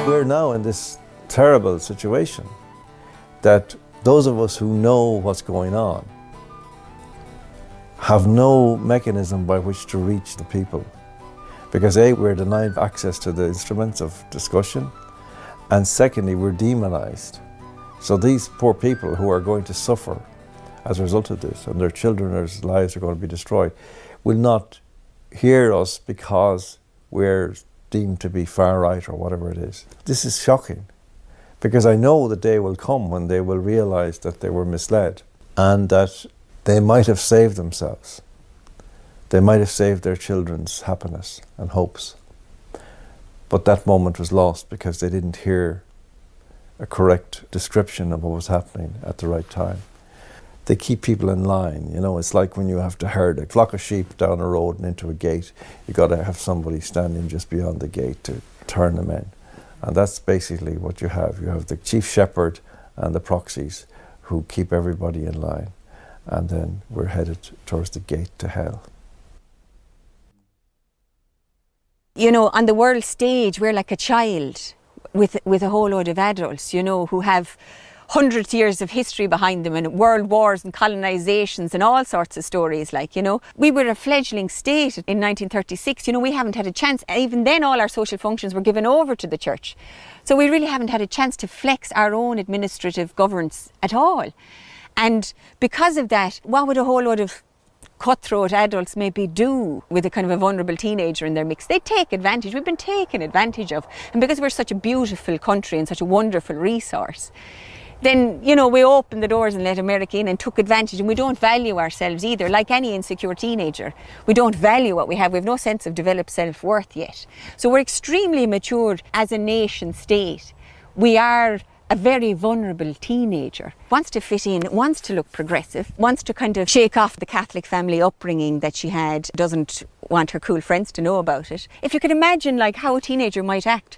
We're now in this terrible situation that those of us who know what's going on have no mechanism by which to reach the people. Because A, we're denied access to the instruments of discussion, and secondly, we're demonized. So these poor people who are going to suffer as a result of this, and their children's lives are going to be destroyed, will not hear us because we're deemed to be far right or whatever it is. This is shocking, because I know the day will come when they will realize that they were misled and that they might have saved themselves. They might have saved their children's happiness and hopes. But that moment was lost because they didn't hear a correct description of what was happening at the right time. They keep people in line, you know, it's like when you have to herd a flock of sheep down a road and into a gate, you got to have somebody standing just beyond the gate to turn them in. And that's basically what you have. You have the chief shepherd and the proxies who keep everybody in line. And then we're headed towards the gate to hell. You know, on the world stage, we're like a child with a whole load of adults, you know, who have hundreds of years of history behind them and world wars and colonizations and all sorts of stories, like, you know. We were a fledgling state in 1936, you know, we haven't had a chance. Even then, all our social functions were given over to the church. So we really haven't had a chance to flex our own administrative governance at all. And because of that, what would a whole load of cutthroat adults maybe do with a kind of a vulnerable teenager in their mix? They take advantage. We've been taken advantage of. And because we're such a beautiful country and such a wonderful resource, then, you know, we opened the doors and let America in and took advantage, and we don't value ourselves either. Like any insecure teenager, we don't value what we have. We have no sense of developed self-worth yet. So we're extremely mature as a nation state. We are a very vulnerable teenager, wants to fit in, wants to look progressive, wants to kind of shake off the Catholic family upbringing that she had, doesn't want her cool friends to know about it. If you could imagine like how a teenager might act,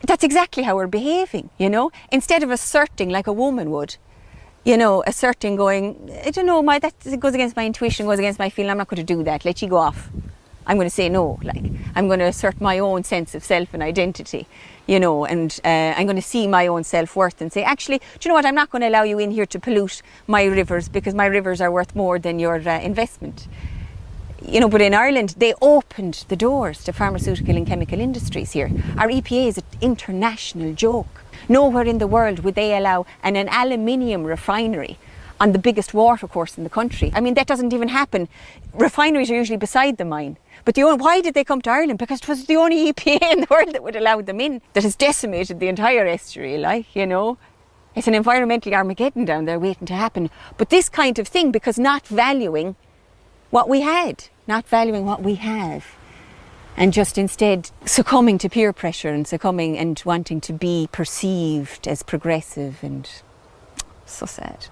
that's exactly how we're behaving, you know? Instead of asserting like a woman would, you know, asserting going, I don't know, that goes against my intuition, goes against my feeling, I'm not going to do that, let you go off. I'm going to say no, like, I'm going to assert my own sense of self and identity, you know, and I'm going to see my own self-worth and say, actually, do you know what, I'm not going to allow you in here to pollute my rivers because my rivers are worth more than your investment. You know, but in Ireland, they opened the doors to pharmaceutical and chemical industries here. Our EPA is an international joke. Nowhere in the world would they allow an aluminium refinery on the biggest water course in the country. I mean, that doesn't even happen. Refineries are usually beside the mine. But why did they come to Ireland? Because it was the only EPA in the world that would allow them in, that has decimated the entire estuary, like, you know. It's an environmental Armageddon down there waiting to happen. But this kind of thing, because not valuing what we had, not valuing what we have, and just instead succumbing to peer pressure and succumbing and wanting to be perceived as progressive, and so sad.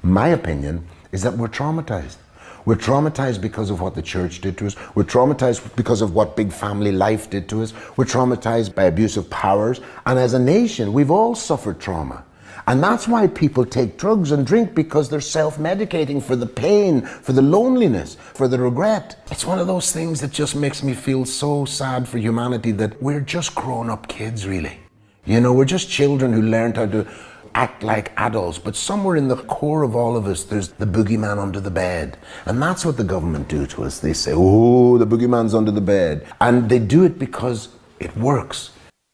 My opinion is that we're traumatized. We're traumatized because of what the church did to us. We're traumatized because of what big family life did to us. We're traumatized by abuse of powers. And as a nation, we've all suffered trauma. And that's why people take drugs and drink, because they're self-medicating for the pain, for the loneliness, for the regret. It's one of those things that just makes me feel so sad for humanity, that we're just grown-up kids, really. You know, we're just children who learned how to act like adults, but somewhere in the core of all of us, there's the boogeyman under the bed. And that's what the government do to us. They say, oh, the boogeyman's under the bed. And they do it because it works.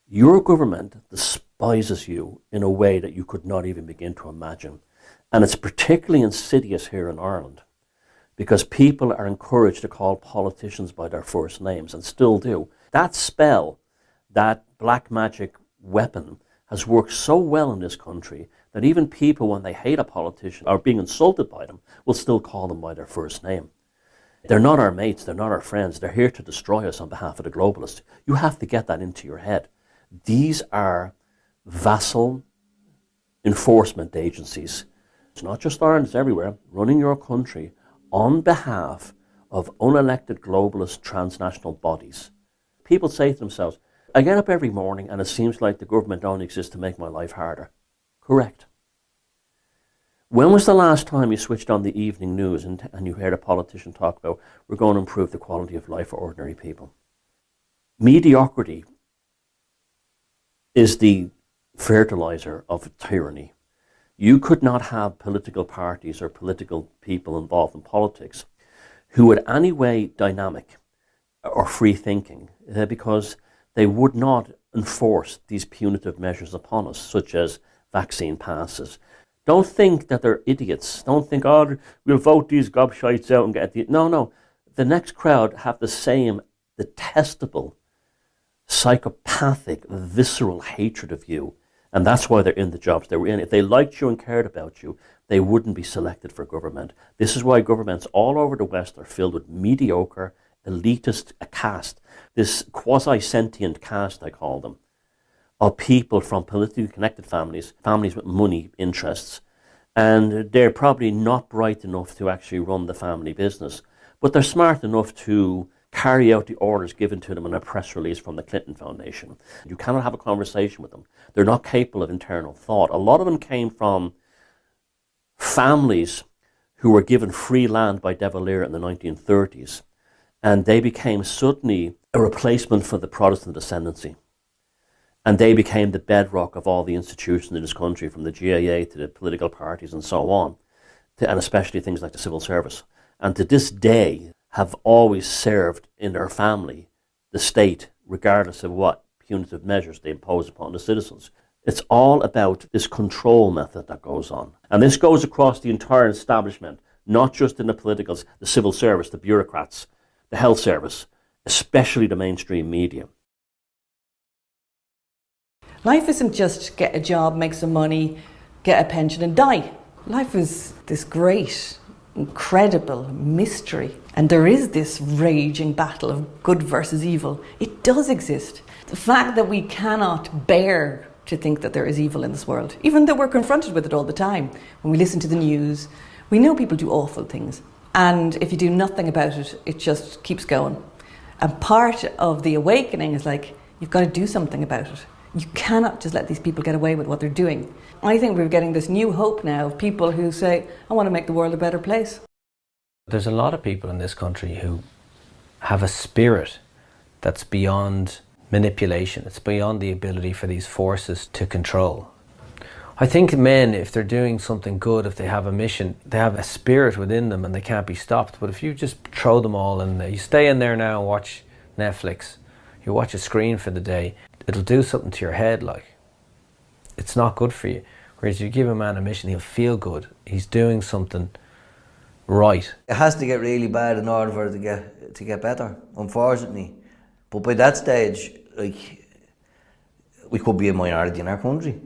Your government despises you in a way that you could not even begin to imagine. And it's particularly insidious here in Ireland, because people are encouraged to call politicians by their first names, and still do. That spell, that black magic weapon, has worked so well in this country that even people, when they hate a politician or being insulted by them, will still call them by their first name. They're not our mates, they're not our friends, they're here to destroy us on behalf of the globalists. You have to get that into your head. These are vassal enforcement agencies. It's not just Ireland, it's everywhere, running your country on behalf of unelected globalist transnational bodies. People say to themselves, I get up every morning and it seems like the government only exists to make my life harder. Correct. When was the last time you switched on the evening news and you heard a politician talk about, we're going to improve the quality of life for ordinary people? Mediocrity is the fertilizer of tyranny. You could not have political parties or political people involved in politics who were any way dynamic or free thinking, because they would not enforce these punitive measures upon us, such as vaccine passes. Don't think that they're idiots. Don't think, oh, we'll vote these gobshites out and get the... No. The next crowd have the same detestable, psychopathic, visceral hatred of you. And that's why they're in the jobs they were in. If they liked you and cared about you, they wouldn't be selected for government. This is why governments all over the West are filled with mediocre, elitist caste, this quasi-sentient caste, I call them, of people from politically connected families with money interests. And they're probably not bright enough to actually run the family business, but they're smart enough to carry out the orders given to them in a press release from the Clinton Foundation. You cannot have a conversation with them. They're not capable of internal thought. A lot of them came from families who were given free land by De Valera in the 1930s, and they became suddenly a replacement for the Protestant ascendancy. And they became the bedrock of all the institutions in this country, from the GIA to the political parties and so on, and especially things like the civil service. And to this day have always served in their family the state, regardless of what punitive measures they impose upon the citizens. It's all about this control method that goes on. And this goes across the entire establishment, not just in the politicals, the civil service, the bureaucrats, the health service, especially the mainstream media. Life isn't just get a job, make some money, get a pension and die. Life is this great, incredible mystery. And there is this raging battle of good versus evil. It does exist. The fact that we cannot bear to think that there is evil in this world, even though we're confronted with it all the time. When we listen to the news, we know people do awful things. And if you do nothing about it, it just keeps going. And part of the awakening is like, you've got to do something about it. You cannot just let these people get away with what they're doing. I think we're getting this new hope now of people who say, I want to make the world a better place. There's a lot of people in this country who have a spirit that's beyond manipulation. It's beyond the ability for these forces to control. I think men, if they're doing something good, if they have a mission, they have a spirit within them and they can't be stopped. But if you just throw them all in there, you stay in there now and watch Netflix, you watch a screen for the day, it'll do something to your head, like. It's not good for you. Whereas you give a man a mission, he'll feel good. He's doing something right. It has to get really bad in order for it to get better, unfortunately. But by that stage, like, we could be a minority in our country.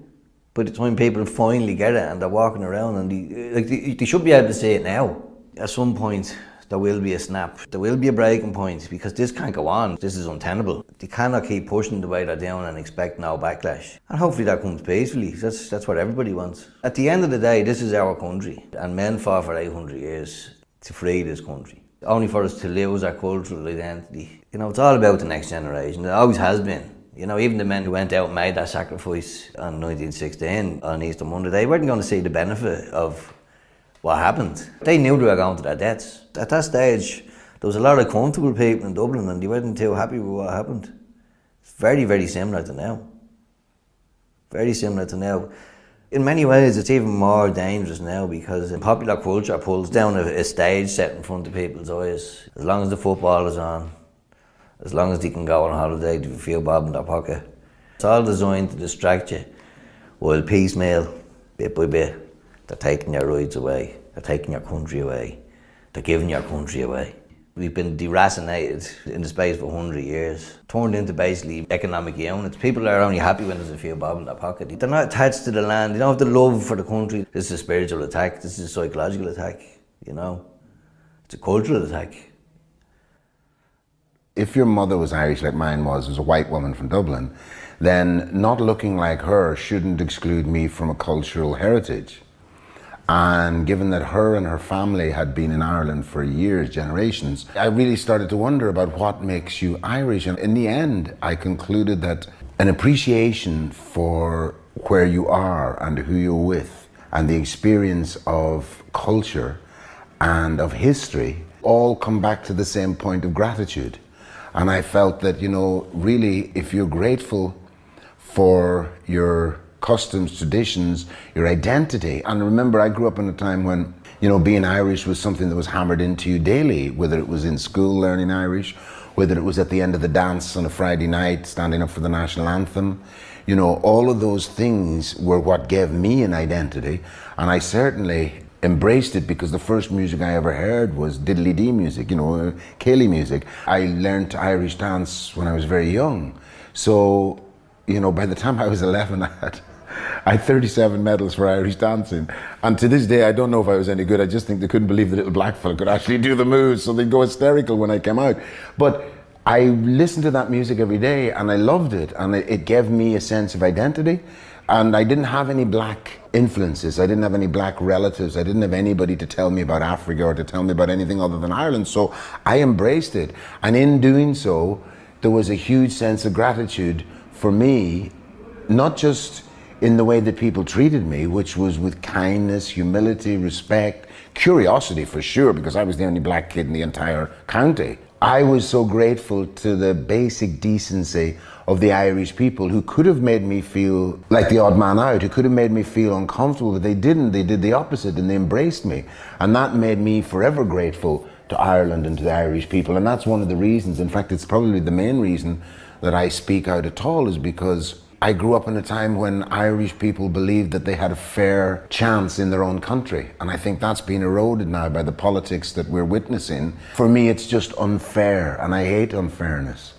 By the time people finally get it and they're walking around and they should be able to say it now. At some point, there will be a snap. There will be a breaking point because this can't go on. This is untenable. They cannot keep pushing the way they're doing and expect no backlash. And hopefully that comes peacefully. That's what everybody wants. At the end of the day, this is our country. And men fought for 800 years to free this country. Only for us to lose our cultural identity. You know, it's all about the next generation. It always has been. You know, even the men who went out and made that sacrifice on 1916 on Easter Monday, they weren't going to see the benefit of what happened. They knew they were going to their deaths. At that stage, there was a lot of comfortable people in Dublin and they weren't too happy with what happened. It's very, very similar to now. Very similar to now. In many ways, it's even more dangerous now because popular culture pulls down a stage set in front of people's eyes. As long as the football is on, as long as they can go on holiday, they feel bob in their pocket. It's all designed to distract you, while piecemeal, bit by bit, they're taking your rights away, they're taking your country away, they're giving your country away. We've been deracinated in the space of 100 years, turned into basically economic units. People are only happy when there's a few bob in their pocket. They're not attached to the land, they don't have the love for the country. This is a spiritual attack, this is a psychological attack, you know. It's a cultural attack. If your mother was Irish like mine was a white woman from Dublin, then not looking like her shouldn't exclude me from a cultural heritage. And given that her and her family had been in Ireland for years, generations, I really started to wonder about what makes you Irish. And in the end, I concluded that an appreciation for where you are and who you're with and the experience of culture and of history all come back to the same point of gratitude. And I felt that, you know, really, if you're grateful for your customs, traditions, your identity. And remember, I grew up in a time when, being Irish was something that was hammered into you daily, whether it was in school learning Irish, whether it was at the end of the dance on a Friday night, standing up for the national anthem. All of those things were what gave me an identity. And I certainly embraced it, because the first music I ever heard was diddly-dee music, ceilidh music. I learned Irish dance when I was very young. So, by the time I was 11, I had 37 medals for Irish dancing. And to this day, I don't know if I was any good. I just think they couldn't believe the little black fella could actually do the moves, so they'd go hysterical when I came out. But I listened to that music every day, and I loved it, and it gave me a sense of identity. And I didn't have any black influences. I didn't have any black relatives. I didn't have anybody to tell me about Africa or to tell me about anything other than Ireland. So I embraced it. And in doing so, there was a huge sense of gratitude for me, not just in the way that people treated me, which was with kindness, humility, respect, curiosity for sure, because I was the only black kid in the entire county. I was so grateful to the basic decency of the Irish people, who could have made me feel like the odd man out, who could have made me feel uncomfortable, but they didn't. They did the opposite, and they embraced me. And that made me forever grateful to Ireland and to the Irish people. And that's one of the reasons, in fact, it's probably the main reason that I speak out at all, is because I grew up in a time when Irish people believed that they had a fair chance in their own country. And I think that's been eroded now by the politics that we're witnessing. For me, it's just unfair, and I hate unfairness.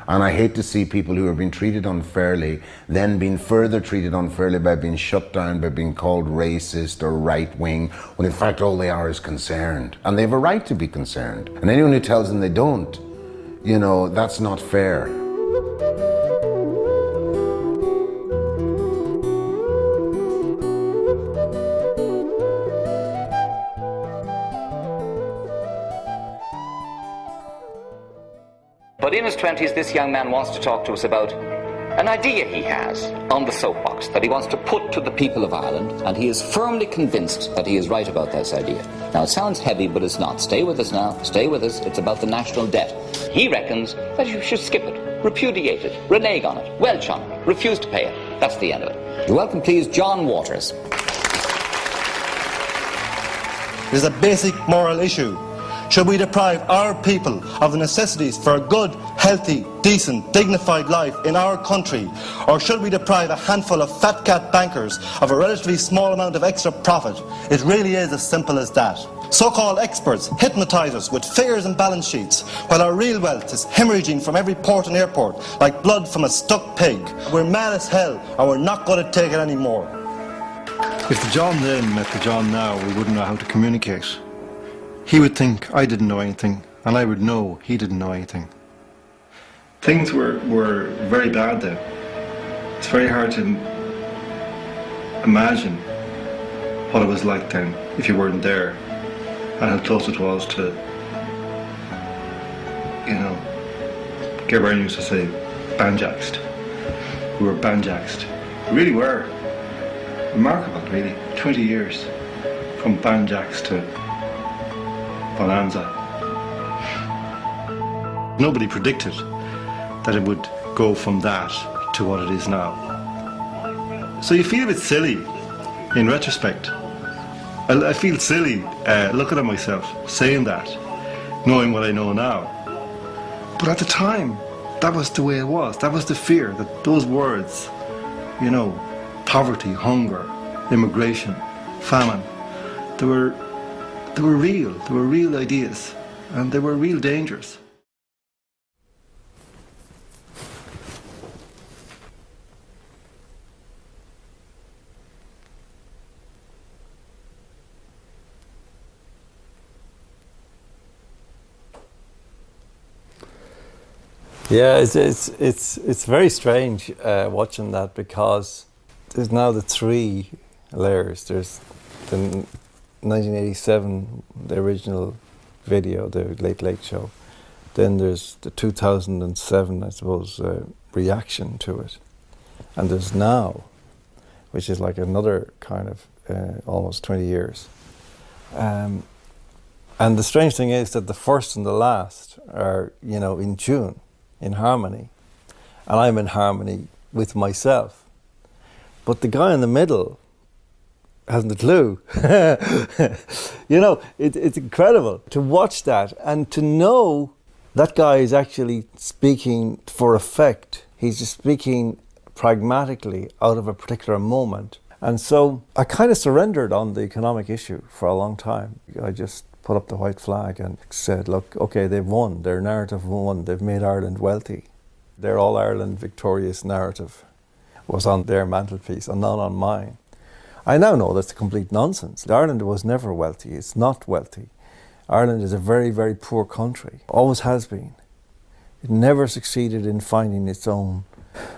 And I hate to see people who are being treated unfairly then being further treated unfairly by being shut down, by being called racist or right-wing, when in fact all they are is concerned. And they have a right to be concerned. And anyone who tells them they don't, that's not fair. But in his 20s, this young man wants to talk to us about an idea he has on the soapbox that he wants to put to the people of Ireland, and he is firmly convinced that he is right about this idea. Now, it sounds heavy, but it's not. Stay with us now. Stay with us. It's about the national debt. He reckons that you should skip it, repudiate it, renege on it, welch on it, refuse to pay it. That's the end of it. You welcome, please, John Waters. There's a basic moral issue. Should we deprive our people of the necessities for a good, healthy, decent, dignified life in our country? Or should we deprive a handful of fat cat bankers of a relatively small amount of extra profit? It really is as simple as that. So-called experts hypnotise us with figures and balance sheets, while our real wealth is hemorrhaging from every port and airport like blood from a stuck pig. We're mad as hell, and we're not going to take it anymore. If the John then met the John now, we wouldn't know how to communicate. He would think I didn't know anything, and I would know he didn't know anything. Things were very bad then. It's very hard to imagine what it was like then if you weren't there, and how close it was to, Gerber used to say, banjaxed. We were banjaxed. We really were. Remarkable, really. 20 years from banjaxed to bonanza. Nobody predicted that it would go from that to what it is now. So you feel a bit silly in retrospect. I feel silly looking at myself, saying that, knowing what I know now. But at the time, that was the way it was. That was the fear, that those words, poverty, hunger, immigration, famine, they were real. They were real ideas, and they were real dangers. Yeah, it's very strange watching that, because there's now the three layers. There's the 1987, the original video, the Late Late Show. Then there's the 2007, I suppose, reaction to it. And there's now, which is like another kind of almost 20 years. And the strange thing is that the first and the last are, in tune, in harmony. And I'm in harmony with myself. But the guy in the middle hasn't a clue. You know, it's incredible to watch that and to know that guy is actually speaking for effect. He's just speaking pragmatically out of a particular moment. And so I kind of surrendered on the economic issue for a long time. I just put up the white flag and said, look, okay, they've won. Their narrative won. They've made Ireland wealthy. Their All-Ireland victorious narrative was on their mantelpiece and not on mine. I now know that's complete nonsense. Ireland was never wealthy. It's not wealthy. Ireland is a very, very poor country. Always has been. It never succeeded in finding its own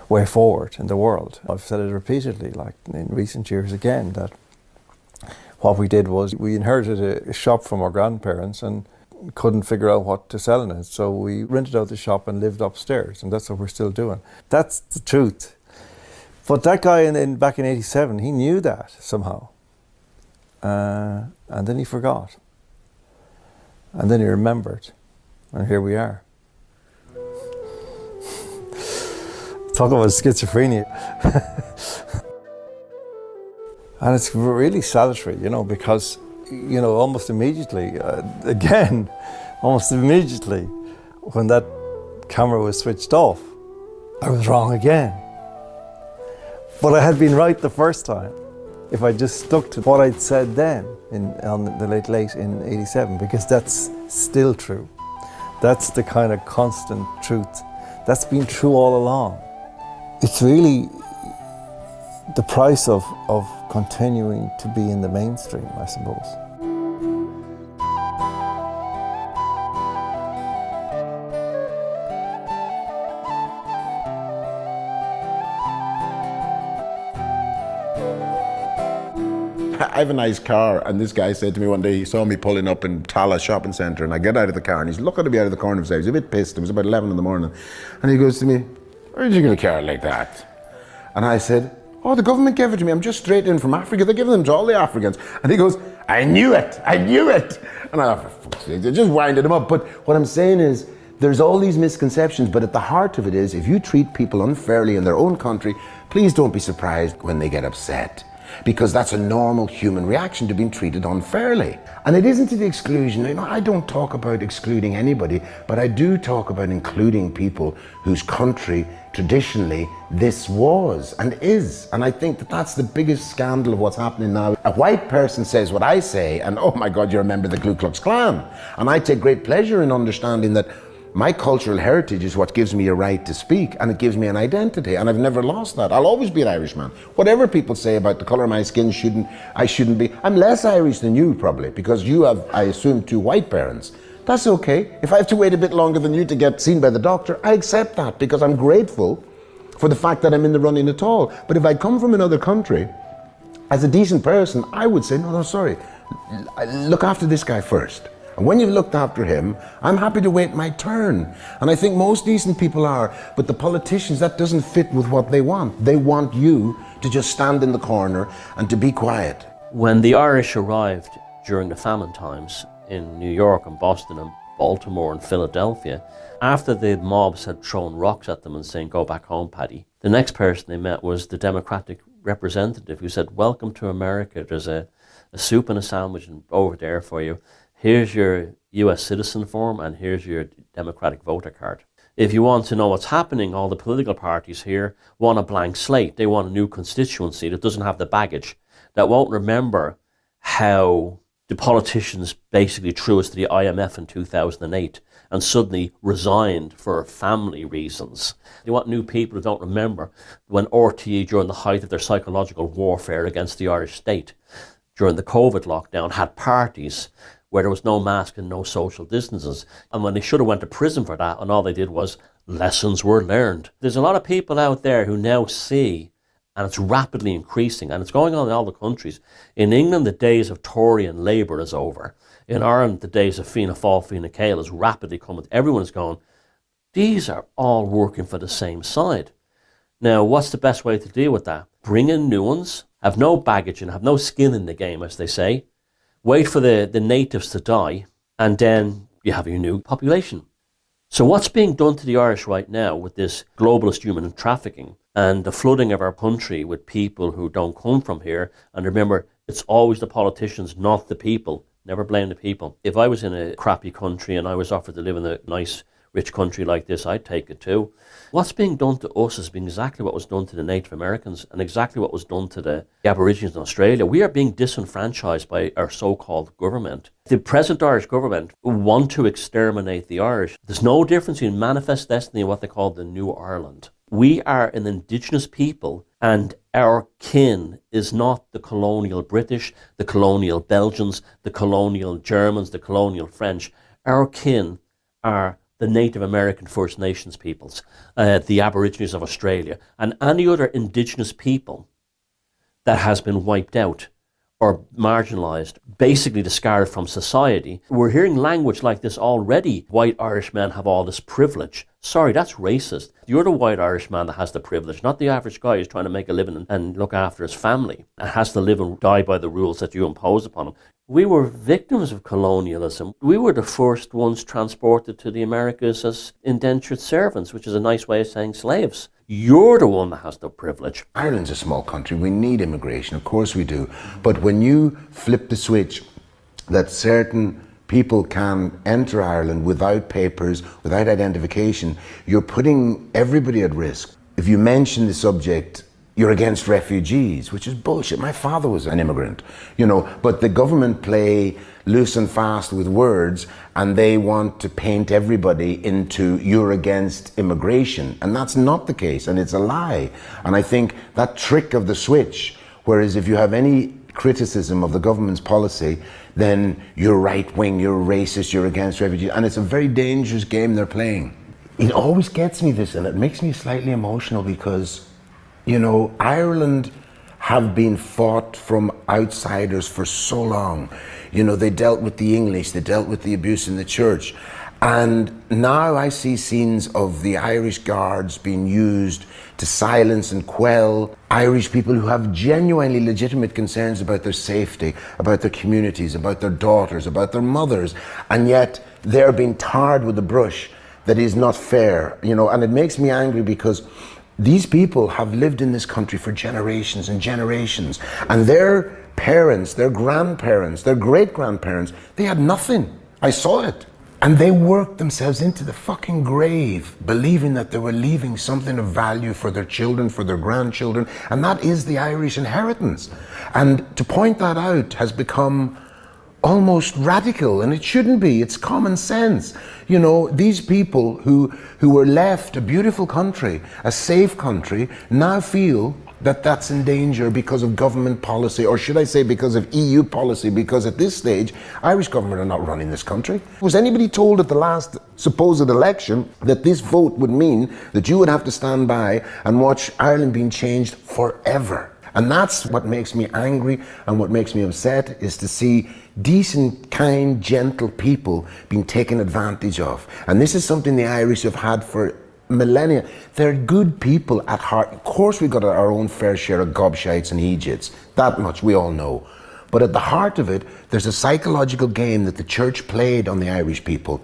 way forward in the world. I've said it repeatedly, like in recent years again, that what we did was we inherited a shop from our grandparents and couldn't figure out what to sell in it. So we rented out the shop and lived upstairs, and that's what we're still doing. That's the truth. But that guy back in 87, he knew that somehow. And then he forgot. And then he remembered. And here we are. Talk about schizophrenia. And it's really salutary, you know, because, you know, almost immediately, when that camera was switched off, I was wrong again. But I had been right the first time, if I just stuck to what I'd said then on the late in 87, because that's still true. That's the kind of constant truth. That's been true all along. It's really the price of continuing to be in the mainstream, I suppose. I have a nice car, and this guy said to me one day, he saw me pulling up in Tala shopping centre, and I get out of the car and he's looking at me out of the corner of his eye. He was a bit pissed. It was about 11 in the morning. And he goes to me, "Where did you get a car like that?" And I said, "Oh, the government gave it to me. I'm just straight in from Africa. They're giving them to all the Africans." And he goes, "I knew it. I knew it." And I thought, for fuck's sake, they just winded him up. But what I'm saying is, there's all these misconceptions, but at the heart of it is, if you treat people unfairly in their own country, please don't be surprised when they get upset. Because that's a normal human reaction to being treated unfairly. And it isn't to the exclusion. You know, I don't talk about excluding anybody, but I do talk about including people whose country traditionally this was and is. And I think that that's the biggest scandal of what's happening now. A white person says what I say, and oh my God, you're a member of the Ku Klux Klan. And I take great pleasure in understanding that my cultural heritage is what gives me a right to speak, and it gives me an identity, and I've never lost that. I'll always be an Irishman. Whatever people say about the colour of my skin, I shouldn't be. I'm less Irish than you probably, because you have, I assume, 2 white parents. That's okay. If I have to wait a bit longer than you to get seen by the doctor, I accept that, because I'm grateful for the fact that I'm in the running at all. But if I come from another country, as a decent person, I would say, no, sorry, look after this guy first. And when you've looked after him, I'm happy to wait my turn. And I think most decent people are, but the politicians, that doesn't fit with what they want. They want you to just stand in the corner and to be quiet. When the Irish arrived during the famine times in New York and Boston and Baltimore and Philadelphia, after the mobs had thrown rocks at them and saying, "Go back home, Paddy," the next person they met was the Democratic representative who said, "Welcome to America. There's a soup and a sandwich over there for you. Here's your US citizen form and here's your Democratic voter card." If you want to know what's happening, all the political parties here want a blank slate. They want a new constituency that doesn't have the baggage, that won't remember how the politicians basically threw us to the IMF in 2008 and suddenly resigned for family reasons. They want new people who don't remember when RTE, during the height of their psychological warfare against the Irish state, during the COVID lockdown, had parties where there was no mask and no social distances. And when they should have went to prison for that, and all they did was lessons were learned. There's a lot of people out there who now see, and it's rapidly increasing, and it's going on in all the countries. In England, the days of Tory and Labour is over. In Ireland, the days of Fianna Fáil, Fianna Gael is rapidly coming. Everyone is going, these are all working for the same side. Now, what's the best way to deal with that? Bring in new ones, have no baggage and have no skin in the game, as they say. Wait for the natives to die, and then you have your new population. So what's being done to the Irish right now with this globalist human trafficking? and the flooding of our country with people who don't come from here. And remember, it's always the politicians, not the people. Never blame the people. If I was in a crappy country and I was offered to live in a nice, rich country like this, I'd take it too. What's being done to us is being exactly what was done to the Native Americans and exactly what was done to the Aborigines in Australia. We are being disenfranchised by our so-called government. The present Irish government want to exterminate the Irish. There's no difference between Manifest Destiny and what they call the New Ireland. We are an indigenous people, and our kin is not the colonial British, the colonial Belgians, the colonial Germans, the colonial French. Our kin are the Native American First Nations peoples, the Aborigines of Australia, and any other indigenous people that has been wiped out or marginalised, basically discarded from society. We're hearing language like this already. White Irish men have all this privilege. Sorry, that's racist. You're the white Irish man that has the privilege, not the average guy who's trying to make a living and look after his family and has to live and die by the rules that you impose upon him. We were victims of colonialism. We were the first ones transported to the Americas as indentured servants, which is a nice way of saying slaves. You're the one that has the privilege. Ireland's a small country. We need immigration, of course we do. But when you flip the switch that certain people can enter Ireland without papers, without identification, you're putting everybody at risk. If you mention the subject, you're against refugees, which is bullshit. My father was an immigrant, but the government play loose and fast with words, and they want to paint everybody into you're against immigration, and that's not the case, and it's a lie. And I think that trick of the switch, whereas if you have any criticism of the government's policy, then you're right wing, you're racist, you're against refugees, and it's a very dangerous game they're playing. It always gets me this, and it makes me slightly emotional because Ireland have been fought from outsiders for so long. They dealt with the English, they dealt with the abuse in the church. And now I see scenes of the Irish Guards being used to silence and quell Irish people who have genuinely legitimate concerns about their safety, about their communities, about their daughters, about their mothers. And yet they're being tarred with a brush that is not fair, and it makes me angry because these people have lived in this country for generations and generations, and their parents, their grandparents, their great-grandparents, they had nothing. I saw it. And they worked themselves into the fucking grave, believing that they were leaving something of value for their children, for their grandchildren, and that is the Irish inheritance. And to point that out has become almost radical, and it shouldn't be. It's common sense. These people who were left a beautiful country, a safe country, now feel that that's in danger because of government policy, or should I say because of EU policy, because at this stage, Irish government are not running this country. Was anybody told at the last supposed election that this vote would mean that you would have to stand by and watch Ireland being changed forever? And that's what makes me angry and what makes me upset, is to see decent, kind, gentle people being taken advantage of. And this is something the Irish have had for millennia. They're good people at heart. Of course we've got our own fair share of gobshites and Egypts. That much we all know. But at the heart of it, there's a psychological game that the church played on the Irish people.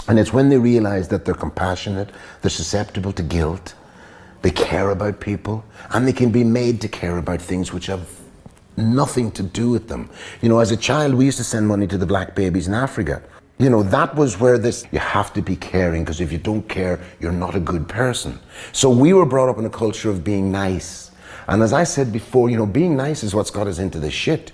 And it's when they realize that they're compassionate, they're susceptible to guilt, they care about people, and they can be made to care about things which have nothing to do with them. As a child, we used to send money to the black babies in Africa. That was where you have to be caring, because if you don't care, you're not a good person. So we were brought up in a culture of being nice. And as I said before, being nice is what's got us into this shit.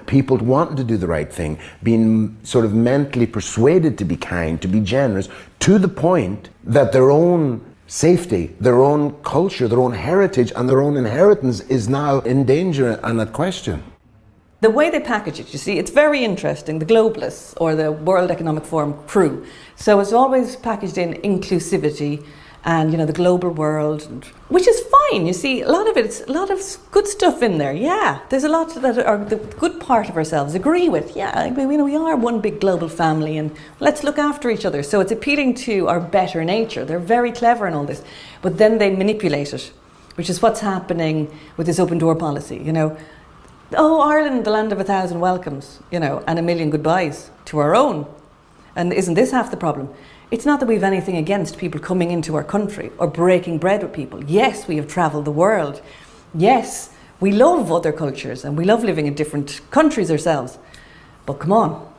People wanting to do the right thing, being sort of mentally persuaded to be kind, to be generous, to the point that their own safety, their own culture, their own heritage, and their own inheritance is now in danger and at question. The way they package it, you see, it's very interesting. The globalists, or the World Economic Forum crew. So it's always packaged in inclusivity and, the global world, which is fine. You see, a lot of good stuff in there. Yeah, there's a lot that are the good part of ourselves agree with. Yeah, we are one big global family, and let's look after each other. So it's appealing to our better nature. They're very clever in all this, but then they manipulate it, which is what's happening with this open door policy. Oh, Ireland, the land of 1,000 welcomes, and 1,000,000 goodbyes to our own. And isn't this half the problem? It's not that we have anything against people coming into our country or breaking bread with people. Yes, we have travelled the world. Yes, we love other cultures and we love living in different countries ourselves. But come on,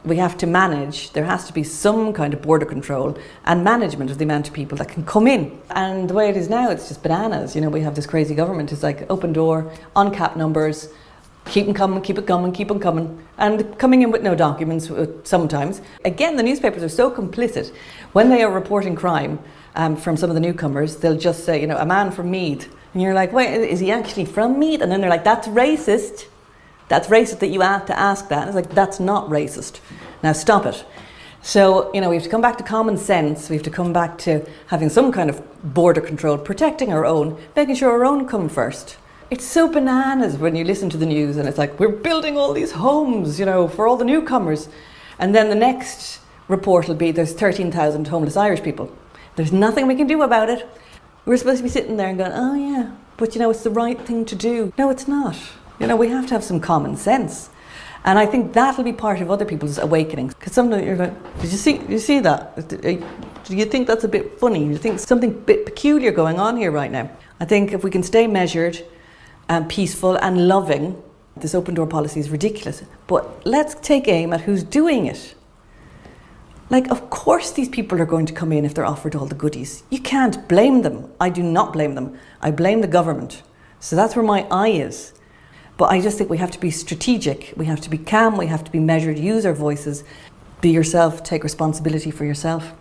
we have to manage. There has to be some kind of border control and management of the amount of people that can come in. And the way it is now, it's just bananas. We have this crazy government. It's like open door, uncapped numbers, keep them coming, keep it coming, keep them coming, and coming in with no documents sometimes. Again, the newspapers are so complicit. When they are reporting crime from some of the newcomers, they'll just say, a man from Meath. And you're like, wait, is he actually from Meath? And then they're like, that's racist. That's racist that you have to ask that. And it's like, that's not racist. Now stop it. So, we have to come back to common sense. We have to come back to having some kind of border control, protecting our own, making sure our own come first. It's so bananas when you listen to the news and it's like, we're building all these homes, for all the newcomers. And then the next report will be there's 13,000 homeless Irish people. There's nothing we can do about it. We're supposed to be sitting there and going, oh yeah, but it's the right thing to do. No, it's not. We have to have some common sense. And I think that'll be part of other people's awakening. Because sometimes you're like, did you see that? Do you think that's a bit funny? Do you think something a bit peculiar going on here right now? I think if we can stay measured and peaceful and loving, this open door policy is ridiculous. But let's take aim at who's doing it. Like, of course these people are going to come in if they're offered all the goodies. You can't blame them. I do not blame them. I blame the government. So that's where my eye is. But I just think we have to be strategic. We have to be calm. We have to be measured. Use our voices. Be yourself. Take responsibility for yourself.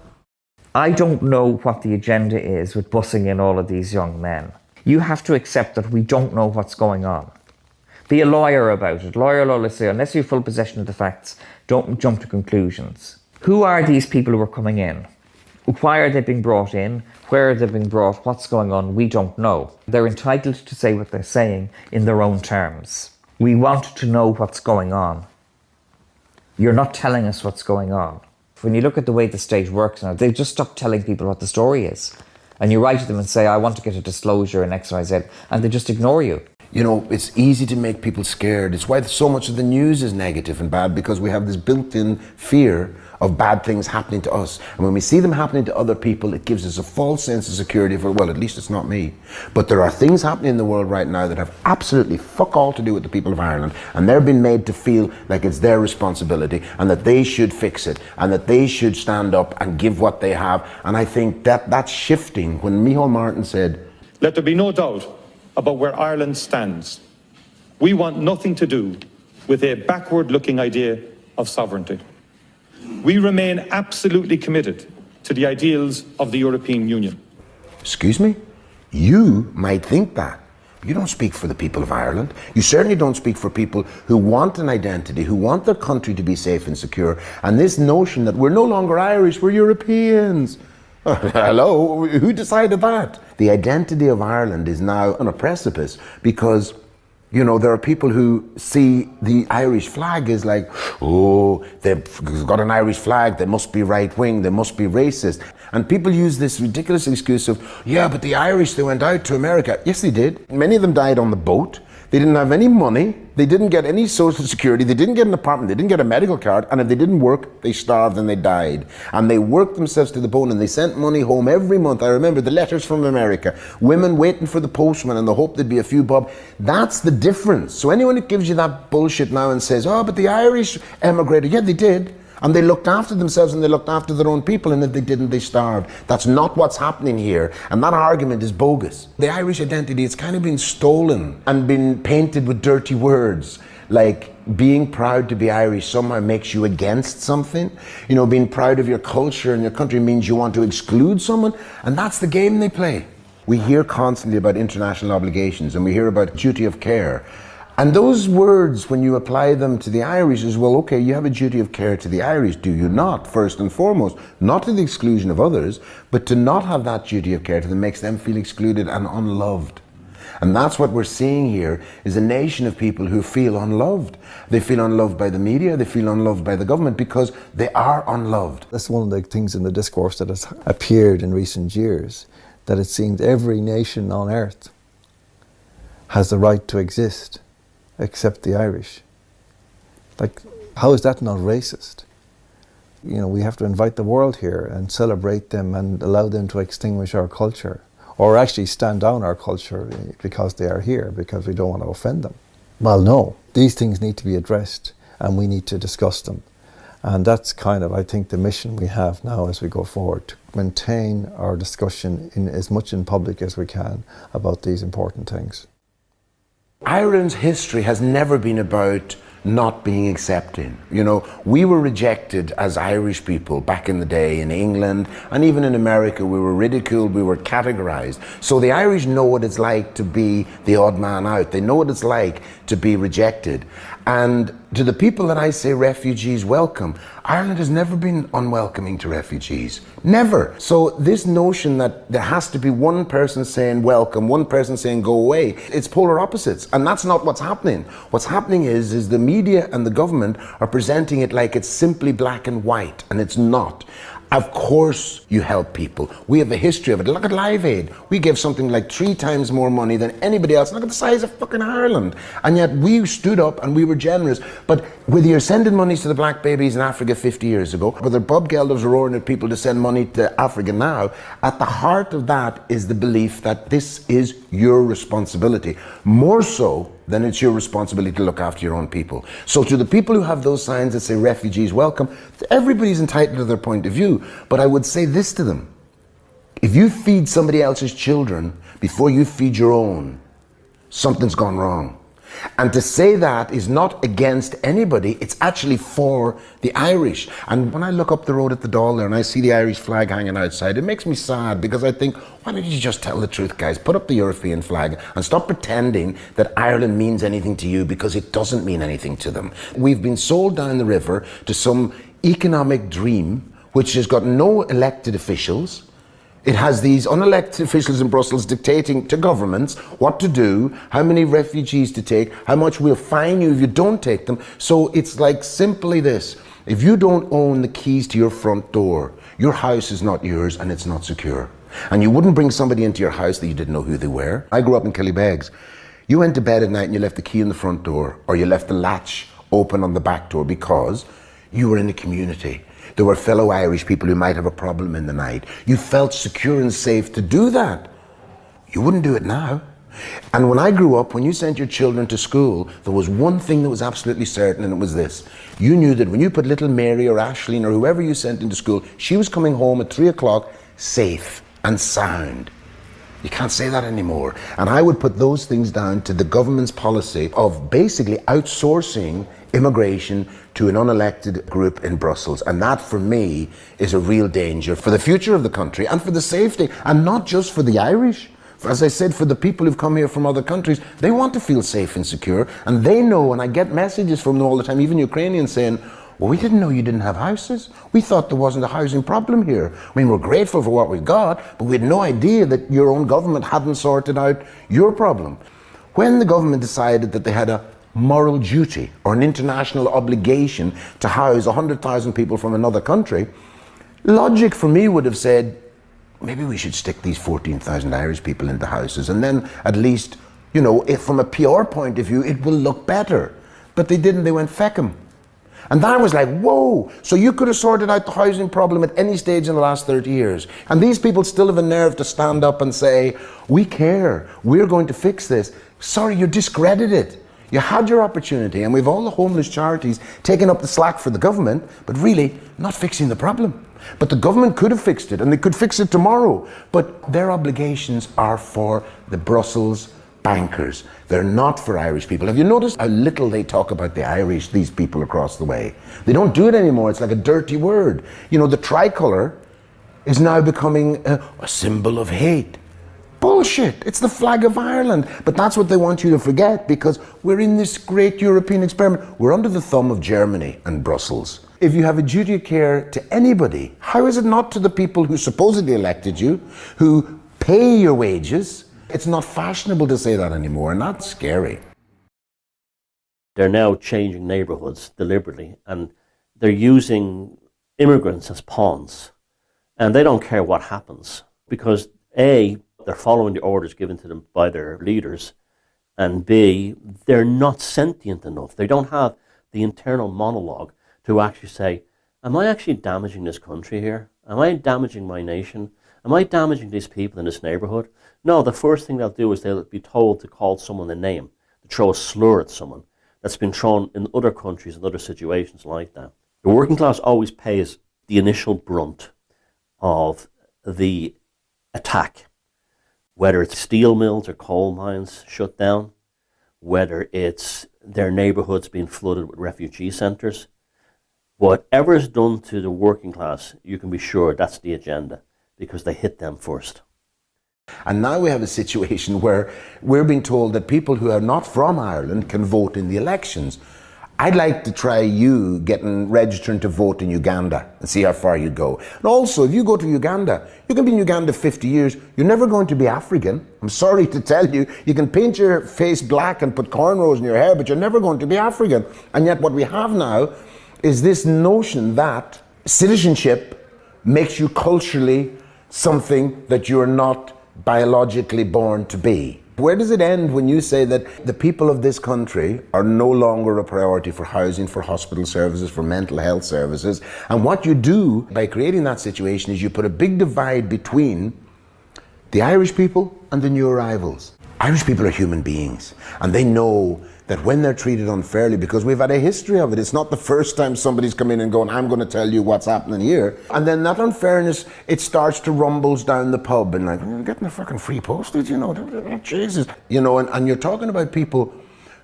I don't know what the agenda is with bussing in all of these young men. You have to accept that we don't know what's going on. Be a lawyer about it. Lawyer law, let's say, unless you have full possession of the facts, don't jump to conclusions. Who are these people who are coming in? Why are they being brought in? Where are they being brought? What's going on? We don't know. They're entitled to say what they're saying in their own terms. We want to know what's going on. You're not telling us what's going on. When you look at the way the state works now, they just stop telling people what the story is. And you write to them and say, I want to get a disclosure in X, Y, Z, and they just ignore you. It's easy to make people scared. It's why so much of the news is negative and bad, because we have this built-in fear of bad things happening to us. And when we see them happening to other people, it gives us a false sense of security for, well, at least it's not me. But there are things happening in the world right now that have absolutely fuck all to do with the people of Ireland, and they're being made to feel like it's their responsibility and that they should fix it and that they should stand up and give what they have. And I think that's shifting. When Micheál Martin said, let there be no doubt about where Ireland stands. We want nothing to do with a backward-looking idea of sovereignty. We remain absolutely committed to the ideals of the European Union. Excuse me? You might think that. You don't speak for the people of Ireland. You certainly don't speak for people who want an identity, who want their country to be safe and secure. And this notion that we're no longer Irish, we're Europeans. Hello, who decided that? The identity of Ireland is now on a precipice because, there are people who see the Irish flag as like, oh, they've got an Irish flag, they must be right-wing, they must be racist. And people use this ridiculous excuse of, yeah, but the Irish, they went out to America. Yes, they did. Many of them died on the boat. They didn't have any money. They didn't get any social security. They didn't get an apartment. They didn't get a medical card. And if they didn't work, they starved and they died. And they worked themselves to the bone and they sent money home every month. I remember the letters from America. Women waiting for the postman in the hope there'd be a few bob. That's the difference. So anyone who gives you that bullshit now and says, oh, but the Irish emigrated. Yeah, they did. And they looked after themselves and they looked after their own people, and if they didn't, they starved. That's not what's happening here, and that argument is bogus. The Irish identity, it's kind of been stolen and been painted with dirty words, like being proud to be Irish somehow makes you against something. Being proud of your culture and your country means you want to exclude someone, and that's the game they play. We hear constantly about international obligations, and we hear about duty of care. And those words, when you apply them to the Irish, is, well, okay, you have a duty of care to the Irish, do you not? First and foremost, not to the exclusion of others, but to not have that duty of care to them makes them feel excluded and unloved. And that's what we're seeing here, is a nation of people who feel unloved. They feel unloved by the media, they feel unloved by the government, because they are unloved. That's one of the things in the discourse that has appeared in recent years, that it seems every nation on earth has the right to exist, except the Irish. Like, how is that not racist? You know, we have to invite the world here and celebrate them and allow them to extinguish our culture, or actually stand down our culture because they are here, because we don't want to offend them. Well, no, these things need to be addressed and we need to discuss them. And that's kind of, I think, the mission we have now as we go forward, to maintain our discussion in as much in public as we can about these important things. Ireland's history has never been about not being accepting. You know, we were rejected as Irish people back in the day in England, and even in America we were ridiculed, we were categorized. So the Irish know what it's like to be the odd man out. They know what it's like to be rejected. And to the people that I say refugees welcome, Ireland has never been unwelcoming to refugees. Never. So this notion that there has to be one person saying welcome, one person saying go away, it's polar opposites. And that's not what's happening. What's happening is the media and the government are presenting it like it's simply black and white, and it's not. Of course you help people. We have a history of it. Look at Live Aid. We give something like 3 times more money than anybody else. Look at the size of fucking Ireland. And yet we stood up and we were generous. But whether you're sending money to the black babies in Africa 50 years ago, whether Bob Geldof's roaring at people to send money to Africa now, at the heart of that is the belief that this is your responsibility. More so than it's your responsibility to look after your own people. So to the people who have those signs that say refugees welcome, everybody's entitled to their point of view. But I would say this to them: if you feed somebody else's children before you feed your own, something's gone wrong. And to say that is not against anybody, it's actually for the Irish. And when I look up the road at the Dáil there and I see the Irish flag hanging outside, it makes me sad, because I think, why don't you just tell the truth, guys? Put up the European flag and stop pretending that Ireland means anything to you, because it doesn't mean anything to them. We've been sold down the river to some economic dream which has got no elected officials. It has these unelected officials in Brussels dictating to governments what to do, how many refugees to take, how much we'll fine you if you don't take them. So it's like simply this: if you don't own the keys to your front door, your house is not yours and it's not secure. And you wouldn't bring somebody into your house that you didn't know who they were. I grew up in Killybegs. You went to bed at night and you left the key in the front door, or you left the latch open on the back door, because you were in a community. There were fellow Irish people who might have a problem in the night. You felt secure and safe to do that. You wouldn't do it now. And when I grew up, when you sent your children to school, there was one thing that was absolutely certain, and it was this: you knew that when you put little Mary or Aisling or whoever you sent into school, she was coming home at 3 o'clock safe and sound. You can't say that anymore. And I would put those things down to the government's policy of basically outsourcing immigration to an unelected group in Brussels. And that, for me, is a real danger for the future of the country and for the safety, and not just for the Irish. As I said, for the people who've come here from other countries, they want to feel safe and secure, and they know, and I get messages from them all the time, even Ukrainians saying, well, we didn't know you didn't have houses. We thought there wasn't a housing problem here. I mean, we're grateful for what we've got, but we had no idea that your own government hadn't sorted out your problem. When the government decided that they had a moral duty or an international obligation to house 100,000 people from another country, logic for me would have said, maybe we should stick these 14,000 Irish people into houses, and then at least, you know, if from a PR point of view, it will look better. But they didn't, they went feck 'em. And that was like, whoa, so you could have sorted out the housing problem at any stage in the last 30 years. And these people still have a nerve to stand up and say, we care, we're going to fix this. Sorry, you're discredited. You had your opportunity, and we've all the homeless charities taking up the slack for the government, but really not fixing the problem. But the government could have fixed it, and they could fix it tomorrow. But their obligations are for the Brussels bankers. They're not for Irish people. Have you noticed how little they talk about the Irish, these people across the way? They don't do it anymore. It's like a dirty word. You know, the tricolour is now becoming a symbol of hate. Bullshit. It's the flag of Ireland. But that's what they want you to forget, because we're in this great European experiment. We're under the thumb of Germany and Brussels. If you have a duty of care to anybody, how is it not to the people who supposedly elected you, who pay your wages? It's not fashionable to say that anymore, and that's scary. They're now changing neighbourhoods deliberately, and they're using immigrants as pawns, and they don't care what happens, because A, they're following the orders given to them by their leaders, and B, they're not sentient enough. They don't have the internal monologue to actually say, am I actually damaging this country here? Am I damaging my nation? Am I damaging these people in this neighbourhood? No, the first thing they'll do is they'll be told to call someone a name, to throw a slur at someone. That's been thrown in other countries and other situations like that. The working class always pays the initial brunt of the attack, whether it's steel mills or coal mines shut down, whether it's their neighbourhoods being flooded with refugee centres. Whatever is done to the working class, you can be sure that's the agenda, because they hit them first. And now we have a situation where we're being told that people who are not from Ireland can vote in the elections. I'd like to try you registering to vote in Uganda and see how far you go. And also, if you go to Uganda, you can be in Uganda 50 years, you're never going to be African. I'm sorry to tell you, you can paint your face black and put cornrows in your hair, but you're never going to be African. And yet what we have now is this notion that citizenship makes you culturally something that you're not biologically born to be. Where does it end when you say that the people of this country are no longer a priority for housing, for hospital services, for mental health services? And what you do by creating that situation is you put a big divide between the Irish people and the new arrivals. Irish people are human beings, and they know that when they're treated unfairly, because we've had a history of it, it's not the first time somebody's come in and going, I'm going to tell you what's happening here. And then that unfairness, it starts to rumbles down the pub and like, you're getting a fucking free postage, you know, Jesus. You know, and you're talking about people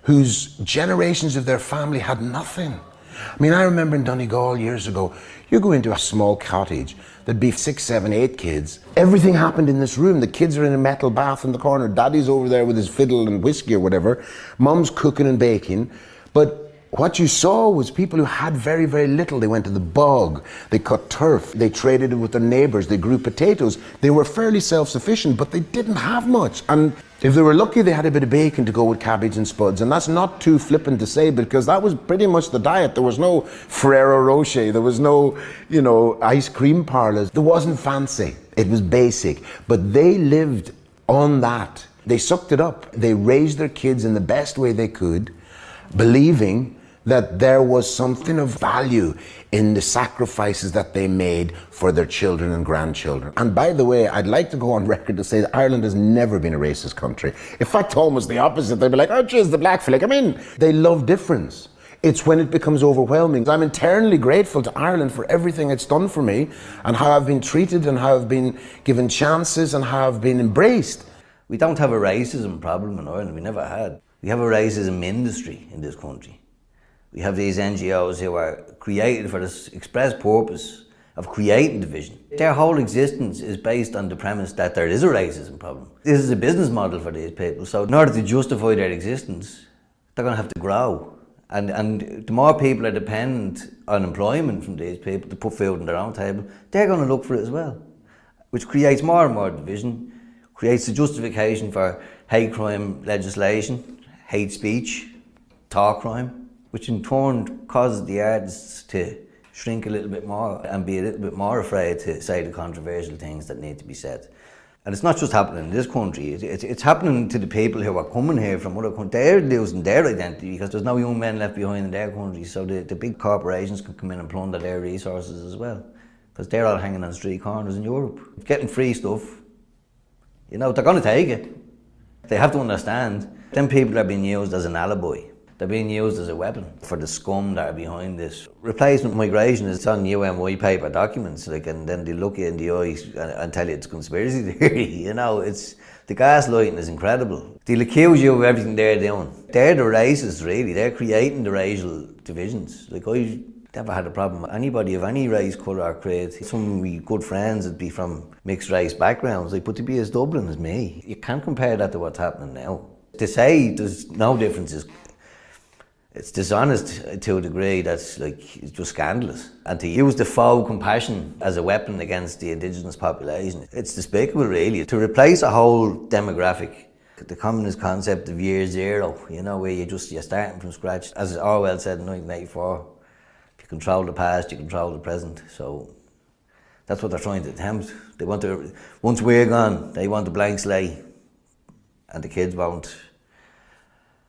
whose generations of their family had nothing. I mean, I remember in Donegal years ago, you go into a small cottage, there'd be 6, 7, 8 kids. Everything happened in this room. The kids are in a metal bath in the corner. Daddy's over there with his fiddle and whiskey or whatever. Mum's cooking and baking. But what you saw was people who had very, very little. They went to the bog, they cut turf, they traded it with their neighbours, they grew potatoes. They were fairly self-sufficient, but they didn't have much. And if they were lucky, they had a bit of bacon to go with cabbage and spuds. And that's not too flippant to say, because that was pretty much the diet. There was no Ferrero Rocher, there was no, you know, ice cream parlours. There wasn't fancy, it was basic. But they lived on that. They sucked it up. They raised their kids in the best way they could, believing that there was something of value in the sacrifices that they made for their children and grandchildren. And by the way, I'd like to go on record to say that Ireland has never been a racist country. In fact, almost the opposite. They'd be like, oh, geez, the black flag. I mean, they love difference. It's when it becomes overwhelming. I'm eternally grateful to Ireland for everything it's done for me and how I've been treated and how I've been given chances and how I've been embraced. We don't have a racism problem in Ireland. We never had. We have a racism industry in this country. We have these NGOs who are created for this express purpose of creating division. Their whole existence is based on the premise that there is a racism problem. This is a business model for these people, so in order to justify their existence, they're going to have to grow. And the more people are dependent on employment from these people to put food on their own table, they're going to look for it as well, which creates more and more division, creates the justification for hate crime legislation, hate speech, thought crime, which in turn causes the artists to shrink a little bit more and be a little bit more afraid to say the controversial things that need to be said. And it's not just happening in this country, it's happening to the people who are coming here from other countries. They're losing their identity because there's no young men left behind in their countries, so the big corporations can come in and plunder their resources as well, because they're all hanging on street corners in Europe. Getting free stuff, you know, they're going to take it. They have to understand, them people are being used as an alibi. They're being used as a weapon for the scum that are behind this. Replacement migration is on UMY paper documents, like, and then they look you in the eyes and tell you it's conspiracy theory. You know, it's the gaslighting is incredible. They'll accuse you of everything they're doing. They're the racists, really. They're creating the racial divisions. Like, I never had a problem with anybody of any race, colour or creed. Some of my good friends would be from mixed race backgrounds, like, but to be as Dublin as me, you can't compare that to what's happening now. To say there's no differences, it's dishonest to a degree that's like, it's just scandalous. And to use the faux compassion as a weapon against the indigenous population, it's despicable, really. To replace a whole demographic, the communist concept of year zero, you know, where you're starting from scratch. As Orwell said in 1984, if you control the past, you control the present. So that's what they're trying to attempt. They want to, once we're gone, they want a blank slate, and the kids won't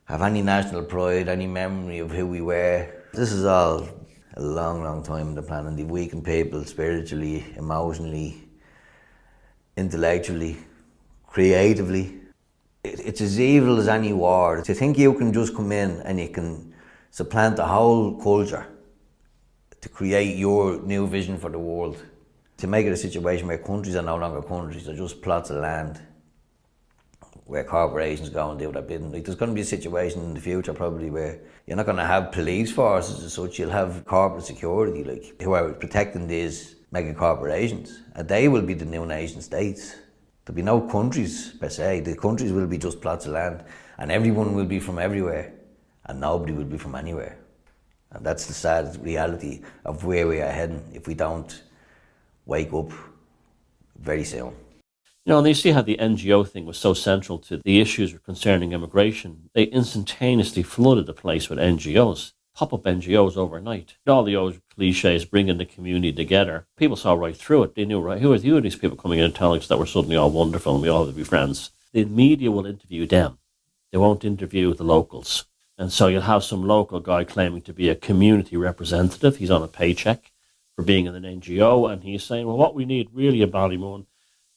have any national pride, any memory of who we were. This is all a long, long time in the plan, and they've weakened people spiritually, emotionally, intellectually, creatively. It's as evil as any war. To think you can just come in and you can supplant the whole culture to create your new vision for the world, to make it a situation where countries are no longer countries, they're just plots of land where corporations go and do their bidding. Like, there's going to be a situation in the future probably where you're not going to have police forces as such, you'll have corporate security, like who are protecting these mega corporations, and they will be the new nation states. There'll be no countries per se, the countries will be just plots of land, and everyone will be from everywhere and nobody will be from anywhere. And that's the sad reality of where we are heading if we don't wake up very soon. You know, and you see how the NGO thing was so central to the issues concerning immigration. They instantaneously flooded the place with NGOs, pop-up NGOs overnight. All the old cliches, bringing the community together. People saw right through it. They knew, right, who are these people coming in and telling us that we're suddenly all wonderful and we all have to be friends? The media will interview them. They won't interview the locals. And so you'll have some local guy claiming to be a community representative. He's on a paycheck for being in an NGO, and he's saying, well, what we need really in Ballymun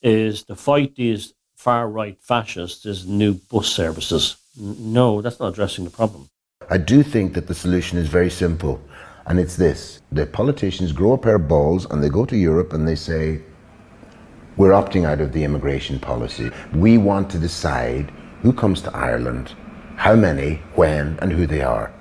is to fight these far-right fascists is new bus services. No, that's not addressing the problem. I do think that the solution is very simple, and it's this. The politicians grow a pair of balls and they go to Europe and they say, we're opting out of the immigration policy. We want to decide who comes to Ireland, how many, when, and who they are.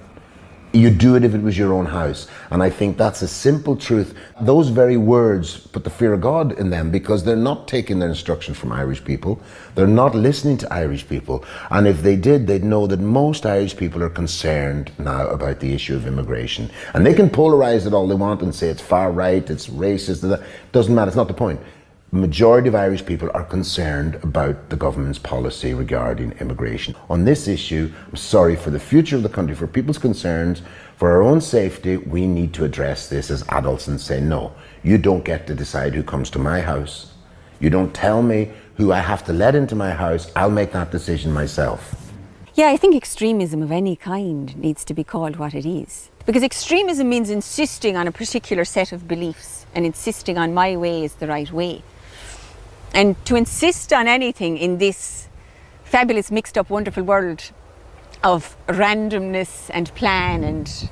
You'd do it if it was your own house. And I think that's a simple truth. Those very words put the fear of God in them because they're not taking their instruction from Irish people. They're not listening to Irish people. And if they did, they'd know that most Irish people are concerned now about the issue of immigration. And they can polarize it all they want and say it's far right, it's racist, it doesn't matter, it's not the point. The majority of Irish people are concerned about the government's policy regarding immigration. On this issue, I'm sorry, for the future of the country, for people's concerns, for our own safety, we need to address this as adults and say, no, you don't get to decide who comes to my house. You don't tell me who I have to let into my house. I'll make that decision myself. Yeah, I think extremism of any kind needs to be called what it is. Because extremism means insisting on a particular set of beliefs and insisting on my way is the right way. And to insist on anything in this fabulous, mixed up, wonderful world of randomness and plan and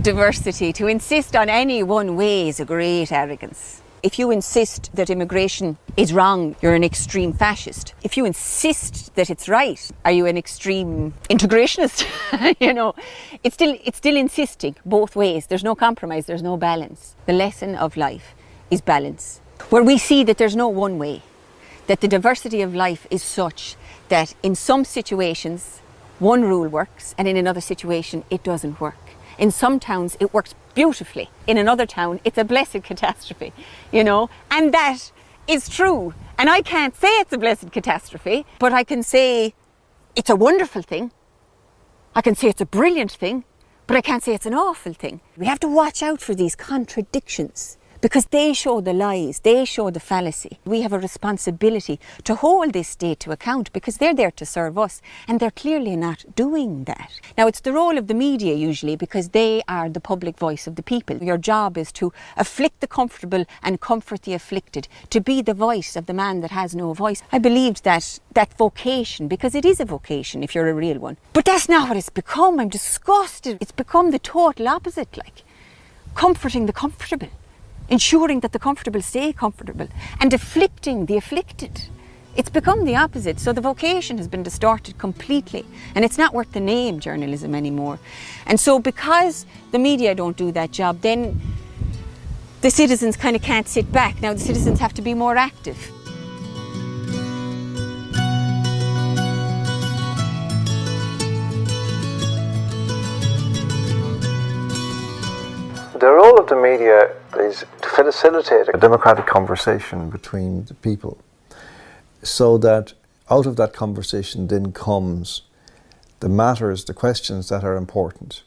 diversity, to insist on any one way is a great arrogance. If you insist that immigration is wrong, you're an extreme fascist. If you insist that it's right, are you an extreme integrationist? You know, it's still insisting both ways. There's no compromise, there's no balance. The lesson of life is balance, where we see that there's no one way, that the diversity of life is such that in some situations one rule works and in another situation it doesn't work. In some towns it works beautifully, in another town it's a blessed catastrophe, you know, and that is true. And I can't say it's a blessed catastrophe, but I can say it's a wonderful thing. I can say it's a brilliant thing, but I can't say it's an awful thing. We have to watch out for these contradictions, because they show the lies, they show the fallacy. We have a responsibility to hold this state to account because they're there to serve us and they're clearly not doing that. Now, it's the role of the media usually because they are the public voice of the people. Your job is to afflict the comfortable and comfort the afflicted, to be the voice of the man that has no voice. I believed that vocation, because it is a vocation if you're a real one. But that's not what it's become. I'm disgusted. It's become the total opposite, like comforting the comfortable, ensuring that the comfortable stay comfortable, and afflicting the afflicted. It's become the opposite. So the vocation has been distorted completely, and it's not worth the name journalism anymore. And so because the media don't do that job, then the citizens kind of can't sit back. Now the citizens have to be more active. The role of the media is to facilitate a democratic conversation between the people, so that out of that conversation then comes the matters, the questions that are important,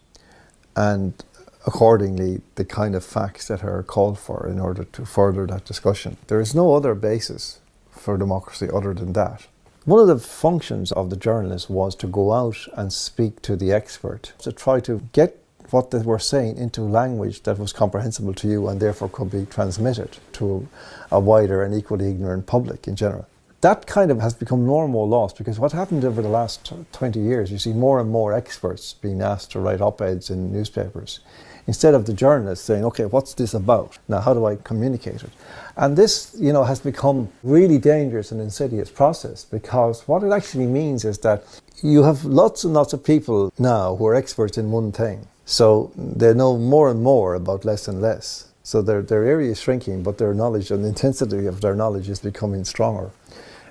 and accordingly the kind of facts that are called for in order to further that discussion. There is no other basis for democracy other than that. One of the functions of the journalist was to go out and speak to the expert, to try to get what they were saying into language that was comprehensible to you and therefore could be transmitted to a wider and equally ignorant public in general. That kind of has become more and more lost, because what happened over the last 20 years, you see more and more experts being asked to write op-eds in newspapers, instead of the journalists saying, okay, what's this about? Now, how do I communicate it? And this, has become really dangerous and insidious process, because what it actually means is that you have lots and lots of people now who are experts in one thing. So they know more and more about less and less. So their area is shrinking, but their knowledge and the intensity of their knowledge is becoming stronger,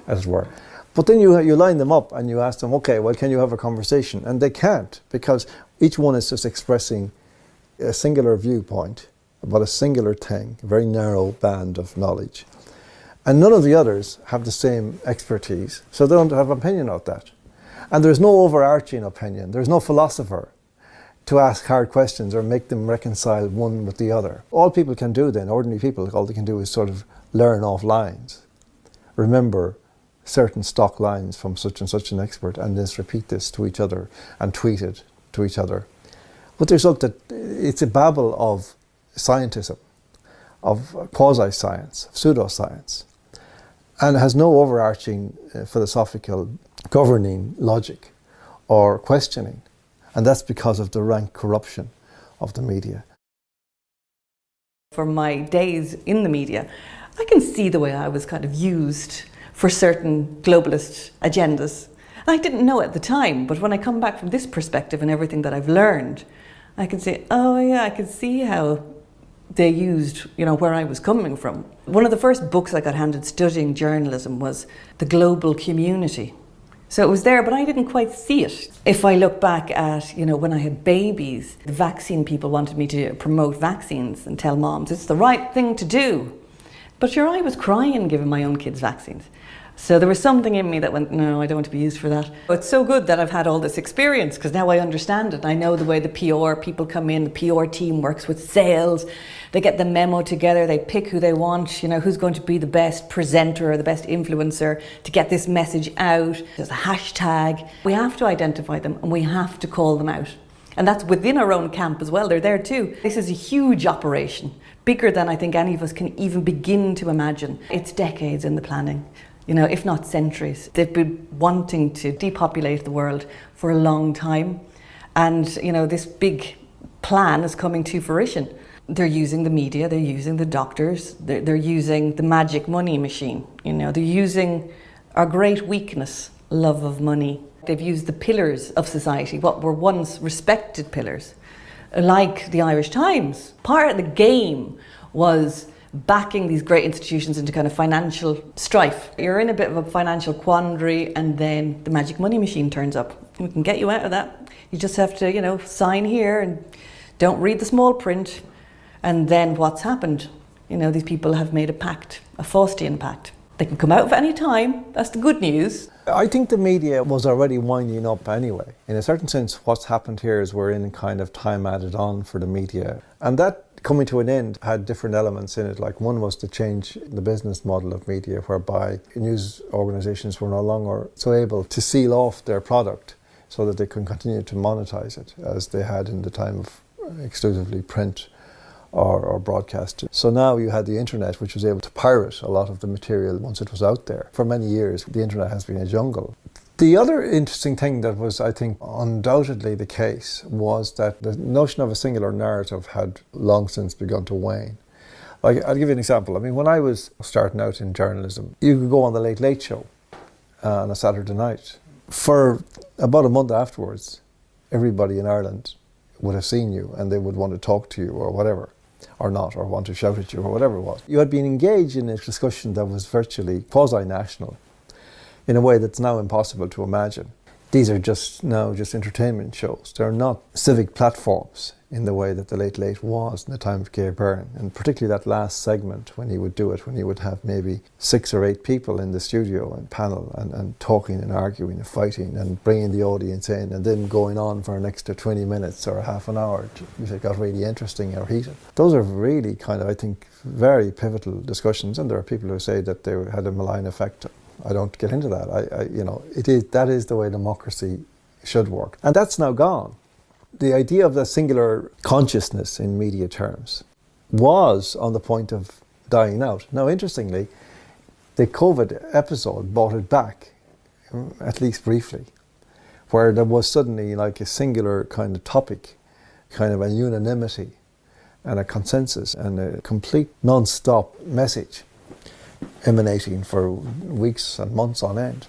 as it were. But then you line them up and you ask them, okay, well, can you have a conversation? And they can't, because each one is just expressing a singular viewpoint about a singular thing, a very narrow band of knowledge. And none of the others have the same expertise, so they don't have opinion of that. And there's no overarching opinion, there's no philosopher to ask hard questions or make them reconcile one with the other. All people can do then, ordinary people, all they can do is sort of learn off lines. Remember certain stock lines from such and such an expert, and just repeat this to each other and tweet it to each other. With the result that it's a babble of scientism, of quasi-science, of pseudoscience, and has no overarching philosophical governing logic or questioning. And that's because of the rank corruption of the media. For my days in the media, I can see the way I was kind of used for certain globalist agendas. I didn't know at the time, but when I come back from this perspective and everything that I've learned, I can say, oh yeah, I can see how they used, where I was coming from. One of the first books I got handed studying journalism was The Global Community. So it was there, but I didn't quite see it. If I look back at, when I had babies, the vaccine people wanted me to promote vaccines and tell moms it's the right thing to do. But sure, I was crying giving my own kids vaccines. So there was something in me that went, no, I don't want to be used for that. It's so good that I've had all this experience, because now I understand it. I know the way the PR people come in, the PR team works with sales. They get the memo together, they pick who they want, who's going to be the best presenter or the best influencer to get this message out. There's a hashtag. We have to identify them and we have to call them out. And that's within our own camp as well, they're there too. This is a huge operation, bigger than I think any of us can even begin to imagine. It's decades in the planning. If not centuries. They've been wanting to depopulate the world for a long time. And, this big plan is coming to fruition. They're using the media, they're using the doctors, they're using the magic money machine. They're using our great weakness, love of money. They've used the pillars of society, what were once respected pillars, like the Irish Times. Part of the game was backing these great institutions into kind of financial strife. You're in a bit of a financial quandary, and then the magic money machine turns up. We can get you out of that. You just have to, sign here and don't read the small print. And then what's happened? These people have made a pact, a Faustian pact. They can come out at any time. That's the good news. I think the media was already winding up anyway. In a certain sense, what's happened here is we're in kind of time added on for the media. And that coming to an end had different elements in it. Like, one was to change the business model of media, whereby news organisations were no longer so able to seal off their product so that they can continue to monetize it as they had in the time of exclusively print or broadcast. So now you had the internet, which was able to pirate a lot of the material once it was out there. For many years, the internet has been a jungle. The other interesting thing that was, I think, undoubtedly the case was that the notion of a singular narrative had long since begun to wane. Like, I'll give you an example. When I was starting out in journalism, you could go on the Late Late Show on a Saturday night. For about a month afterwards, everybody in Ireland would have seen you and they would want to talk to you or whatever, or not, or want to shout at you or whatever it was. You had been engaged in a discussion that was virtually quasi-national, in a way that's now impossible to imagine. These are just entertainment shows. They're not civic platforms in the way that the Late Late was in the time of Gay Byrne, and particularly that last segment when he would do it, when he would have maybe 6 or 8 people in the studio and panel and talking and arguing and fighting and bringing the audience in, and then going on for an extra 20 minutes or half an hour if it got really interesting or heated. Those are really kind of, I think, very pivotal discussions, and there are people who say that they had a malign effect. I don't get into that. That is the way democracy should work. And that's now gone. the idea of the singular consciousness in media terms was on the point of dying out. Now, interestingly, the COVID episode brought it back, at least briefly, where there was suddenly like a singular kind of topic, kind of a unanimity and a consensus and a complete non-stop message emanating for weeks and months on end.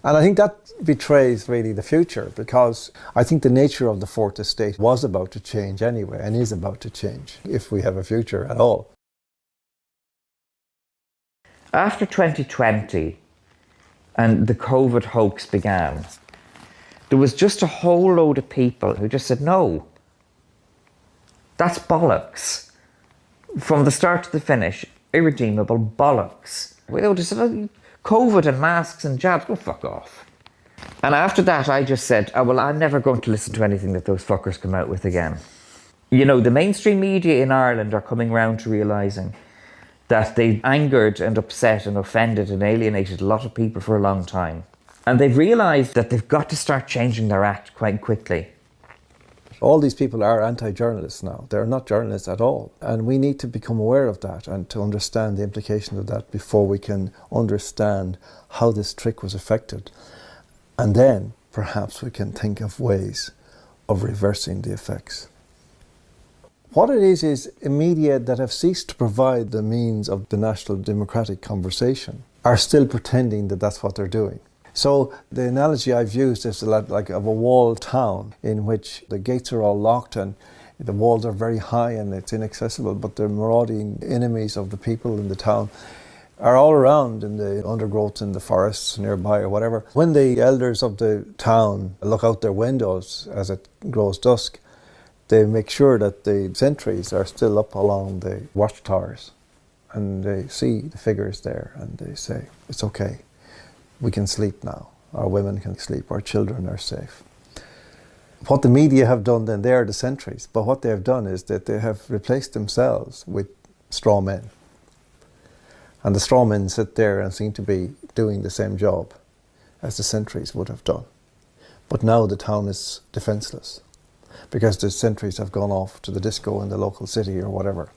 And I think that betrays really the future, because I think the nature of the fourth estate was about to change anyway, and is about to change, if we have a future at all. After 2020 and the COVID hoax began, there was just a whole load of people who just said, no, that's bollocks. From the start to the finish, irredeemable bollocks. We just said, COVID and masks and jabs, go fuck off. And after that, I just said, oh, well, I'm never going to listen to anything that those fuckers come out with again. You know, the mainstream media in Ireland are coming round to realising that they angered and upset and offended and alienated a lot of people for a long time. And they've realised that they've got to start changing their act quite quickly. All these people are anti-journalists now. They're not journalists at all. And we need to become aware of that and to understand the implications of that before we can understand how this trick was affected. And then perhaps we can think of ways of reversing the effects. What it is media that have ceased to provide the means of the national democratic conversation are still pretending that that's what they're doing. So the analogy I've used is like of a walled town in which the gates are all locked and the walls are very high and it's inaccessible, but the marauding enemies of the people in the town are all around in the undergrowth in the forests nearby or whatever. When the elders of the town look out their windows as it grows dusk, they make sure that the sentries are still up along the watchtowers, and they see the figures there and they say, it's okay. We can sleep now. Our women can sleep. Our children are safe. What the media have done then, they are the sentries, but what they have done is that they have replaced themselves with straw men. And the straw men sit there and seem to be doing the same job as the sentries would have done. But now the town is defenseless because the sentries have gone off to the disco in the local city or whatever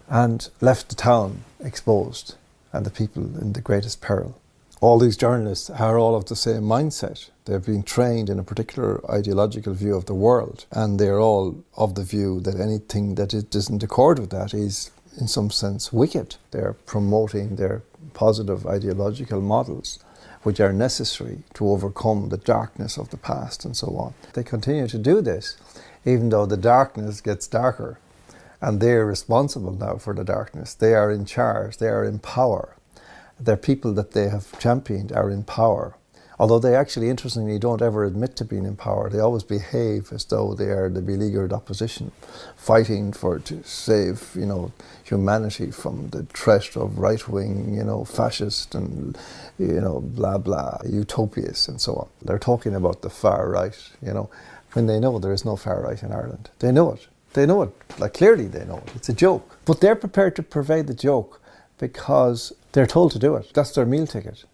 and left the town exposed and the people in the greatest peril. All these journalists are all of the same mindset. They've been trained in a particular ideological view of the world, and they're all of the view that anything that it doesn't accord with that is, in some sense, wicked. They're promoting their positive ideological models, which are necessary to overcome the darkness of the past and so on. They continue to do this, even though the darkness gets darker, and they're responsible now for the darkness. They are in charge, they are in power. The people that they have championed are in power. Although they actually, interestingly, don't ever admit to being in power. They always behave as though they are the beleaguered opposition, fighting to save, humanity from the threat of right-wing, fascist and, blah, blah, utopias and so on. They're talking about the far right, when they know there is no far right in Ireland. They know it. They know it. Like, clearly they know it. It's a joke. But they're prepared to pervade the joke because they're told to do it. That's their meal ticket.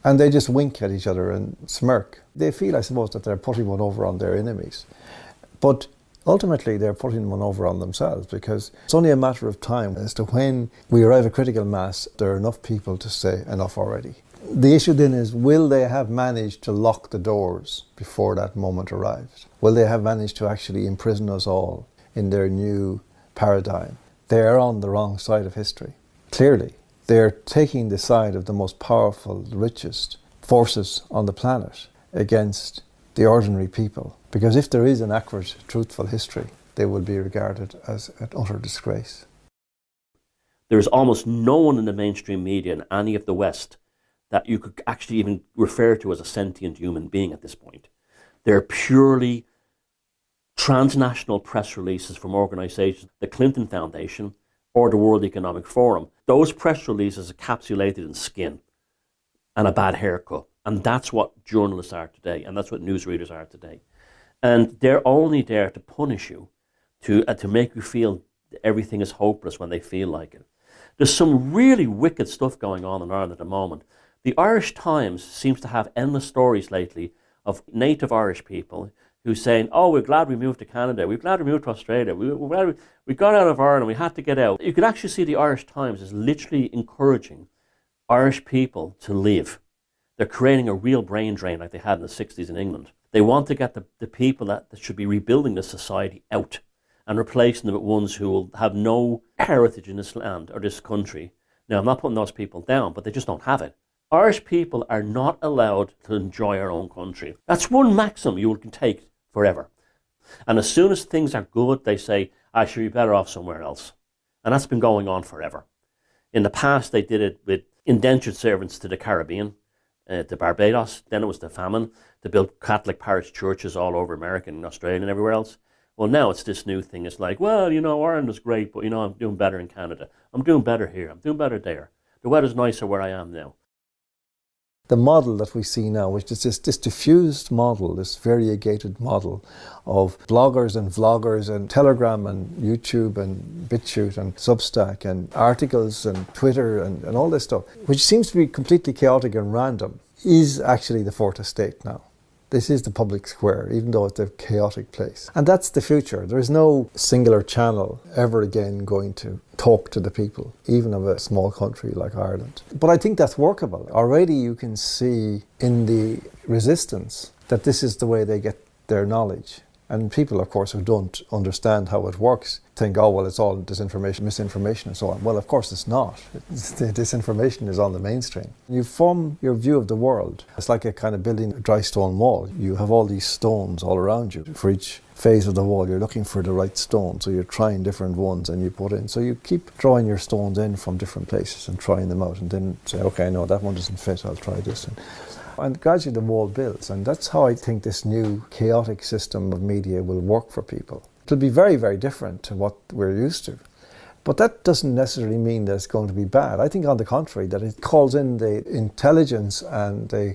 And they just wink at each other and smirk. They feel, I suppose, that they're putting one over on their enemies. But ultimately, they're putting one over on themselves, because it's only a matter of time as to when we arrive at critical mass, there are enough people to say enough already. The issue then is, will they have managed to lock the doors before that moment arrives? Will they have managed to actually imprison us all in their new paradigm? They are on the wrong side of history. Clearly, they're taking the side of the most powerful, richest forces on the planet against the ordinary people. Because if there is an accurate, truthful history, they will be regarded as an utter disgrace. There is almost no one in the mainstream media in any of the West that you could actually even refer to as a sentient human being at this point. They're purely transnational press releases from organisations, the Clinton Foundation or the World Economic Forum. Those press releases are encapsulated in skin and a bad haircut. And that's what journalists are today, and that's what newsreaders are today. And they're only there to punish you, to make you feel everything is hopeless when they feel like it. There's some really wicked stuff going on in Ireland at the moment. The Irish Times seems to have endless stories lately of native Irish people who's saying, oh, we're glad we moved to Canada, we're glad we moved to Australia, we're glad we got out of Ireland, we had to get out. You could actually see the Irish Times is literally encouraging Irish people to leave. They're creating a real brain drain like they had in the 60s in England. They want to get the people that should be rebuilding this society out and replacing them with ones who will have no heritage in this land or this country. Now, I'm not putting those people down, but they just don't have it. Irish people are not allowed to enjoy our own country. That's one maxim you can take forever. And as soon as things are good, they say, I should be better off somewhere else. And that's been going on forever. In the past, they did it with indentured servants to the Caribbean, to Barbados. Then it was the famine. They built Catholic parish churches all over America and Australia and everywhere else. Well, now it's this new thing. It's like, well, you know, Ireland is great, but, you know, I'm doing better in Canada. I'm doing better here. I'm doing better there. The weather's nicer where I am now. The model that we see now, which is this diffused model, this variegated model of bloggers and vloggers and Telegram and YouTube and BitChute and Substack and articles and Twitter and all this stuff, which seems to be completely chaotic and random, is actually the fourth estate now. This is the public square, even though it's a chaotic place. And that's the future. There is no singular channel ever again going to talk to the people, even of a small country like Ireland. But I think that's workable. Already you can see in the resistance that this is the way they get their knowledge. And people, of course, who don't understand how it works think, oh, well, it's all disinformation, misinformation and so on. Well, of course it's not. The disinformation is on the mainstream. You form your view of the world. It's like a kind of building a dry stone wall. You have all these stones all around you. For each phase of the wall, you're looking for the right stone. So you're trying different ones and you put in. So you keep drawing your stones in from different places and trying them out and then say, okay, no, that one doesn't fit, I'll try this. And gradually the wall builds, and that's how I think this new chaotic system of media will work for people. It'll be very, very different to what we're used to. But that doesn't necessarily mean that it's going to be bad. I think on the contrary, that it calls in the intelligence and the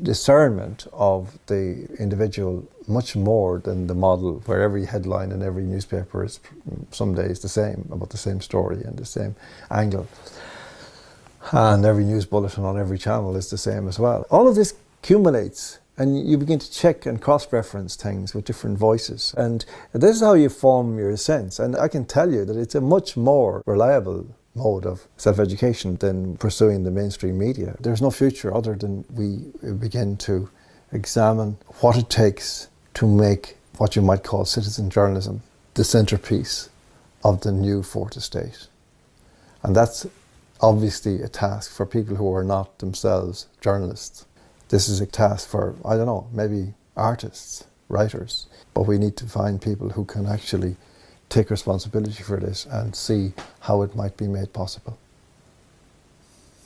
discernment of the individual much more than the model where every headline in every newspaper is some days the same, about the same story and the same angle. And every news bulletin on every channel is the same as well. All of this accumulates and you begin to check and cross-reference things with different voices. And this is how you form your sense. And I can tell you that it's a much more reliable mode of self-education than pursuing the mainstream media. There's no future other than we begin to examine what it takes to make what you might call citizen journalism the centerpiece of the new fourth estate. And that's obviously a task for people who are not themselves journalists. This is a task for, I don't know, maybe artists, writers. But we need to find people who can actually take responsibility for this and see how it might be made possible.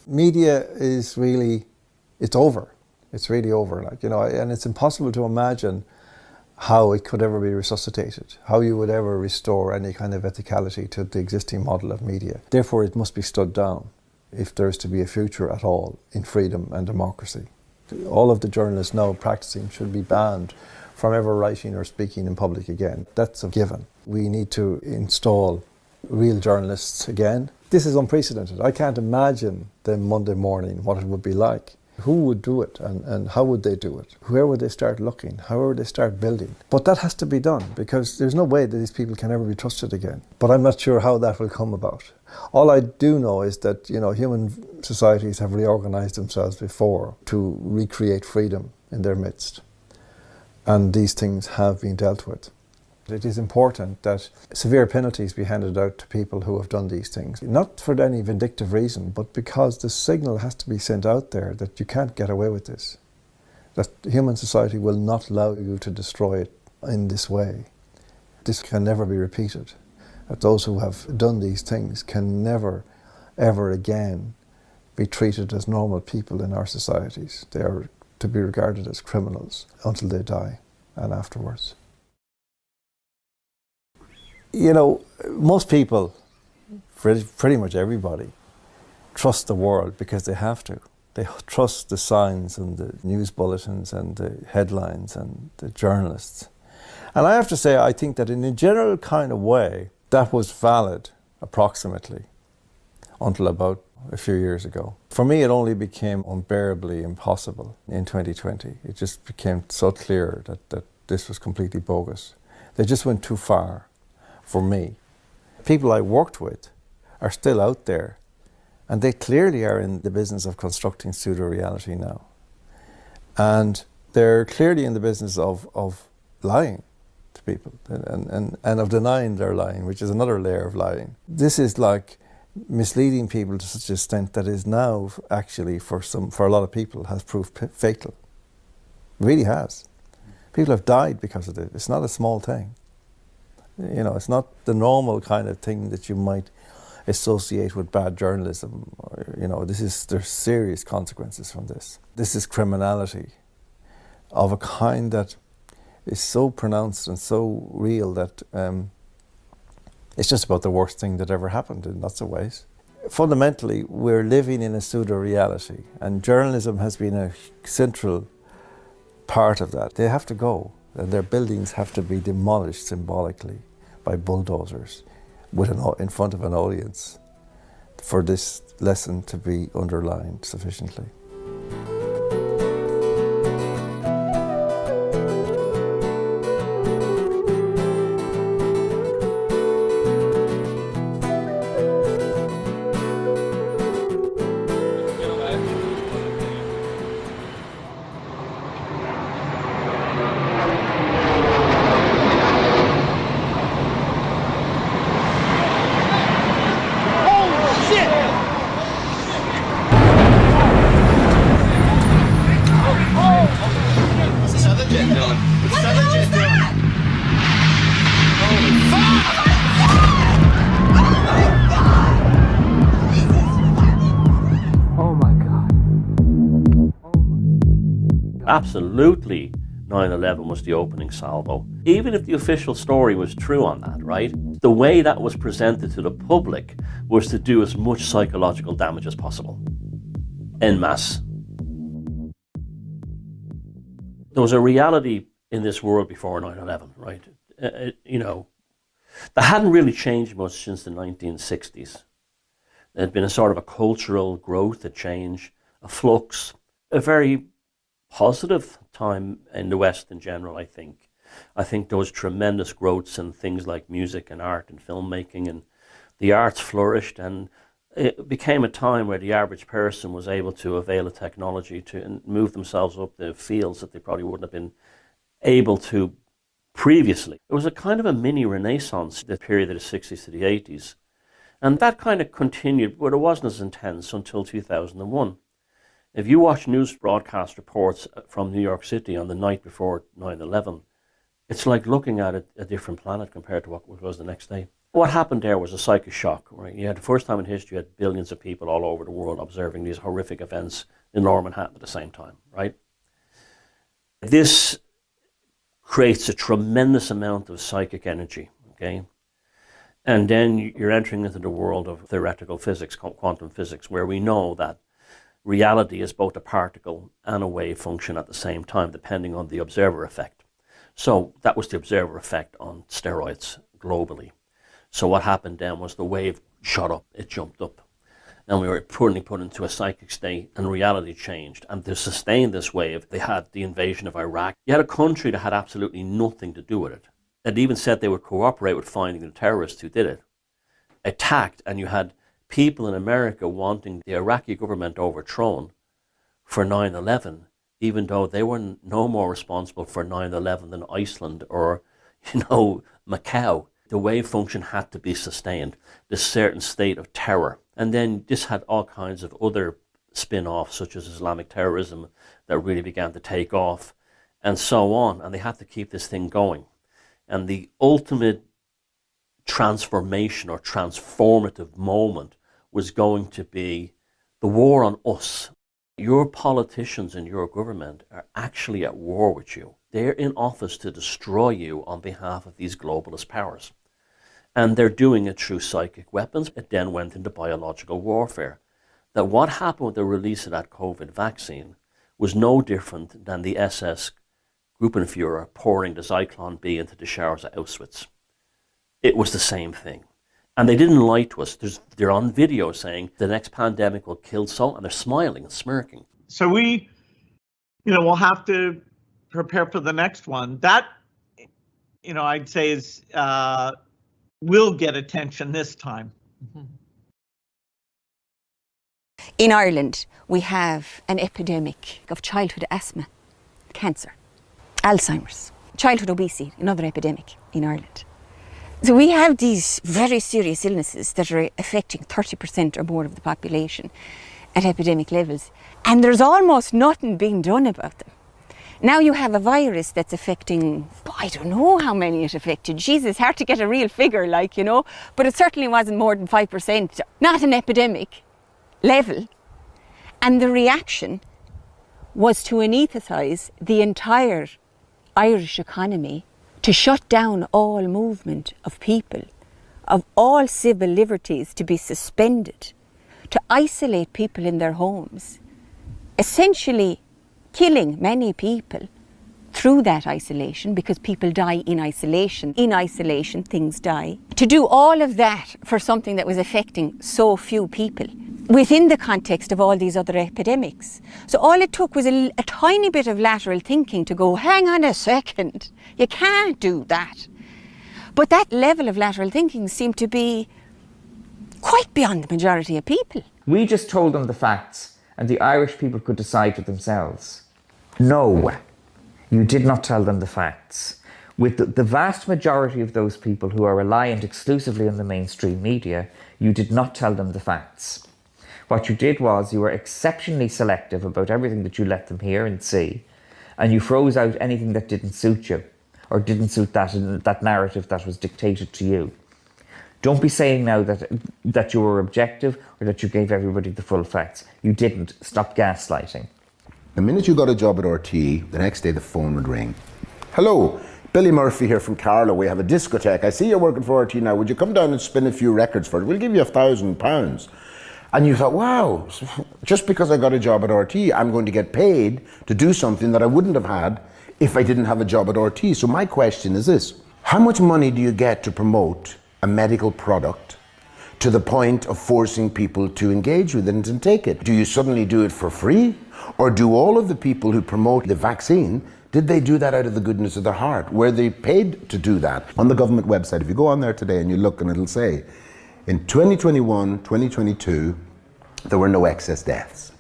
Media is really, it's over. It's really over, and it's impossible to imagine how it could ever be resuscitated, how you would ever restore any kind of ethicality to the existing model of media. Therefore, it must be stood down if there's to be a future at all in freedom and democracy. All of the journalists now practicing should be banned from ever writing or speaking in public again. That's a given. We need to install real journalists again. This is unprecedented. I can't imagine the Monday morning what it would be like. Who would do it and how would they do it? Where would they start looking? How would they start building? But that has to be done because there's no way that these people can ever be trusted again. But I'm not sure how that will come about. All I do know is that, human societies have reorganized themselves before to recreate freedom in their midst. And these things have been dealt with. It is important that severe penalties be handed out to people who have done these things. Not for any vindictive reason, but because the signal has to be sent out there that you can't get away with this. That human society will not allow you to destroy it in this way. This can never be repeated. That those who have done these things can never, ever again be treated as normal people in our societies. They are to be regarded as criminals until they die and afterwards. Most people, pretty much everybody, trust the world because they have to. They trust the signs and the news bulletins and the headlines and the journalists. And I have to say, I think that in a general kind of way, that was valid approximately until about a few years ago. For me, it only became unbearably impossible in 2020. It just became so clear that this was completely bogus. They just went too far for me. People I worked with are still out there, and they clearly are in the business of constructing pseudo-reality now. And they're clearly in the business of lying to people and of denying they're lying, which is another layer of lying. This is like misleading people to such an extent that is now actually for a lot of people has proved fatal. It really has. People have died because of it. It's not a small thing. You know, it's not the normal kind of thing that you might associate with bad journalism. You know, there's serious consequences from this. This is criminality of a kind that is so pronounced and so real that it's just about the worst thing that ever happened in lots of ways. Fundamentally, we're living in a pseudo-reality, and journalism has been a central part of that. They have to go, and their buildings have to be demolished symbolically by bulldozers in front of an audience for this lesson to be underlined sufficiently. Absolutely, 9/11 was the opening salvo. Even if the official story was true on that, right? The way that was presented to the public was to do as much psychological damage as possible. En masse. There was a reality in this world before 9/11, right? You know, that hadn't really changed much since the 1960s. There had been a sort of a cultural growth, a change, a flux, a very positive time in the West in general, I think. I think there was tremendous growths in things like music and art and filmmaking, and the arts flourished, and it became a time where the average person was able to avail of technology to move themselves up the fields that they probably wouldn't have been able to previously. It was a kind of a mini renaissance, the period of the 60s to the 80s. And that kind of continued, but it wasn't as intense until 2001. If you watch news broadcast reports from New York City on the night before 9/11, it's like looking at a different planet compared to what was the next day. What happened there was a psychic shock, right? You had the first time in history, you had billions of people all over the world observing these horrific events in Lower Manhattan at the same time, right? This creates a tremendous amount of psychic energy, okay? And then you're entering into the world of theoretical physics, quantum physics, where we know that reality is both a particle and a wave function at the same time, depending on the observer effect. So that was the observer effect on steroids globally. So what happened then was the wave shot up, it jumped up. And we were put into a psychic state, and reality changed. And to sustain this wave, they had the invasion of Iraq. You had a country that had absolutely nothing to do with it. It even said they would cooperate with finding the terrorists who did it. Attacked, and you had people in America wanting the Iraqi government overthrown for 9/11, even though they were no more responsible for 9/11 than Iceland or, Macau. The wave function had to be sustained, this certain state of terror. And then this had all kinds of other spin-offs, such as Islamic terrorism, that really began to take off, and so on. And they had to keep this thing going. And the ultimate transformation or transformative moment was going to be the war on us. Your politicians in your government are actually at war with you. They're in office to destroy you on behalf of these globalist powers. And they're doing it through psychic weapons. It then went into biological warfare. That what happened with the release of that COVID vaccine was no different than the SS Gruppenführer pouring the Zyklon B into the showers at Auschwitz. It was the same thing. And they didn't lie to us. They're on video saying the next pandemic will kill so, and they're smiling and smirking. So we, we'll have to prepare for the next one. That I'd say is will get attention this time. In Ireland, we have an epidemic of childhood asthma, cancer, Alzheimer's, childhood obesity, another epidemic in Ireland. So we have these very serious illnesses that are affecting 30% or more of the population at epidemic levels, and there's almost nothing being done about them. Now you have a virus that's affecting, I don't know how many it affected. Jesus, hard to get a real figure, but it certainly wasn't more than 5%, not an epidemic level. And the reaction was to anaesthetise the entire Irish economy, to shut down all movement of people, of all civil liberties to be suspended, to isolate people in their homes, essentially killing many people through that isolation, because people die in isolation. In isolation, things die. To do all of that for something that was affecting so few people within the context of all these other epidemics. So all it took was a tiny bit of lateral thinking to go, hang on a second, you can't do that. But that level of lateral thinking seemed to be quite beyond the majority of people. We just told them the facts, and the Irish people could decide for themselves. No, you did not tell them the facts. With the vast majority of those people who are reliant exclusively on the mainstream media, you did not tell them the facts. What you did was you were exceptionally selective about everything that you let them hear and see, and you froze out anything that didn't suit you, or didn't suit that narrative that was dictated to you. Don't be saying now that you were objective or that you gave everybody the full facts. You didn't. Stop gaslighting. The minute you got a job at RTE, the next day the phone would ring. Hello, Billy Murphy here from Carlow. We have a discotheque. I see you're working for RTE now. Would you come down and spin a few records for us? We'll give you £1,000. And you thought, wow, just because I got a job at RTE, I'm going to get paid to do something that I wouldn't have had if I didn't have a job at RTE. So my question is this: how much money do you get to promote a medical product to the point of forcing people to engage with it and take it? Do you suddenly do it for free? Or do all of the people who promote the vaccine, did they do that out of the goodness of their heart? Were they paid to do that? On the government website, if you go on there today and you look, and it'll say, in 2021, 2022, there were no excess deaths.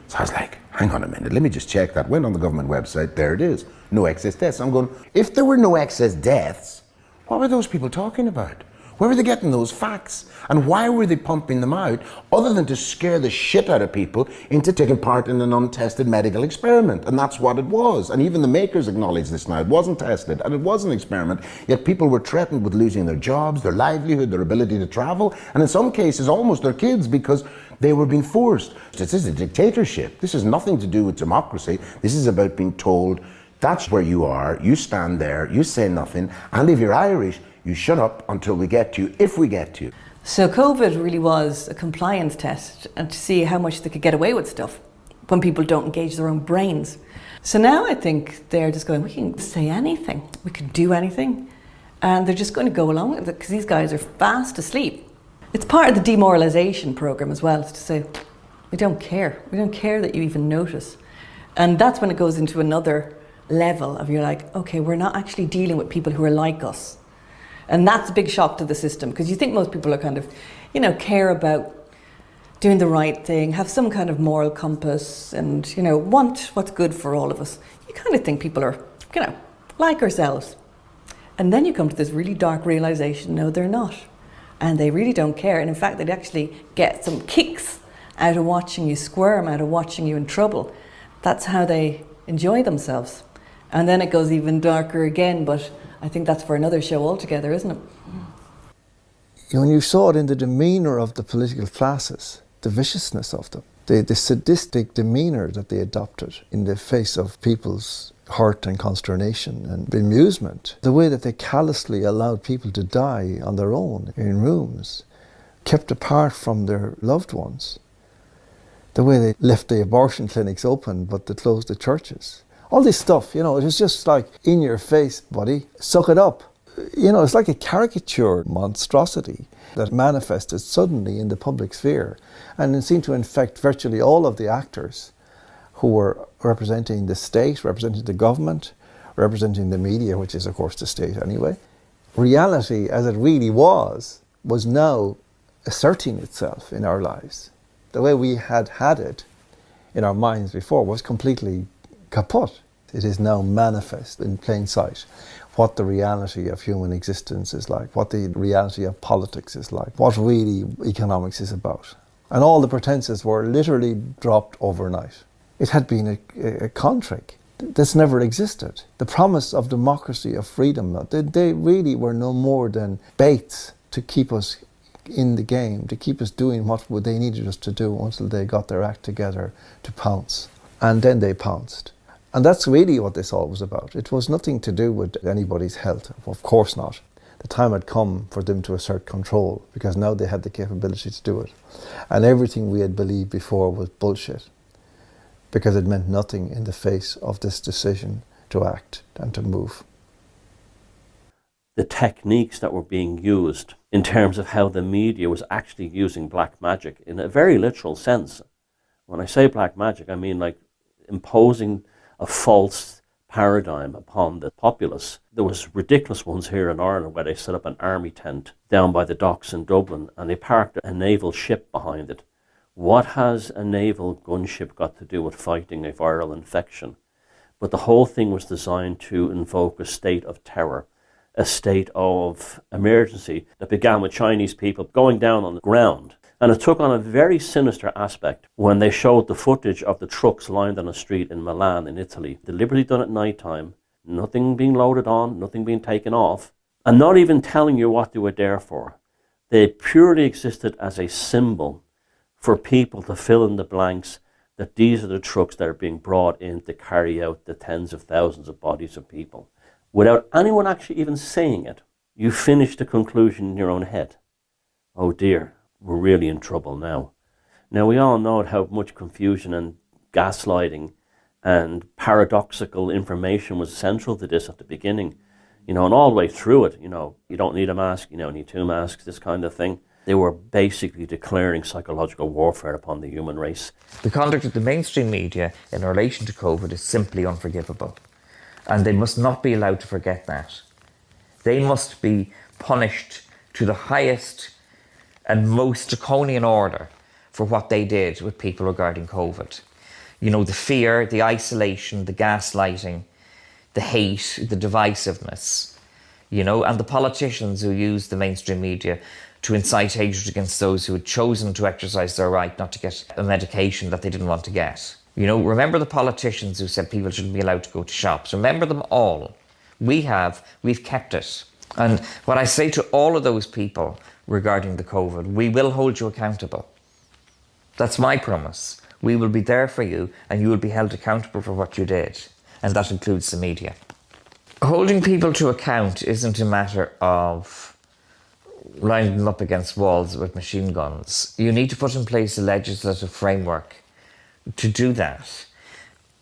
So I was like, hang on a minute, let me just check that. Went on the government website, there it is, no excess deaths. I'm going, if there were no excess deaths, what were those people talking about? Where were they getting those facts? And why were they pumping them out, other than to scare the shit out of people into taking part in an untested medical experiment? And that's what it was. And even the makers acknowledge this now. It wasn't tested and it was an experiment, yet people were threatened with losing their jobs, their livelihood, their ability to travel, and in some cases almost their kids, because they were being forced. This is a dictatorship. This has nothing to do with democracy. This is about being told, that's where you are, you stand there, you say nothing, and if you're Irish, you shut up until we get to you, if we get to you. So COVID really was a compliance test, and to see how much they could get away with stuff when people don't engage their own brains. So now I think they're just going, we can say anything, we can do anything, and they're just going to go along with it because these guys are fast asleep. It's part of the demoralisation programme as well, to say, we don't care that you even notice. And that's when it goes into another level of, you're like, okay, we're not actually dealing with people who are like us. And that's a big shock to the system, because you think most people are kind of, care about doing the right thing, have some kind of moral compass, and, want what's good for all of us. You kind of think people are, like ourselves. And then you come to this really dark realization, no, they're not. And they really don't care. And in fact, they'd actually get some kicks out of watching you squirm, out of watching you in trouble. That's how they enjoy themselves. And then it goes even darker again, but I think that's for another show altogether, isn't it? When you saw it in the demeanour of the political classes, the viciousness of them, the sadistic demeanour that they adopted in the face of people's hurt and consternation and bemusement, the way that they callously allowed people to die on their own in rooms, kept apart from their loved ones, the way they left the abortion clinics open but they closed the churches. All this stuff, it was just like, in your face, buddy, suck it up. It's like a caricature monstrosity that manifested suddenly in the public sphere, and it seemed to infect virtually all of the actors who were representing the state, representing the government, representing the media, which is of course the state anyway. Reality as it really was now asserting itself in our lives. The way we had it in our minds before was completely kaput. It is now manifest in plain sight what the reality of human existence is like, what the reality of politics is like, what really economics is about. And all the pretenses were literally dropped overnight. It had been a con trick. This never existed. The promise of democracy, of freedom, they really were no more than baits to keep us in the game, to keep us doing what they needed us to do until they got their act together to pounce. And then they pounced. And that's really what this all was about. It was nothing to do with anybody's health, of course not. The time had come for them to assert control, because now they had the capability to do it. And everything we had believed before was bullshit, because it meant nothing in the face of this decision to act and to move. The techniques that were being used in terms of how the media was actually using black magic in a very literal sense. When I say black magic, I mean like imposing a false paradigm upon the populace. There was ridiculous ones here in Ireland where they set up an army tent down by the docks in Dublin and they parked a naval ship behind it. What has a naval gunship got to do with fighting a viral infection? But the whole thing was designed to invoke a state of terror, a state of emergency that began with Chinese people going down on the ground. And it took on a very sinister aspect when they showed the footage of the trucks lined on a street in Milan in Italy, deliberately done at night time, nothing being loaded on, nothing being taken off, and not even telling you what they were there for. They purely existed as a symbol for people to fill in the blanks that these are the trucks that are being brought in to carry out the tens of thousands of bodies of people. Without anyone actually even saying it, you finish the conclusion in your own head. Oh dear, we're really in trouble now. Now we all know how much confusion and gaslighting and paradoxical information was central to this at the beginning. And all the way through it, you don't need a mask, you don't need two masks, this kind of thing. They were basically declaring psychological warfare upon the human race. The conduct of the mainstream media in relation to COVID is simply unforgivable. And they must not be allowed to forget that. They must be punished to the highest and most draconian order for what they did with people regarding COVID. The fear, the isolation, the gaslighting, the hate, the divisiveness, and the politicians who use the mainstream media to incite hatred against those who had chosen to exercise their right not to get a medication that they didn't want to get. Remember the politicians who said people shouldn't be allowed to go to shops. Remember them all. We've kept it. And what I say to all of those people regarding the COVID, we will hold you accountable. That's my promise. We will be there for you and you will be held accountable for what you did. And that includes the media. Holding people to account isn't a matter of lining them up against walls with machine guns. You need to put in place a legislative framework to do that.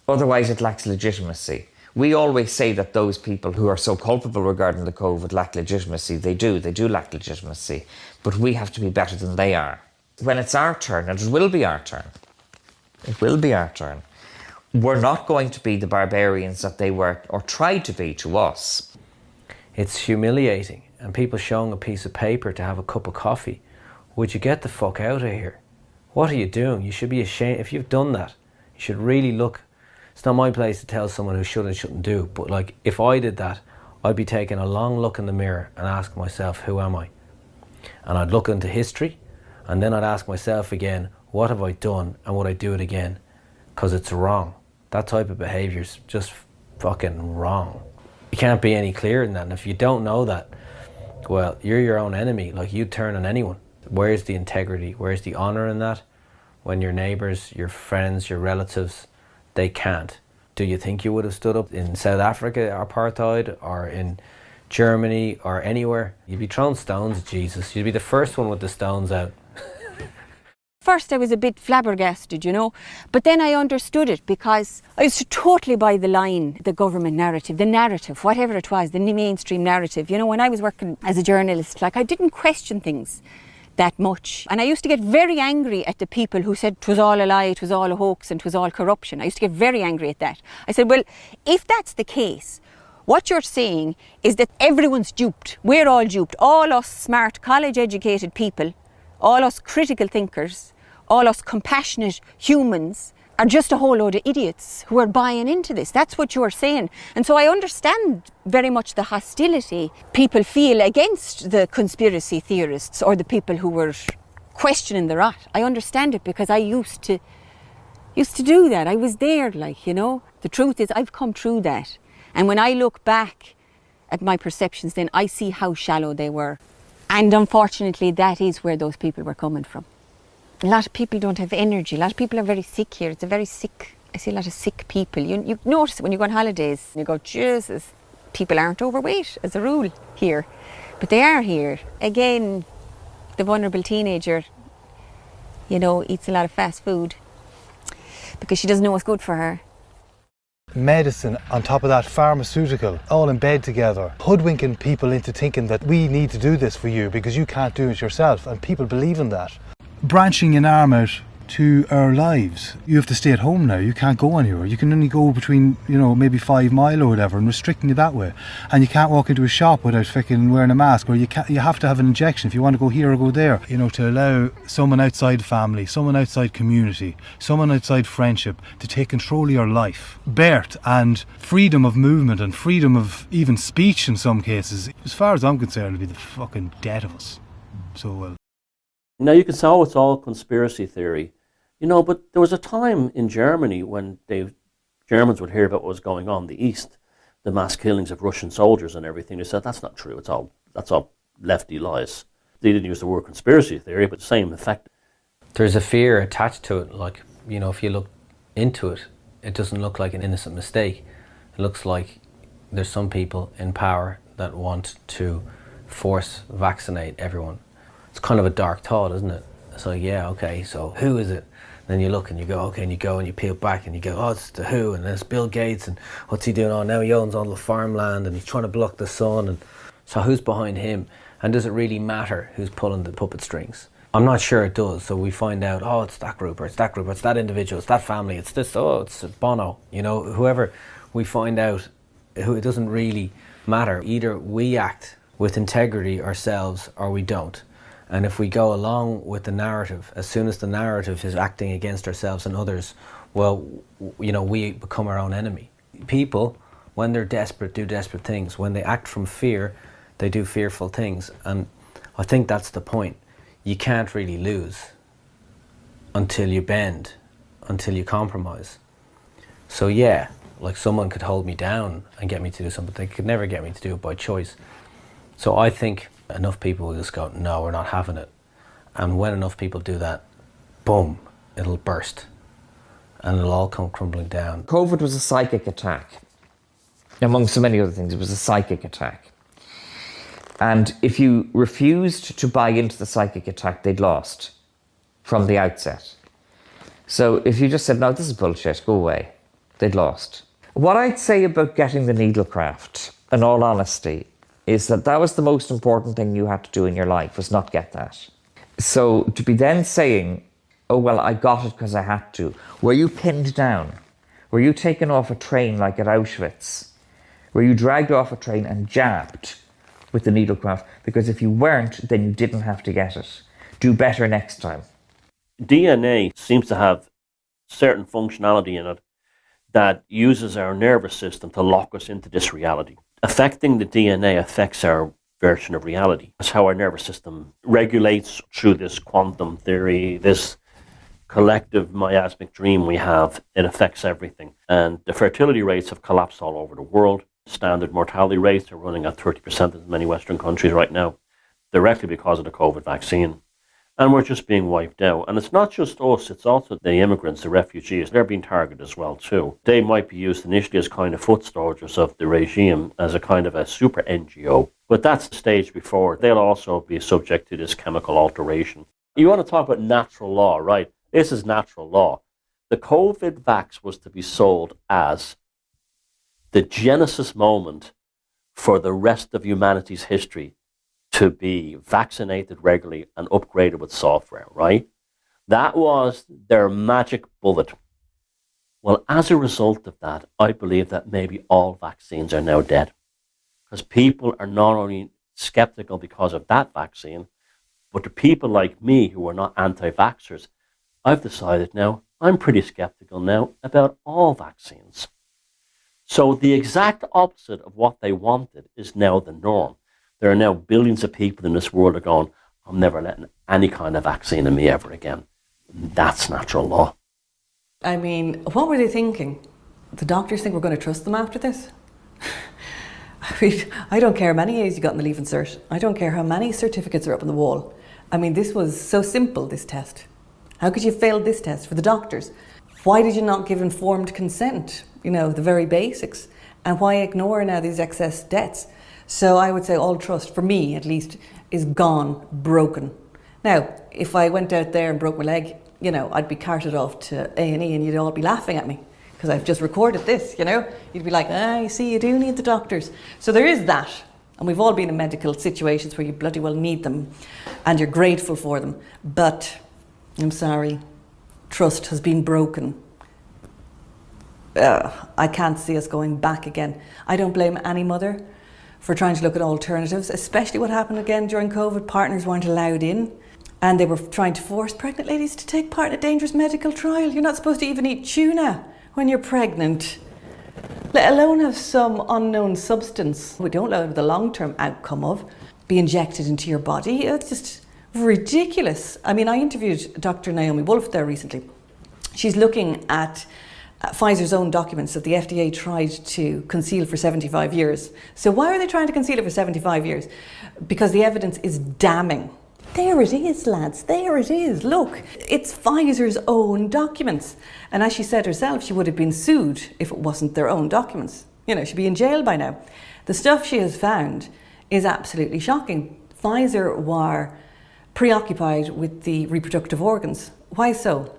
Otherwise it lacks legitimacy. We always say that those people who are so culpable regarding the COVID lack legitimacy. They do lack legitimacy. But we have to be better than they are. When it's our turn, and it will be our turn, we're not going to be the barbarians that they were or tried to be to us. It's humiliating. And people showing a piece of paper to have a cup of coffee. Would you get the fuck out of here? What are you doing? You should be ashamed. If you've done that, you should really look. It's not my place to tell someone who should and shouldn't do, but if I did that, I'd be taking a long look in the mirror and ask myself, who am I? And I'd look into history, and then I'd ask myself again, what have I done, and would I do it again? Because it's wrong. That type of behaviour is just fucking wrong. You can't be any clearer than that, and if you don't know that, well, you're your own enemy. You'd turn on anyone. Where's the integrity? Where's the honour in that? When your neighbours, your friends, your relatives, they can't. Do you think you would have stood up in South Africa, apartheid, or in Germany, or anywhere? You'd be throwing stones at Jesus. You'd be the first one with the stones out. First I was a bit flabbergasted, but then I understood it because I used to totally buy the line, the government narrative, the narrative, whatever it was, the mainstream narrative. When I was working as a journalist, I didn't question things that much. And I used to get very angry at the people who said 'twas all a lie, it was all a hoax and 'twas all corruption. I used to get very angry at that. I said, well, if that's the case, What you're saying is that everyone's duped. We're all duped. All us smart, college-educated people, all us critical thinkers, all us compassionate humans are just a whole load of idiots who are buying into this. That's what you're saying. And so I understand very much the hostility people feel against the conspiracy theorists or the people who were questioning the rot. I understand it because I used to do that. I was there, like, you know. The truth is I've come through that. And when I look back at my perceptions, then I see how shallow they were. And unfortunately, that is where those people were coming from. A lot of people don't have energy. A lot of people are very sick here. It's a very sick, I see a lot of sick people. You notice it when you go on holidays. You go, Jesus, people aren't overweight as a rule here. But they are here. Again, the vulnerable teenager, you know, eats a lot of fast food because she doesn't know what's good for her. Medicine, on top of that pharmaceutical, all in bed together, hoodwinking people into thinking that we need to do this for you because you can't do it yourself, and people believe in that. Branching an arm out to our lives. You have to stay at home now, you can't go anywhere. You can only go between, you know, maybe 5 miles or whatever, and restricting you that way. And you can't walk into a shop without fucking wearing a mask, or you have to have an injection if you want to go here or go there. You know, to allow someone outside family, someone outside community, someone outside friendship to take control of your life. Birth and freedom of movement and freedom of even speech in some cases, as far as I'm concerned, it'll be the fucking death of us. So, well. Now you can say, oh, it's all conspiracy theory. You know, but there was a time in Germany when Germans would hear about what was going on in the East, the mass killings of Russian soldiers and everything. They said, that's not true, that's all lefty lies. They didn't use the word conspiracy theory, but the same effect. There's a fear attached to it, like, you know, if you look into it, it doesn't look like an innocent mistake. It looks like there's some people in power that want to force vaccinate everyone. It's kind of a dark thought, isn't it? It's like, yeah, okay, so who is it? Then you look and you go, okay, and you go and you peel back and you go, oh, it's the WHO, and then it's Bill Gates, and what's he doing? Oh, now he owns all the farmland and he's trying to block the sun. And so who's behind him? And does it really matter who's pulling the puppet strings? I'm not sure it does. So we find out, oh, it's that group, or it's that group, or it's that individual, it's that family, it's this, oh, it's Bono. You know, whoever we find out, who, it doesn't really matter. Either we act with integrity ourselves or we don't. And if we go along with the narrative, as soon as the narrative is acting against ourselves and others, well, you know, we become our own enemy. People, when they're desperate, do desperate things. When they act from fear, they do fearful things. And I think that's the point. You can't really lose until you bend, until you compromise. So yeah, like someone could hold me down and get me to do something. They could never get me to do it by choice. So I think enough people will just go, no, we're not having it. And when enough people do that, boom, it'll burst. And it'll all come crumbling down. COVID was a psychic attack. Among so many other things, it was a psychic attack. And if you refused to buy into the psychic attack, they'd lost from the outset. So if you just said, no, this is bullshit, go away, they'd lost. What I'd say about getting the needlecraft, in all honesty, is that was the most important thing you had to do in your life, was not get that. So to be then saying, oh, well, I got it because I had to. Were you pinned down? Were you taken off a train like at Auschwitz? Were you dragged off a train and jabbed with the needlecraft? Because if you weren't, then you didn't have to get it. Do better next time. DNA seems to have certain functionality in it that uses our nervous system to lock us into this reality. Affecting the DNA affects our version of reality. That's how our nervous system regulates through this quantum theory, this collective miasmic dream we have. It affects everything. And the fertility rates have collapsed all over the world. Standard mortality rates are running at 30% in many Western countries right now, directly because of the COVID vaccine. And we're just being wiped out. And it's not just us, it's also the immigrants, the refugees. They're being targeted as well too. They might be used initially as kind of foot soldiers of the regime, as a kind of a super NGO. But that's the stage before. They'll also be subject to this chemical alteration. You want to talk about natural law, right? This is natural law. The COVID vax was to be sold as the genesis moment for the rest of humanity's history to be vaccinated regularly and upgraded with software, right? That was their magic bullet. Well, as a result of that, I believe that maybe all vaccines are now dead. because people are not only skeptical because of that vaccine, but the people like me who are not anti-vaxxers, I've decided now, I'm pretty skeptical now about all vaccines. So the exact opposite of what they wanted is now the norm. There are now billions of people in this world are going, I'm never letting any kind of vaccine in me ever again. That's natural law. I mean, what were they thinking? The doctors think we're going to trust them after this? I mean, I don't care how many A's you got in the Leaving Cert. I don't care how many certificates are up on the wall. I mean, this was so simple, this test. How could you fail this test for the doctors? Why did you not give informed consent? You know, the very basics. And why ignore now these excess deaths? So I would say all trust, for me at least, is gone, broken. Now, if I went out there and broke my leg, you know, I'd be carted off to A&E and you'd all be laughing at me because I've just recorded this, you know. You'd be like, you see, you do need the doctors. So there is that. And we've all been in medical situations where you bloody well need them and you're grateful for them. But I'm sorry, trust has been broken. I can't see us going back again. I don't blame any mother for trying to look at alternatives, especially what happened again during COVID. Partners weren't allowed in and they were trying to force pregnant ladies to take part in a dangerous medical trial. You're not supposed to even eat tuna when you're pregnant, let alone have some unknown substance we don't know the long-term outcome of be injected into your body. It's just ridiculous. I mean, I interviewed Dr. Naomi Wolf there recently. She's looking at Pfizer's own documents that the FDA tried to conceal for 75 years. So why are they trying to conceal it for 75 years? Because the evidence is damning. There it is, lads, there it is. Look, it's Pfizer's own documents. And as she said herself, she would have been sued if it wasn't their own documents. You know, she'd be in jail by now. The stuff she has found is absolutely shocking. Pfizer were preoccupied with the reproductive organs. Why so?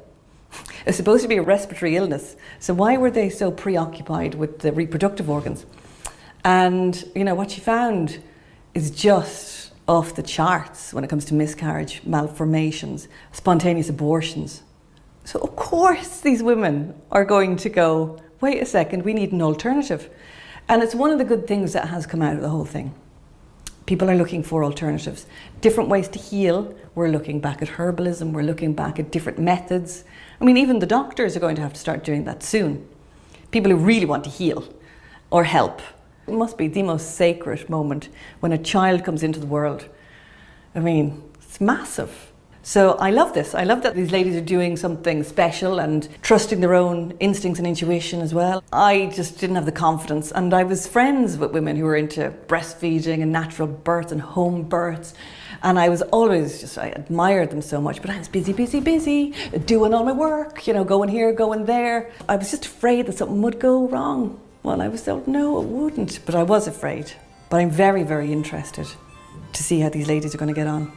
It's supposed to be a respiratory illness. So why were they so preoccupied with the reproductive organs? And, you know, what she found is just off the charts when it comes to miscarriage, malformations, spontaneous abortions. So of course these women are going to go, wait a second, we need an alternative. And it's one of the good things that has come out of the whole thing. People are looking for alternatives, different ways to heal. We're looking back at herbalism, we're looking back at different methods. I mean, even the doctors are going to have to start doing that soon. People who really want to heal or help. It must be the most sacred moment when a child comes into the world. I mean, it's massive. So I love this. I love that these ladies are doing something special and trusting their own instincts and intuition as well. I just didn't have the confidence. And I was friends with women who were into breastfeeding and natural birth and home births. And I was always just, I admired them so much, but I was busy, doing all my work, you know, going here, going there. I was just afraid that something would go wrong. Well, I was told, no, it wouldn't, but I was afraid. But I'm very, very interested to see how these ladies are going to get on.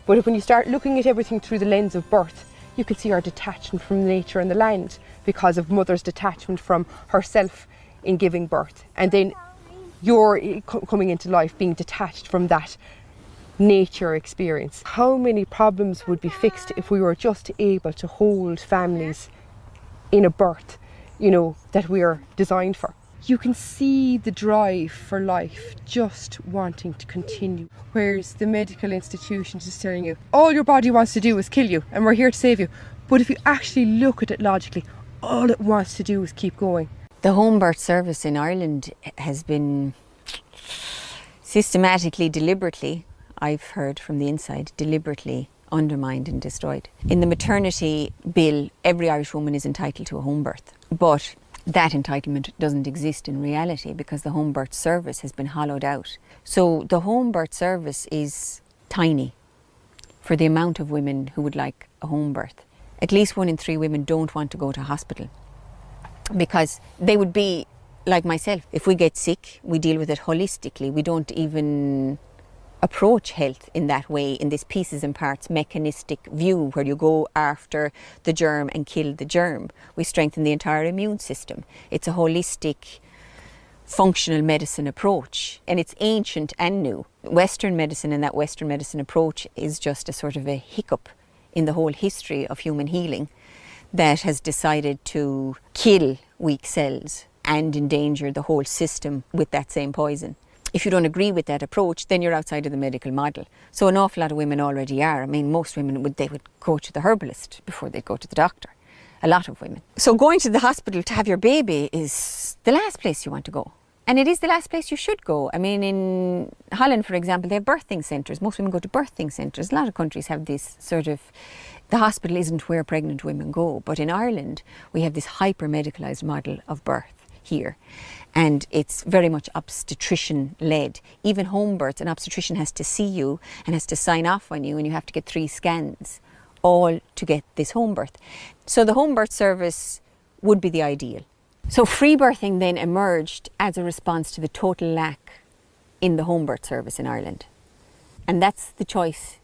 But when you start looking at everything through the lens of birth, you can see our detachment from nature and the land because of mother's detachment from herself in giving birth. And then you're coming into life being detached from that nature experience. How many problems would be fixed if we were just able to hold families in a birth, you know, that we are designed for? You can see the drive for life, just wanting to continue. Whereas the medical institution is telling you, all your body wants to do is kill you and we're here to save you. But if you actually look at it logically, all it wants to do is keep going. The home birth service in Ireland has been systematically, deliberately, I've heard from the inside, deliberately undermined and destroyed. In the maternity bill, every Irish woman is entitled to a home birth. But that entitlement doesn't exist in reality because the home birth service has been hollowed out. So the home birth service is tiny for the amount of women who would like a home birth. At least 1 in 3 women don't want to go to hospital because they would be like myself. If we get sick, we deal with it holistically. We don't even approach health in that way, in this pieces and parts mechanistic view where you go after the germ and kill the germ. We strengthen the entire immune system. It's a holistic functional medicine approach, and it's ancient and new. Western medicine and that Western medicine approach is just a sort of a hiccup in the whole history of human healing that has decided to kill weak cells and endanger the whole system with that same poison. If you don't agree with that approach, then you're outside of the medical model. So an awful lot of women already are. I mean, most women would go to the herbalist before they'd go to the doctor. A lot of women. So going to the hospital to have your baby is the last place you want to go. And it is the last place you should go. I mean, in Holland, for example, they have birthing centres. Most women go to birthing centres. A lot of countries have this sort of, the hospital isn't where pregnant women go. But in Ireland, we have this hyper-medicalised model of birth here. And it's very much obstetrician-led. Even home births, an obstetrician has to see you and has to sign off on you, and you have to get 3 scans, all to get this home birth. So the home birth service would be the ideal. So free birthing then emerged as a response to the total lack in the home birth service in Ireland. And that's the choice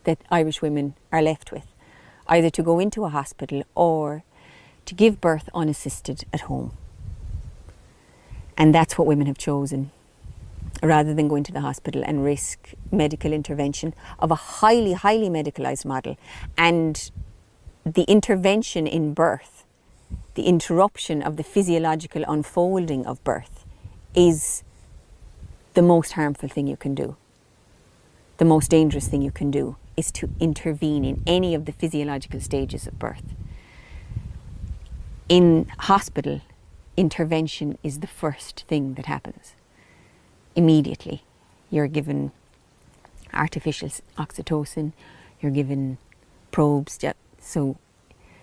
that Irish women are left with, either to go into a hospital or to give birth unassisted at home. And that's what women have chosen, rather than going to the hospital and risk medical intervention of a highly, highly medicalised model. And the intervention in birth, the interruption of the physiological unfolding of birth, is the most harmful thing you can do. The most dangerous thing you can do is to intervene in any of the physiological stages of birth. In hospital, intervention is the first thing that happens. Immediately, you're given artificial oxytocin, you're given probes, so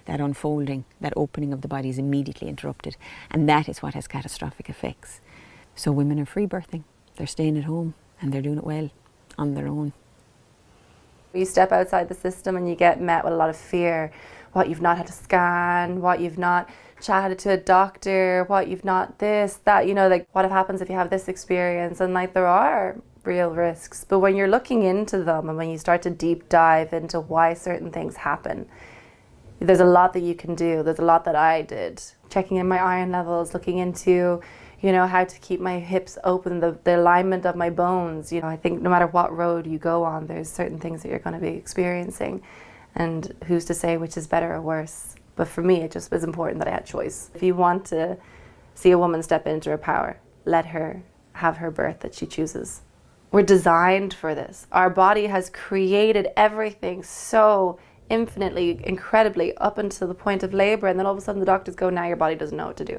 that unfolding, that opening of the body is immediately interrupted, and that is what has catastrophic effects. So women are free birthing, they're staying at home and they're doing it well on their own. You step outside the system and you get met with a lot of fear. What you've not had a scan, what you've not chatted to a doctor, what you've not this, that, you know, like what happens if you have this experience, and like there are real risks. But when you're looking into them and when you start to deep dive into why certain things happen, there's a lot that you can do. There's a lot that I did. Checking in my iron levels, looking into, you know, how to keep my hips open, the alignment of my bones. You know, I think no matter what road you go on, there's certain things that you're going to be experiencing. And who's to say which is better or worse? But for me, it just was important that I had choice. If you want to see a woman step into her power, let her have her birth that she chooses. We're designed for this. Our body has created everything so infinitely, incredibly, up until the point of labor, and then all of a sudden the doctors go, now your body doesn't know what to do.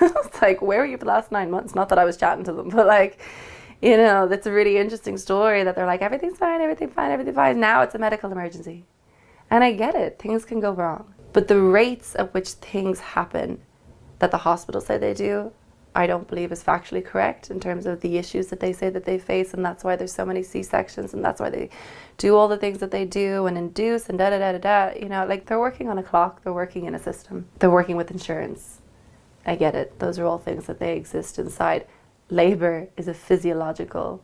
It's like, where were you for the last 9 months? Not that I was chatting to them, but like, you know, that's a really interesting story that they're like, everything's fine, everything's fine, everything's fine. Now it's a medical emergency. And I get it, things can go wrong. But the rates at which things happen that the hospitals say they do, I don't believe is factually correct in terms of the issues that they say that they face, and that's why there's so many C-sections, and that's why they do all the things that they do and induce and da-da-da-da-da. You know, like they're working on a clock, they're working in a system, they're working with insurance. I get it, those are all things that they exist inside. Labor is a physiological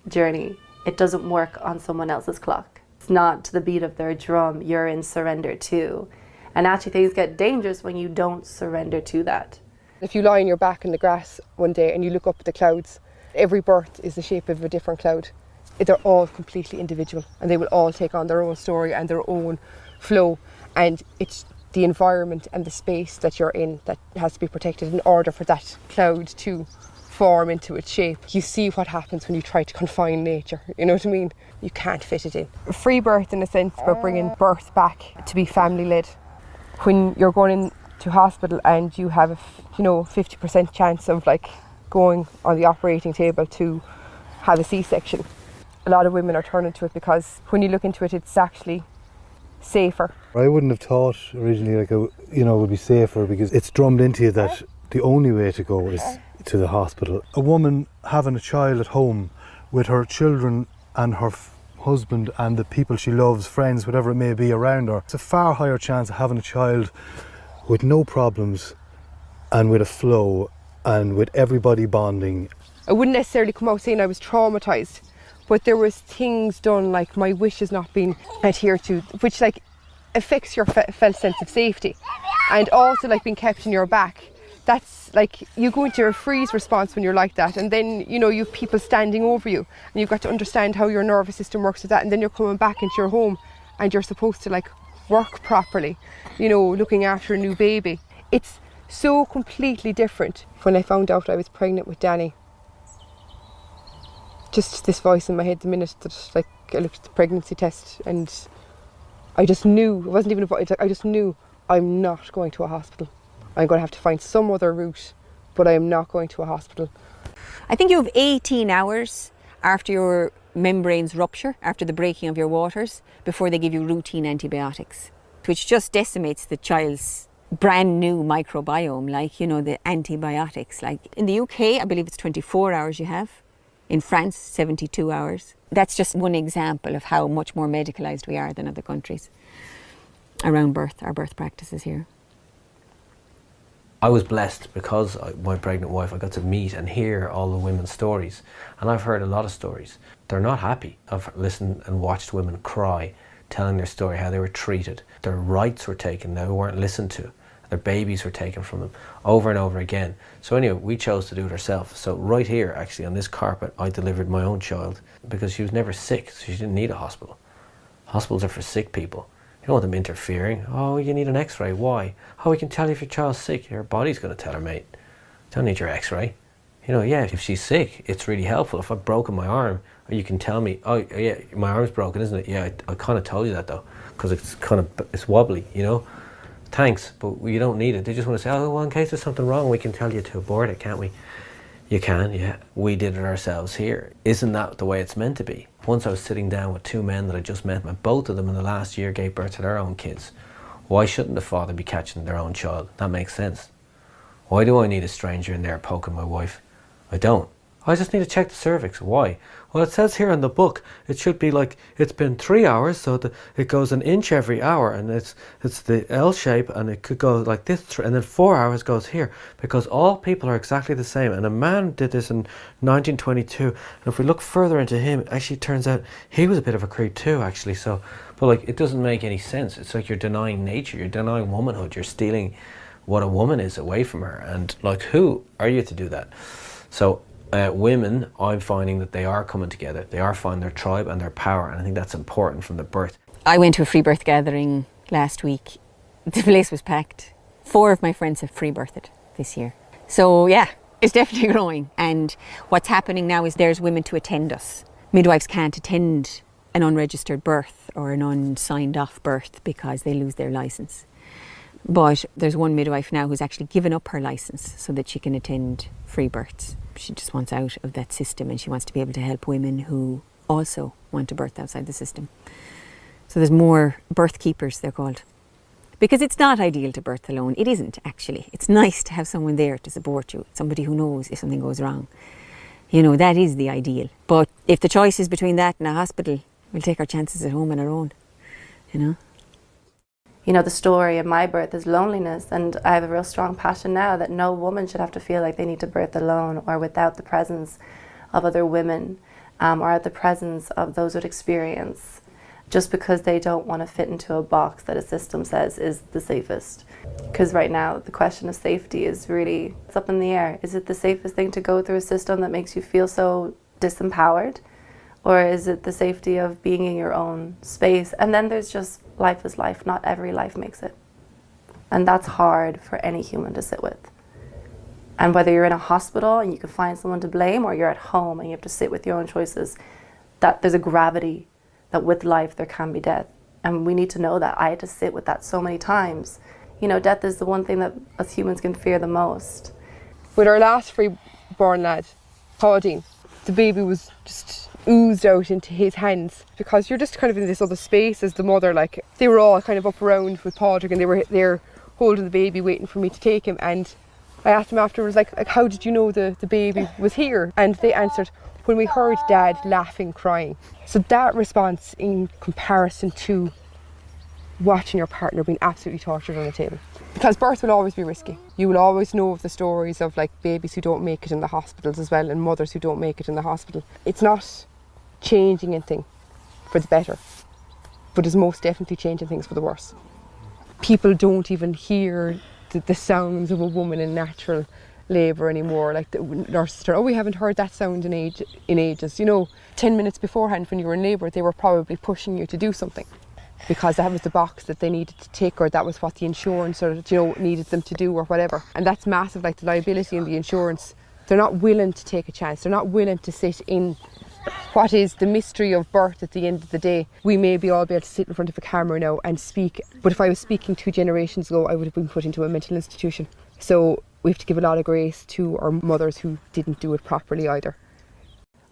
journey. It doesn't work on someone else's clock. It's not to the beat of their drum, you're in surrender to. And actually things get dangerous when you don't surrender to that. If you lie on your back in the grass one day and you look up at the clouds, every birth is the shape of a different cloud. They're all completely individual and they will all take on their own story and their own flow, and it's the environment and the space that you're in that has to be protected in order for that cloud to form into its shape. You see what happens when you try to confine nature, you know what I mean? You can't fit it in. Free birth in a sense, but bringing birth back to be family led. When you're going into hospital and you have a 50% chance of like going on the operating table to have a C-section, a lot of women are turning to it because when you look into it, it's actually safer. I wouldn't have thought originally like it would be safer, because it's drummed into you that the only way to go is to the hospital. A woman having a child at home with her children and her husband and the people she loves, friends, whatever it may be around her, it's a far higher chance of having a child with no problems and with a flow and with everybody bonding. I wouldn't necessarily come out saying I was traumatised, but there was things done like my wishes not being adhered to, which like affects your felt sense of safety, and also like being kept in your back. That's like, you go into a freeze response when you're like that, and then, you know, you've people standing over you, and you've got to understand how your nervous system works with that, and then you're coming back into your home, and you're supposed to like work properly, you know, looking after a new baby. It's so completely different. When I found out I was pregnant with Danny, just this voice in my head the minute that like I looked at the pregnancy test, and I just knew, it wasn't even a voice, I just knew I'm not going to a hospital. I'm going to have to find some other route, but I am not going to a hospital. I think you have 18 hours after your membranes rupture, after the breaking of your waters, before they give you routine antibiotics, which just decimates the child's brand new microbiome, like, you know, the antibiotics. Like in the UK, I believe it's 24 hours you have. In France, 72 hours. That's just one example of how much more medicalised we are than other countries around birth, our birth practices here. I was blessed because my pregnant wife, I got to meet and hear all the women's stories. And I've heard a lot of stories. They're not happy. I've listened and watched women cry, telling their story, how they were treated. Their rights were taken, they weren't listened to. Their babies were taken from them over and over again. So anyway, we chose to do it ourselves. So right here, actually, on this carpet, I delivered my own child because she was never sick, so she didn't need a hospital. Hospitals are for sick people. You don't want them interfering. Oh, you need an x-ray. Why? Oh, we can tell you if your child's sick. Your body's going to tell her, mate. You don't need your x-ray. You know, yeah, if she's sick, it's really helpful. If I've broken my arm, you can tell me, oh, yeah, my arm's broken, isn't it? Yeah, I kind of told you that, though, because it's wobbly, you know? Thanks, but you don't need it. They just want to say, oh, well, in case there's something wrong, we can tell you to abort it, can't we? You can, yeah. We did it ourselves here. Isn't that the way it's meant to be? Once I was sitting down with two men that I just met, both of them in the last year gave birth to their own kids. Why shouldn't the father be catching their own child? That makes sense. Why do I need a stranger in there poking my wife? I don't. I just need to check the cervix. Why? Well, it says here in the book, it should be like, it's been 3 hours, so it goes an inch every hour, and it's the L shape, and it could go like this, and then 4 hours goes here, because all people are exactly the same. And a man did this in 1922, and if we look further into him, it actually turns out he was a bit of a creep too, actually. So, but like, it doesn't make any sense. It's like you're denying nature, you're denying womanhood, you're stealing what a woman is away from her, and like, who are you to do that? So, women, I'm finding that they are coming together. They are finding their tribe and their power, and I think that's important from the birth. I went to a free birth gathering last week. The place was packed. 4 of my friends have free birthed this year. So yeah, it's definitely growing. And what's happening now is there's women to attend us. Midwives can't attend an unregistered birth or an unsigned off birth because they lose their licence. But there's one midwife now who's actually given up her licence so that she can attend free births. She just wants out of that system, and she wants to be able to help women who also want to birth outside the system. So there's more birth keepers, they're called. Because it's not ideal to birth alone. It isn't, actually. It's nice to have someone there to support you, somebody who knows if something goes wrong. You know, that is the ideal. But if the choice is between that and a hospital, we'll take our chances at home on our own, you know. You know, the story of my birth is loneliness, and I have a real strong passion now that no woman should have to feel like they need to birth alone or without the presence of other women or at the presence of those with experience, just because they don't want to fit into a box that a system says is the safest. Because right now the question of safety is really, it's up in the air. Is it the safest thing to go through a system that makes you feel so disempowered? Or is it the safety of being in your own space? And then there's just life is life. Not every life makes it. And that's hard for any human to sit with. And whether you're in a hospital and you can find someone to blame, or you're at home and you have to sit with your own choices, that there's a gravity that with life there can be death. And we need to know that. I had to sit with that so many times. You know, death is the one thing that us humans can fear the most. With our last free-born lad, Claudine, the baby was just oozed out into his hands, because you're just kind of in this other space as the mother. Like, they were all kind of up around with Padraig, and they were there holding the baby, waiting for me to take him. And I asked them afterwards, like how did you know the baby was here? And they answered, when we heard Dad laughing, crying. So that response, in comparison to watching your partner being absolutely tortured on the table. Because birth will always be risky. You will always know of the stories of like babies who don't make it in the hospitals as well, and mothers who don't make it in the hospital. It's not changing anything for the better, but it's most definitely changing things for the worse. People don't even hear the sounds of a woman in natural labour anymore. Like the nurses turn, oh, we haven't heard that sound in ages. You know, 10 minutes beforehand when you were in labour, they were probably pushing you to do something because that was the box that they needed to tick, or that was what the insurance, or you know, needed them to do, or whatever. And that's massive. Like the liability and the insurance, they're not willing to take a chance. They're not willing to sit in what is the mystery of birth at the end of the day. We may all be able to sit in front of a camera now and speak, but if I was speaking 2 generations ago, I would have been put into a mental institution. So we have to give a lot of grace to our mothers who didn't do it properly either.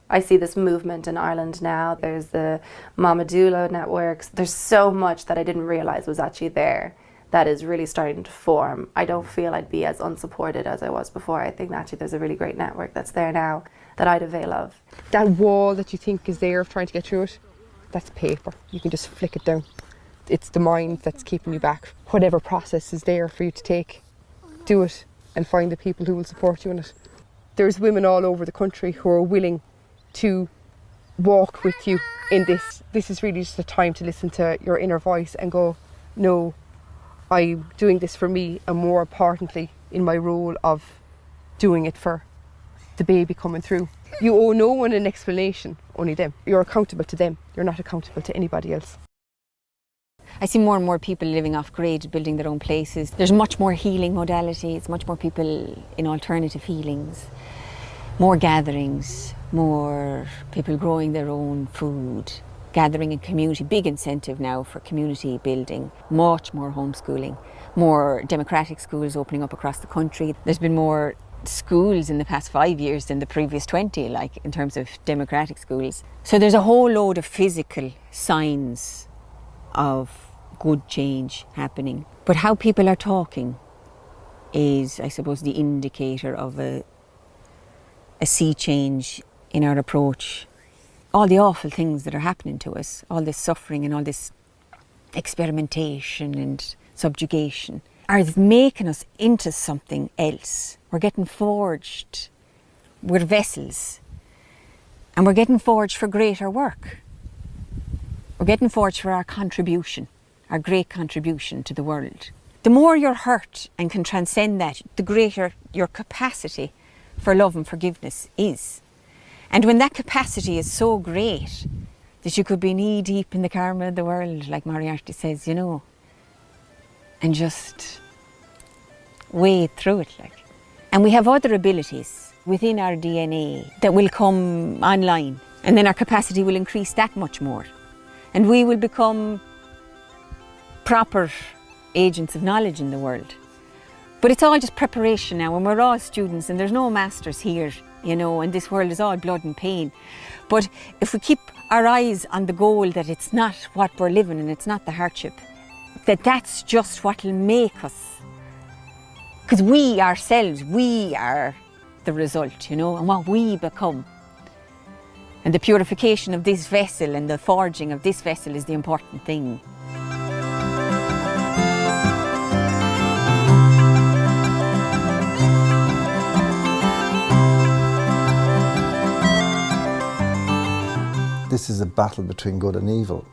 I see this movement in Ireland now. There's the Mama Doula networks. There's so much that I didn't realise was actually there that is really starting to form. I don't feel I'd be as unsupported as I was before. I think actually there's a really great network that's there now that I'd avail of. That wall that you think is there of trying to get through it, that's paper. You can just flick it down. It's the mind that's keeping you back. Whatever process is there for you to take, do it and find the people who will support you in it. There's women all over the country who are willing to walk with you in this. This is really just a time to listen to your inner voice and go, no, I'm doing this for me, and more importantly, in my role of doing it for the baby coming through. You owe no one an explanation, only them. You're accountable to them. You're not accountable to anybody else. I see more and more people living off grid, building their own places. There's much more healing modalities, much more people in alternative healings, more gatherings, more people growing their own food, gathering in community, big incentive now for community building, much more homeschooling, more democratic schools opening up across the country. There's been more schools in the past 5 years than the previous 20, like in terms of democratic schools. So there's a whole load of physical signs of good change happening. But how people are talking is, I suppose, the indicator of a sea change in our approach. All the awful things that are happening to us, all this suffering and all this experimentation and subjugation, are making us into something else. We're getting forged. We're vessels. And we're getting forged for greater work. We're getting forged for our contribution, our great contribution to the world. The more you're hurt and can transcend that, the greater your capacity for love and forgiveness is. And when that capacity is so great that you could be knee deep in the karma of the world, like Moriarty says, you know, and just wade through it, like. And we have other abilities within our DNA that will come online, and then our capacity will increase that much more. And we will become proper agents of knowledge in the world. But it's all just preparation now, and we're all students, and there's no masters here, you know, and this world is all blood and pain. But if we keep our eyes on the goal that it's not what we're living and it's not the hardship, that's just what will make us. Because we ourselves, we are the result, you know, and what we become. And the purification of this vessel and the forging of this vessel is the important thing. This is a battle between good and evil.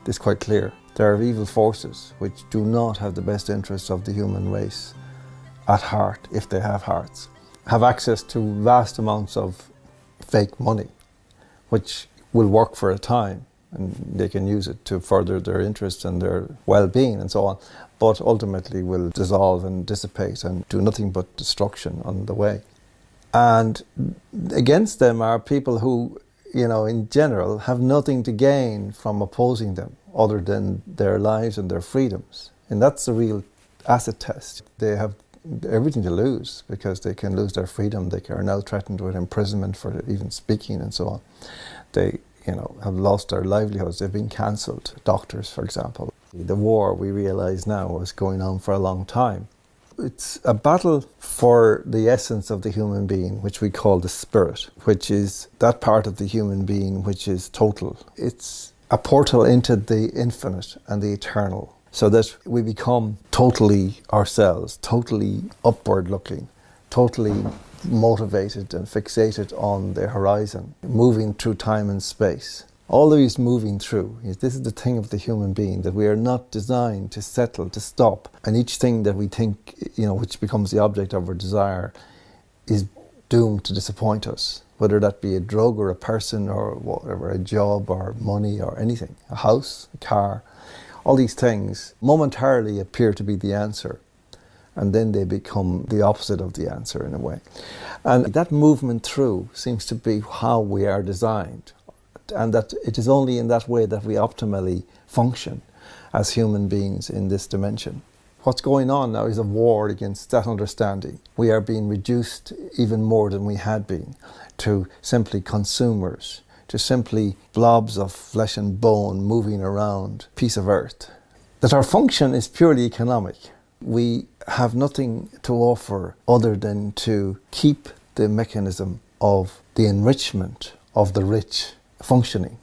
It's quite clear. There are evil forces which do not have the best interests of the human race at heart, if they have hearts, have access to vast amounts of fake money, which will work for a time, and they can use it to further their interests and their well-being and so on, but ultimately will dissolve and dissipate and do nothing but destruction on the way. And against them are people who, you know, in general, have nothing to gain from opposing them other than their lives and their freedoms. And that's the real acid test. They have everything to lose because they can lose their freedom. They are now threatened with imprisonment for even speaking and so on. They, you know, have lost their livelihoods. They've been cancelled. Doctors, for example. The war, we realise now, is going on for a long time. It's a battle for the essence of the human being, which we call the spirit, which is that part of the human being which is total. It's a portal into the infinite and the eternal, so that we become totally ourselves, totally upward looking, totally motivated and fixated on the horizon, moving through time and space. always moving through. This is the thing of the human being, that we are not designed to settle, to stop. And each thing that we think, which becomes the object of our desire, is doomed to disappoint us. Whether that be a drug or a person or whatever, a job or money or anything, a house, a car, all these things momentarily appear to be the answer. And then they become the opposite of the answer in a way. And that movement through seems to be how we are designed. And that it is only in that way that we optimally function as human beings in this dimension. What's going on now is a war against that understanding. We are being reduced even more than we had been to simply consumers, to simply blobs of flesh and bone moving around a piece of earth. That our function is purely economic. We have nothing to offer other than to keep the mechanism of the enrichment of the rich functioning.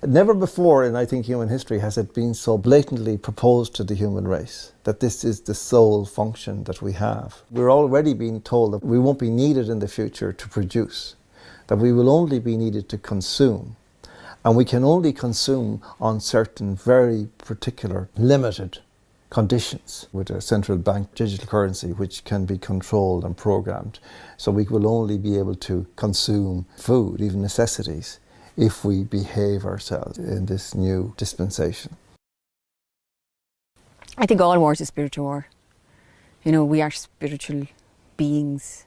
Never before in, I think, human history has it been so blatantly proposed to the human race that this is the sole function that we have. We're already being told that we won't be needed in the future to produce, that we will only be needed to consume. And we can only consume on certain very particular limited conditions with a central bank digital currency which can be controlled and programmed. So we will only be able to consume food, even necessities, if we behave ourselves in this new dispensation. I think all war is a spiritual war. We are spiritual beings.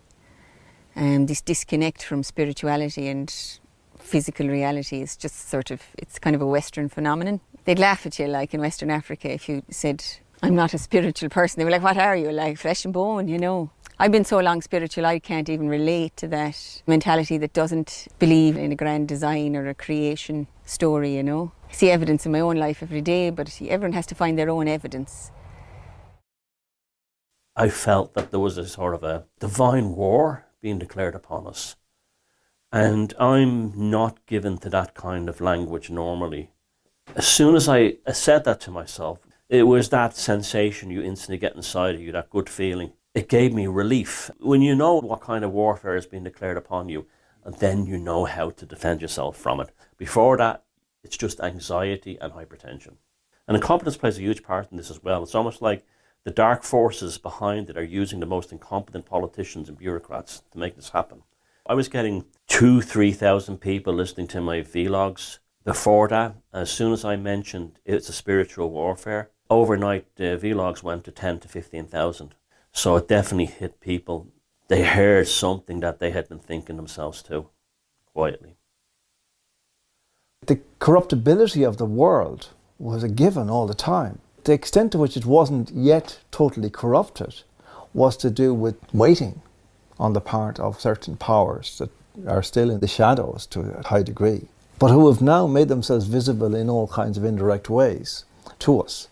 This disconnect from spirituality and physical reality is just it's kind of a Western phenomenon. They'd laugh at you, like in Western Africa, if you said, I'm not a spiritual person. They were like, what are you? Like flesh and bone, I've been so long spiritual, I can't even relate to that mentality that doesn't believe in a grand design or a creation story, I see evidence in my own life every day, but everyone has to find their own evidence. I felt that there was a sort of a divine war being declared upon us. And I'm not given to that kind of language normally. As soon as I said that to myself, it was that sensation you instantly get inside of you, that good feeling. It gave me relief. When you know what kind of warfare is being declared upon you, and then you know how to defend yourself from it. Before that, it's just anxiety and hypertension. And incompetence plays a huge part in this as well. It's almost like the dark forces behind it are using the most incompetent politicians and bureaucrats to make this happen. I was getting 2,000-3,000 people listening to my vlogs. Before that, as soon as I mentioned it's a spiritual warfare, overnight the vlogs went to 10 to 15,000. So it definitely hit people. They heard something that they had been thinking themselves too, quietly. The corruptibility of the world was a given all the time. The extent to which it wasn't yet totally corrupted was to do with waiting on the part of certain powers that are still in the shadows to a high degree, but who have now made themselves visible in all kinds of indirect ways to us.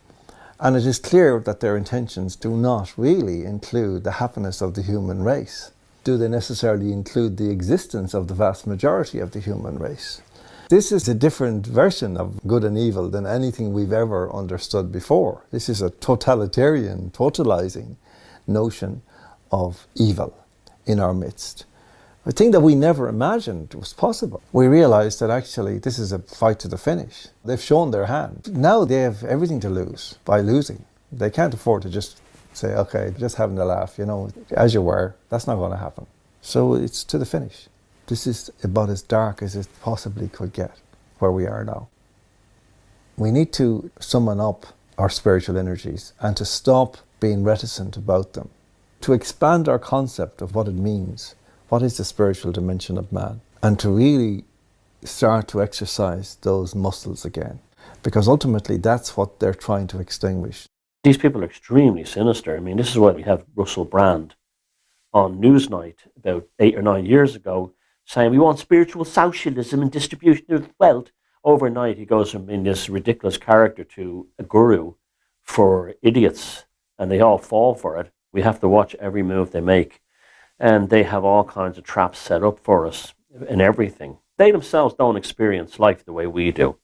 And it is clear that their intentions do not really include the happiness of the human race. Do they necessarily include the existence of the vast majority of the human race? This is a different version of good and evil than anything we've ever understood before. This is a totalitarian, totalizing notion of evil in our midst. A thing that we never imagined was possible. We realized that actually this is a fight to the finish. They've shown their hand. Now they have everything to lose by losing. They can't afford to just say, okay, just having a laugh, as you were. That's not going to happen. So it's to the finish. This is about as dark as it possibly could get, where we are now. We need to summon up our spiritual energies and to stop being reticent about them, to expand our concept of what it means. What is the spiritual dimension of man? And to really start to exercise those muscles again. Because ultimately that's what they're trying to extinguish. These people are extremely sinister. I mean, this is why we have Russell Brand on Newsnight about 8 or 9 years ago saying we want spiritual socialism and distribution of wealth. Overnight he goes from being this ridiculous character to a guru for idiots, and they all fall for it. We have to watch every move they make. And they have all kinds of traps set up for us in everything. They themselves don't experience life the way we do.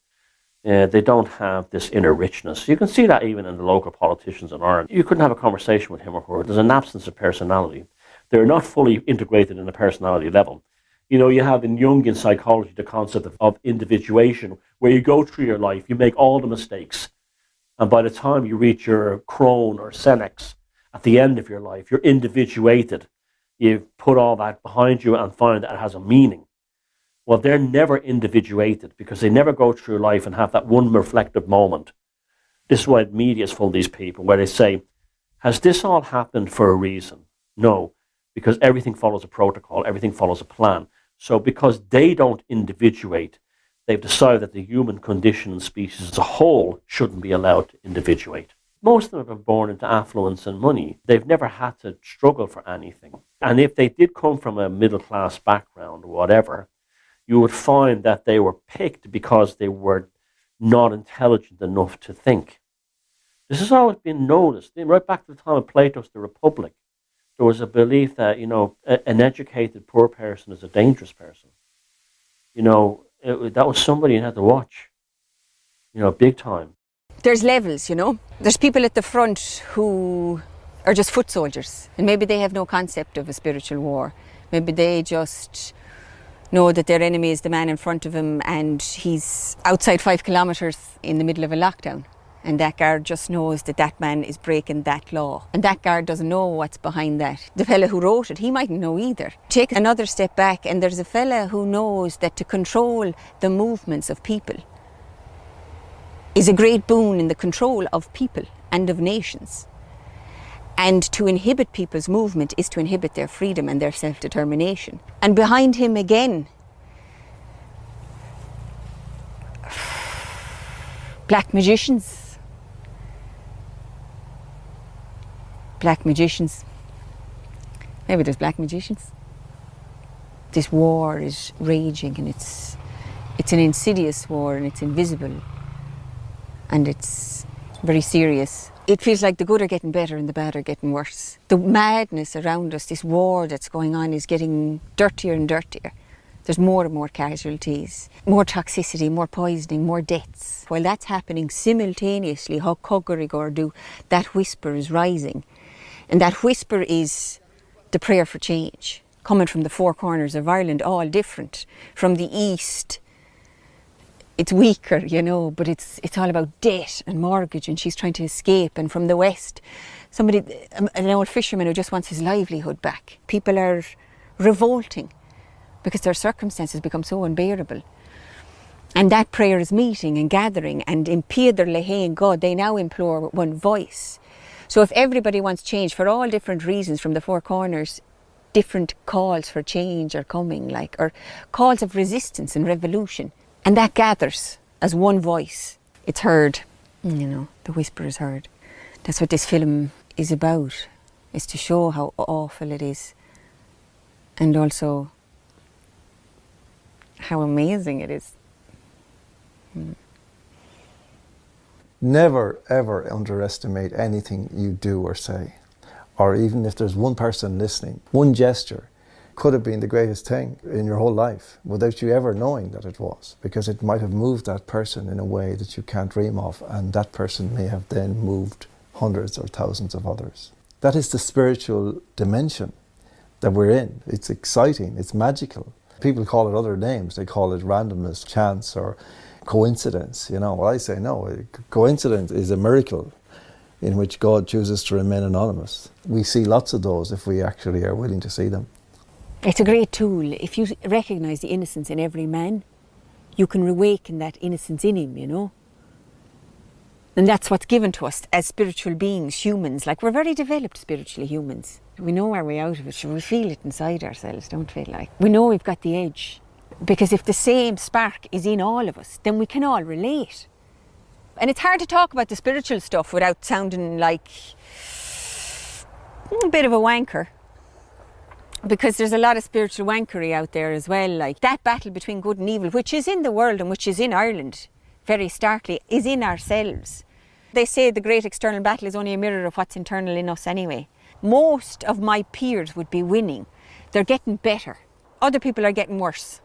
They don't have this inner richness. You can see that even in the local politicians in Ireland. You couldn't have a conversation with him or her. There's an absence of personality. They're not fully integrated in a personality level. You know, you have in Jungian psychology the concept of individuation, where you go through your life, you make all the mistakes, and by the time you reach your crone or senex, at the end of your life, you're individuated. You've put all that behind you and find that it has a meaning. Well, they're never individuated because they never go through life and have that one reflective moment. This is why media is full of these people, where they say, has this all happened for a reason? No, because everything follows a protocol, everything follows a plan. So because they don't individuate, they've decided that the human condition and species as a whole shouldn't be allowed to individuate. Most of them have been born into affluence and money. They've never had to struggle for anything. And if they did come from a middle-class background or whatever, you would find that they were picked because they were not intelligent enough to think. This has always been noticed. Right back to the time of Plato's The Republic, there was a belief that, you know, an educated poor person is a dangerous person. You know, that was somebody you had to watch, you know, big time. There's levels, you know. There's people at the front who are just foot soldiers, and maybe they have no concept of a spiritual war. Maybe they just know that their enemy is the man in front of him and he's outside 5 kilometres in the middle of a lockdown. And that guard just knows that that man is breaking that law. And that guard doesn't know what's behind that. The fella who wrote it, he mightn't know either. Take another step back and there's a fella who knows that to control the movements of people is a great boon in the control of people and of nations. And to inhibit people's movement is to inhibit their freedom and their self-determination. And behind him again, black magicians. Black magicians. Maybe there's black magicians. This war is raging and it's an insidious war and it's invisible and it's very serious. It feels like the good are getting better and the bad are getting worse. The madness around us, this war that's going on, is getting dirtier and dirtier. There's more and more casualties, more toxicity, more poisoning, more deaths. While that's happening simultaneously, that whisper is rising. And that whisper is the prayer for change, coming from the 4 corners of Ireland, all different. From the east, it's weaker, you know, but it's all about debt and mortgage and she's trying to escape. And from the west, an old fisherman who just wants his livelihood back. People are revolting because their circumstances become so unbearable. And that prayer is meeting and gathering, and in Peadar Lehain God, they now implore with one voice. So if everybody wants change for all different reasons from the 4 corners, different calls for change are coming, or calls of resistance and revolution. And that gathers as one voice. It's heard, you know, the whisper is heard. That's what this film is about, is to show how awful it is and also how amazing it is. Never, ever underestimate anything you do or say. Or even if there's one person listening, one gesture could have been the greatest thing in your whole life without you ever knowing that it was, because it might have moved that person in a way that you can't dream of, and that person may have then moved hundreds or thousands of others. That is the spiritual dimension that we're in. It's exciting, it's magical. People call it other names. They call it randomness, chance, or coincidence. You know, well, I say no. Coincidence is a miracle in which God chooses to remain anonymous. We see lots of those if we actually are willing to see them. It's a great tool. If you recognise the innocence in every man, you can awaken that innocence in him, you know. And that's what's given to us as spiritual beings, humans. Like, we're very developed spiritually, humans. We know our way out of it. We feel it inside ourselves, don't we? Like, we know we've got the edge. Because if the same spark is in all of us, then we can all relate. And it's hard to talk about the spiritual stuff without sounding like a bit of a wanker. Because there's a lot of spiritual wankery out there as well. Like, that battle between good and evil, which is in the world and which is in Ireland, very starkly, is in ourselves. They say the great external battle is only a mirror of what's internal in us anyway. Most of my peers would be winning. They're getting better. Other people are getting worse.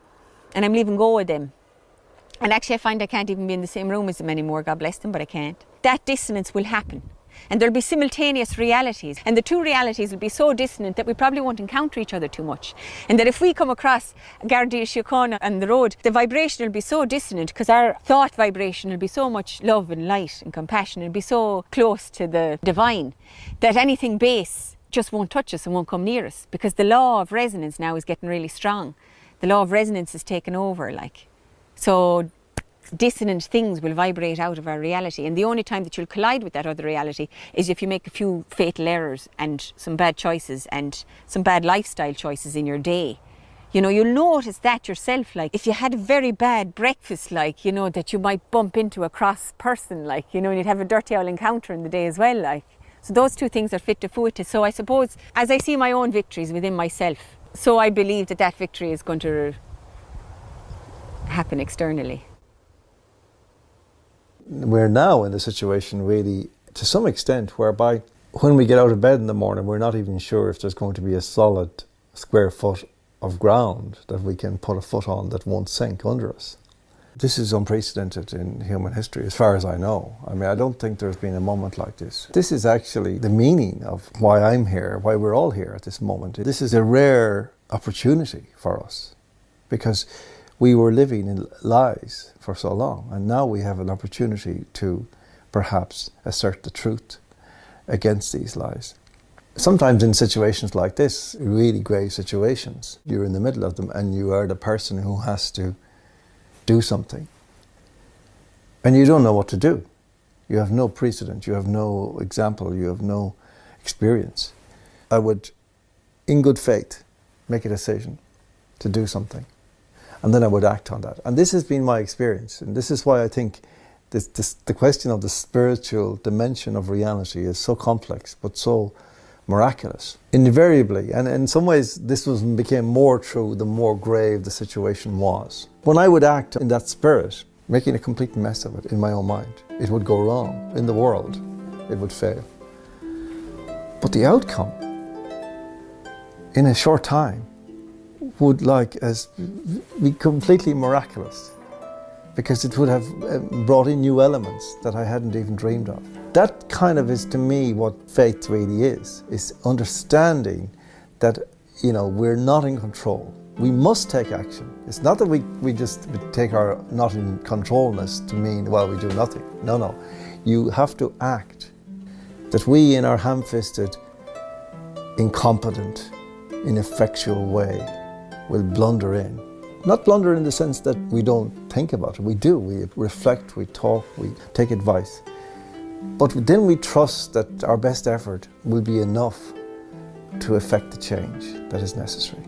And I'm leaving go of them. And actually I find I can't even be in the same room as them anymore, God bless them, but I can't. That dissonance will happen. and there'll be simultaneous realities, and the two realities will be so dissonant that we probably won't encounter each other too much. And that if we come across Gardaí Síochána on the road, the vibration will be so dissonant because our thought vibration will be so much love and light and compassion, it'll be so close to the divine that anything base just won't touch us and won't come near us, because the law of resonance now is getting really strong. The law of resonance is taken over, like. So dissonant things will vibrate out of our reality, and the only time that you'll collide with that other reality is if you make a few fatal errors and some bad choices and some bad lifestyle choices in your day. You know, you'll notice that yourself, like if you had a very bad breakfast, like, you know, that you might bump into a cross person, like, you know, and you'd have a dirty old encounter in the day as well, like. So those two things are fit to futa. So I suppose as I see my own victories within myself, so I believe that that victory is going to happen externally. We're now in a situation really, to some extent, whereby when we get out of bed in the morning, we're not even sure if there's going to be a solid square foot of ground that we can put a foot on that won't sink under us. This is unprecedented in human history, as far as I know. I mean, I don't think there's been a moment like this. This is actually the meaning of why I'm here, why we're all here at this moment. This is a rare opportunity for us, because we were living in lies for so long, and now we have an opportunity to perhaps assert the truth against these lies. Sometimes in situations like this, really grave situations, you're in the middle of them and you are the person who has to do something. And you don't know what to do. You have no precedent, you have no example, you have no experience. I would, in good faith, make a decision to do something. And then I would act on that. And this has been my experience. And this is why I think the question of the spiritual dimension of reality is so complex, but so miraculous. Invariably, and in some ways this became more true the more grave the situation was. When I would act in that spirit, making a complete mess of it in my own mind, it would go wrong. In the world, it would fail. But the outcome, in a short time, would be completely miraculous, because it would have brought in new elements that I hadn't even dreamed of. That kind of is, to me, what faith really is understanding that, you know, we're not in control. We must take action. It's not that we just take our not in controlness to mean, well, we do nothing. No. You have to act. That we, in our ham-fisted, incompetent, ineffectual way, will blunder in. Not blunder in the sense that we don't think about it. We do. We reflect, we talk, we take advice. But then we trust that our best effort will be enough to effect the change that is necessary.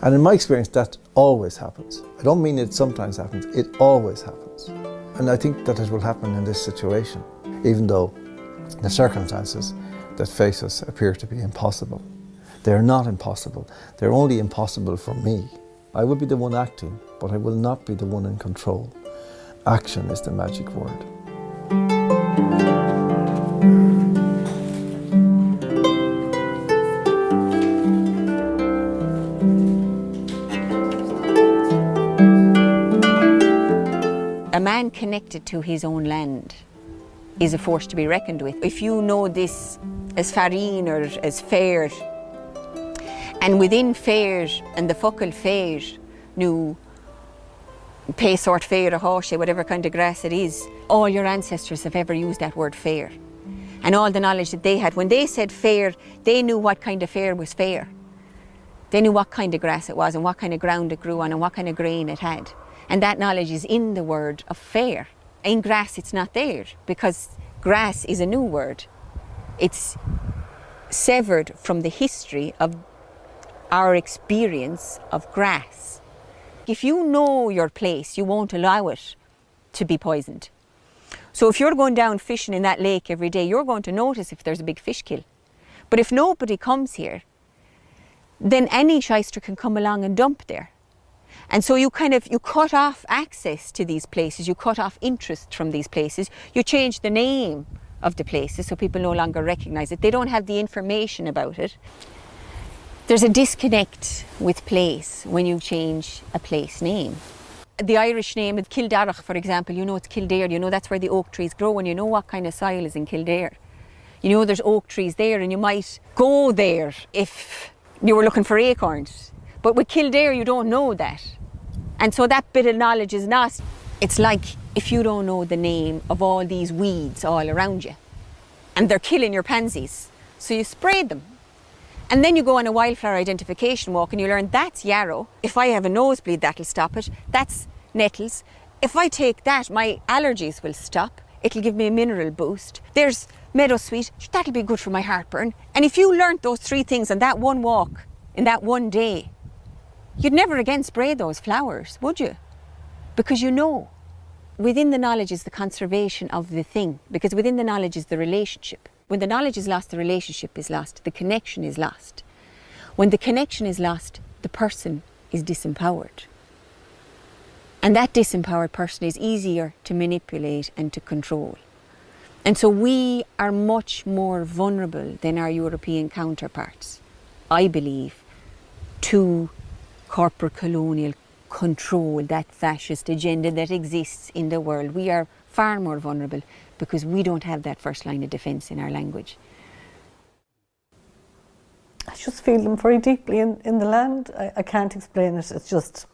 And in my experience, that always happens. I don't mean it sometimes happens, it always happens. And I think that it will happen in this situation, even though the circumstances that face us appear to be impossible. They're not impossible. They're only impossible for me. I will be the one acting, but I will not be the one in control. Action is the magic word. A man connected to his own land is a force to be reckoned with. If you know this as farin or as fair, and within fair and the focal fair, new pay sort fair or horsey, whatever kind of grass it is, all your ancestors have ever used that word fair. And all the knowledge that they had, when they said fair, they knew what kind of fair was fair. They knew what kind of grass it was and what kind of ground it grew on and what kind of grain it had. And that knowledge is in the word of fair. In grass, it's not there, because grass is a new word. It's severed from the history of our experience of grass. If you know your place, you won't allow it to be poisoned. So if you're going down fishing in that lake every day, you're going to notice if there's a big fish kill. But if nobody comes here, then any shyster can come along and dump there. And so you cut off access to these places, you cut off interest from these places, you change the name of the places so people no longer recognize it. They don't have the information about it. There's a disconnect with place when you change a place name. The Irish name, Kildarach, for example, you know it's Kildare, you know that's where the oak trees grow, and you know what kind of soil is in Kildare. You know there's oak trees there and you might go there if you were looking for acorns. But with Kildare you don't know that. And so that bit of knowledge is lost. It's like if you don't know the name of all these weeds all around you and they're killing your pansies, so you spray them. And then you go on a wildflower identification walk and you learn that's yarrow. If I have a nosebleed, that'll stop it. That's nettles. If I take that, my allergies will stop. It'll give me a mineral boost. There's meadowsweet, that'll be good for my heartburn. And if you learnt those 3 things on that one walk, in that one day, you'd never again spray those flowers, would you? Because you know. Within the knowledge is the conservation of the thing, because within the knowledge is the relationship. When the knowledge is lost, the relationship is lost, the connection is lost. When the connection is lost, the person is disempowered. And that disempowered person is easier to manipulate and to control. And so we are much more vulnerable than our European counterparts, I believe, to corporate colonial control, that fascist agenda that exists in the world. We are far more vulnerable because we don't have that first line of defence in our language. I just feel them very deeply in the land. I can't explain it. It's just,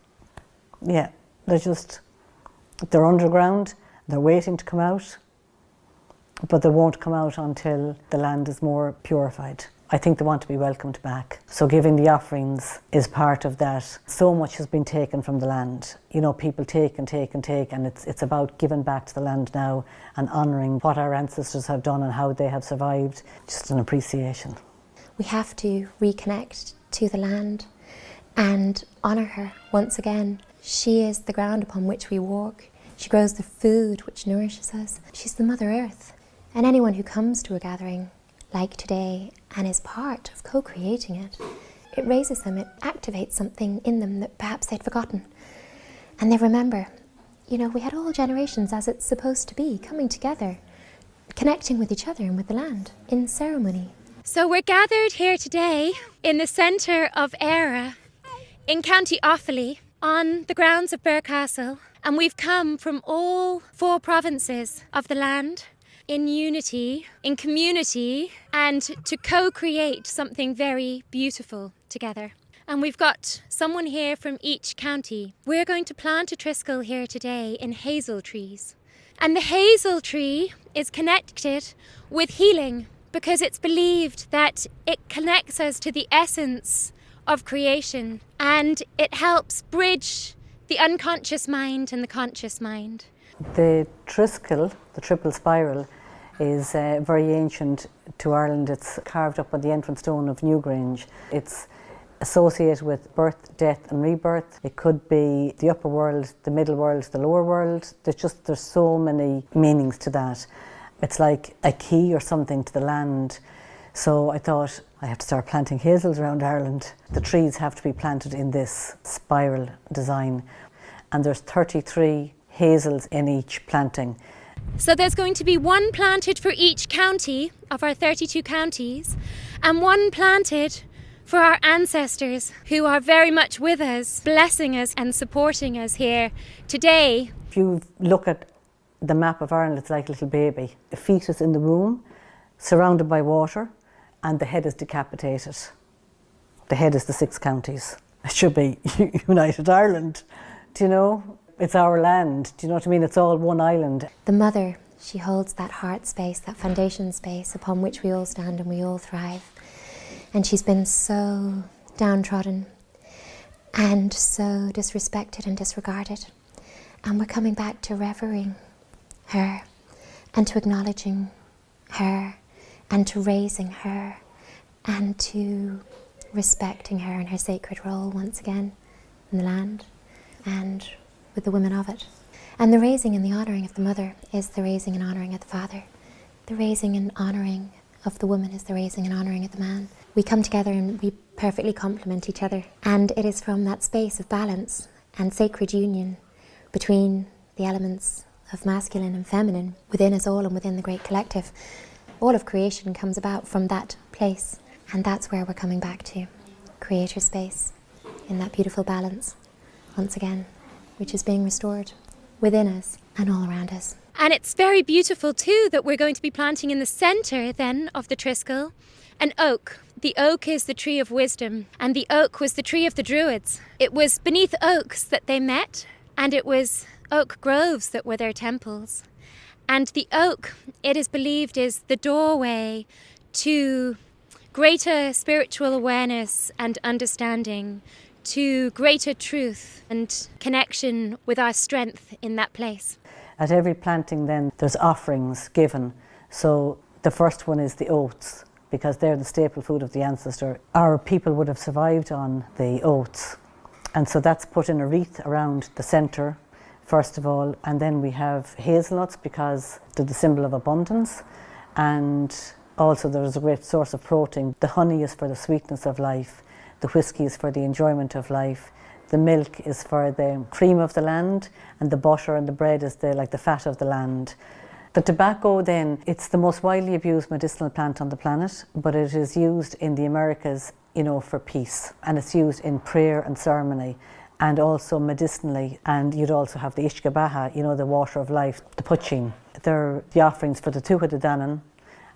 yeah, they're underground, they're waiting to come out, but they won't come out until the land is more purified. I think they want to be welcomed back. So giving the offerings is part of that. So much has been taken from the land. You know, people take and take and take, and it's about giving back to the land now and honouring what our ancestors have done and how they have survived. Just an appreciation. We have to reconnect to the land and honour her once again. She is the ground upon which we walk. She grows the food which nourishes us. She's the Mother Earth. And anyone who comes to a gathering like today and is part of co-creating it, it raises them, it activates something in them that perhaps they'd forgotten. And they remember, you know, we had all generations as it's supposed to be, coming together, connecting with each other and with the land in ceremony. So we're gathered here today in the centre of Era in County Offaly on the grounds of Birr Castle, and we've come from all 4 provinces of the land in unity, in community, and to co-create something very beautiful together. And we've got someone here from each county. We're going to plant a triskel here today in hazel trees. And the hazel tree is connected with healing because it's believed that it connects us to the essence of creation and it helps bridge the unconscious mind and the conscious mind. The triskel, the triple spiral, is very ancient to Ireland. It's carved up on the entrance stone of Newgrange. It's associated with birth, death and rebirth. It could be the upper world, the middle world, the lower world. There's so many meanings to that. It's like a key or something to the land. So I thought I have to start planting hazels around Ireland. The trees have to be planted in this spiral design. And there's 33 hazels in each planting. So there's going to be 1 planted for each county of our 32 counties and 1 planted for our ancestors who are very much with us, blessing us and supporting us here today. If you look at the map of Ireland, it's like a little baby. The fetus in the womb, surrounded by water, and the head is decapitated. The head is the 6 counties. It should be United Ireland, do you know? It's our land, do you know what I mean? It's all one island. The mother, she holds that heart space, that foundation space upon which we all stand and we all thrive. And she's been so downtrodden and so disrespected and disregarded. And we're coming back to revering her and to acknowledging her and to raising her and to respecting her and her sacred role once again in the land and with the women of it. And the raising and the honouring of the mother is the raising and honouring of the father. The raising and honouring of the woman is the raising and honouring of the man. We come together and we perfectly complement each other. And it is from that space of balance and sacred union between the elements of masculine and feminine within us all and within the great collective. All of creation comes about from that place. And that's where we're coming back to. Creator space in that beautiful balance once again, which is being restored within us and all around us. And it's very beautiful too that we're going to be planting in the centre then of the Triskel an oak. The oak is the tree of wisdom, and the oak was the tree of the Druids. It was beneath oaks that they met, and it was oak groves that were their temples. And the oak, it is believed, is the doorway to greater spiritual awareness and understanding, to greater truth and connection with our strength in that place. At every planting then there's offerings given. So the first one is the oats, because they're the staple food of the ancestor. Our people would have survived on the oats. And so that's put in a wreath around the centre, first of all. And then we have hazelnuts because they're the symbol of abundance. And also there's a great source of protein. The honey is for the sweetness of life. The whiskey is for the enjoyment of life. The milk is for the cream of the land, and the butter and the bread is like the fat of the land. The tobacco then, it's the most widely abused medicinal plant on the planet, but it is used in the Americas, for peace. And it's used in prayer and ceremony, and also medicinally. And you'd also have the ishkabaha, the water of life, the puchin. They're the offerings for the Tuatha Dé Dannan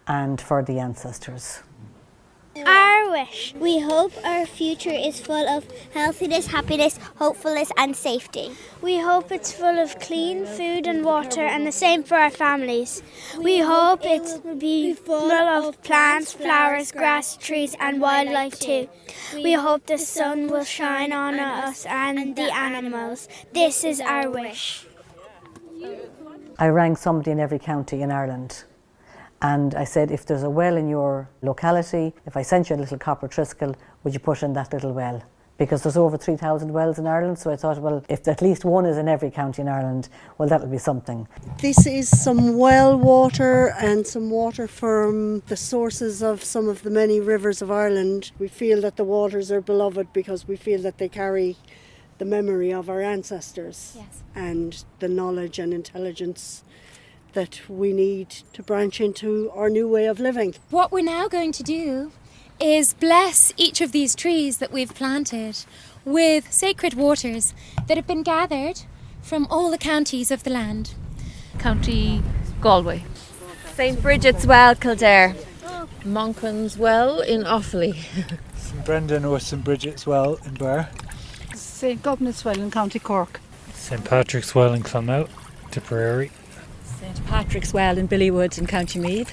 and for the ancestors. Our wish. We hope our future is full of healthiness, happiness, hopefulness and safety. We hope it's full of clean food and water, and the same for our families. We hope it will be full of plants, flowers, grass, trees and wildlife too. We hope the sun will shine on us and the animals. This is our wish. I rang somebody in every county in Ireland. And I said, if there's a well in your locality, if I sent you a little copper triskel, would you put in that little well? Because there's over 3,000 wells in Ireland, so I thought, well, if at least one is in every county in Ireland, well, that'll be something. This is some well water and some water from the sources of some of the many rivers of Ireland. We feel that the waters are beloved because we feel that they carry the memory of our ancestors, yes, and the knowledge and intelligence that we need to branch into our new way of living. What we're now going to do is bless each of these trees that we've planted with sacred waters that have been gathered from all the counties of the land. County Galway. St. Bridget's Well, Kildare. Monken's Well in Offaly. St. Brendan or St. Bridget's Well in Bar. St. Gobnet's Well in County Cork. St. Patrick's Well in Clonmel, Tipperary. St. Patrick's Well in Billywood in County Meath.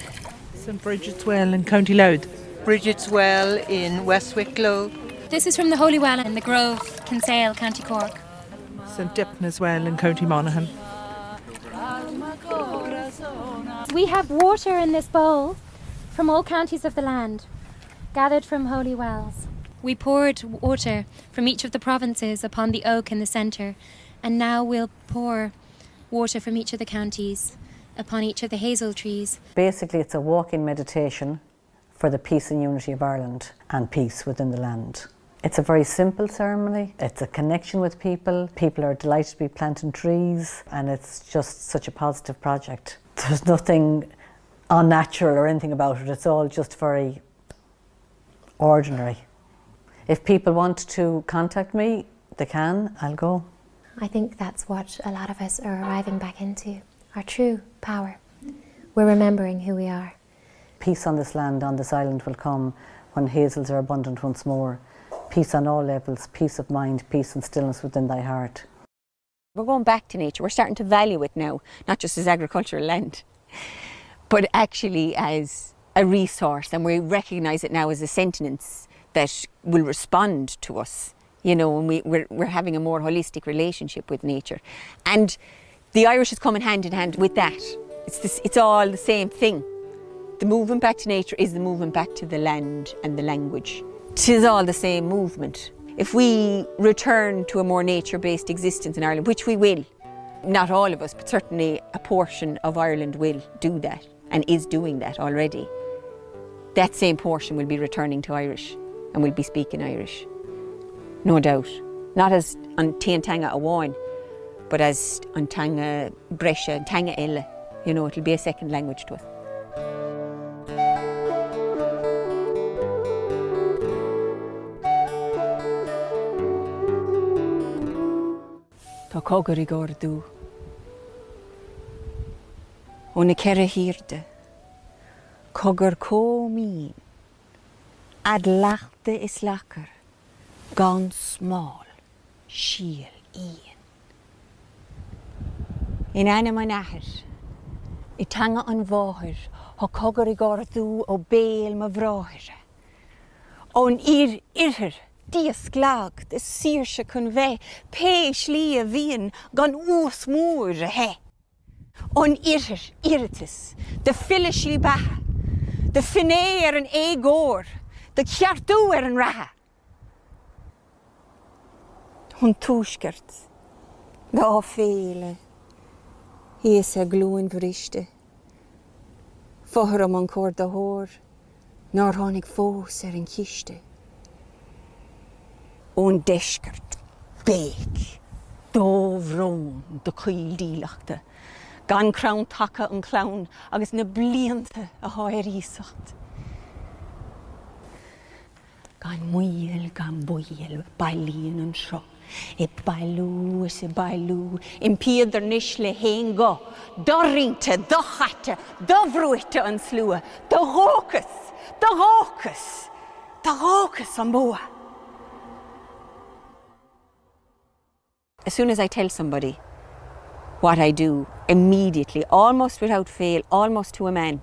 St. Bridget's Well in County Louth. Bridget's Well in West Wicklow. This is from the Holy Well in the Grove, Kinsale, County Cork. St. Dipna's Well in County Monaghan. We have water in this bowl from all counties of the land, gathered from holy wells. We poured water from each of the provinces upon the oak in the centre, and now we'll pour water from each of the counties upon each of the hazel trees. Basically, it's a walk-in meditation for the peace and unity of Ireland and peace within the land. It's a very simple ceremony. It's a connection with people. People are delighted to be planting trees, and it's just such a positive project. There's nothing unnatural or anything about it. It's all just very ordinary. If people want to contact me, they can. I'll go. I think that's what a lot of us are arriving back into, our true power. We're remembering who we are. Peace on this land, on this island will come when hazels are abundant once more. Peace on all levels, peace of mind, peace and stillness within thy heart. We're going back to nature. We're starting to value it now, not just as agricultural land, but actually as a resource, and we recognise it now as a sentience that will respond to us. And we're having a more holistic relationship with nature. And the Irish is coming hand in hand with that. It's all the same thing. The movement back to nature is the movement back to the land and the language. It is all the same movement. If we return to a more nature-based existence in Ireland, which we will, not all of us, but certainly a portion of Ireland will do that and is doing that already, that same portion will be returning to Irish and will be speaking Irish. No doubt. Not as an Tanga Awan, but as an Tanga Brescia, Tanga Ella. It'll be a second language to us. Tá cógarí gordu. Ona kera hirde, cogur comín, ad lachte is lacker, gan small, shiel ian. In anima nachir, I tanga an vahir, ha cogur I gardu o beel ma vrahir. On irher, dies glag, de siersche kun ve, pe schlie wien, gan oos moer he. On irher, irritis, de fillishli baha, de finne an egor, de kjartu an raha. Hon toeskert, de afele, Hies gloen verrichte. Voor om een koord de hoor, naar han ik voos een kiste. Ondeskert, beek, dovroon, de kuil die lachte. Gan crown takke en clown, agus ne bliante a haar isacht. Gan moeil, gan boeil, bailien en schro. I bailu, in pieder nisle hengo, dorrinte, dochatte, dovruite en slue, de hawkus on boa. As soon as I tell somebody what I do, immediately, almost without fail, almost to a man,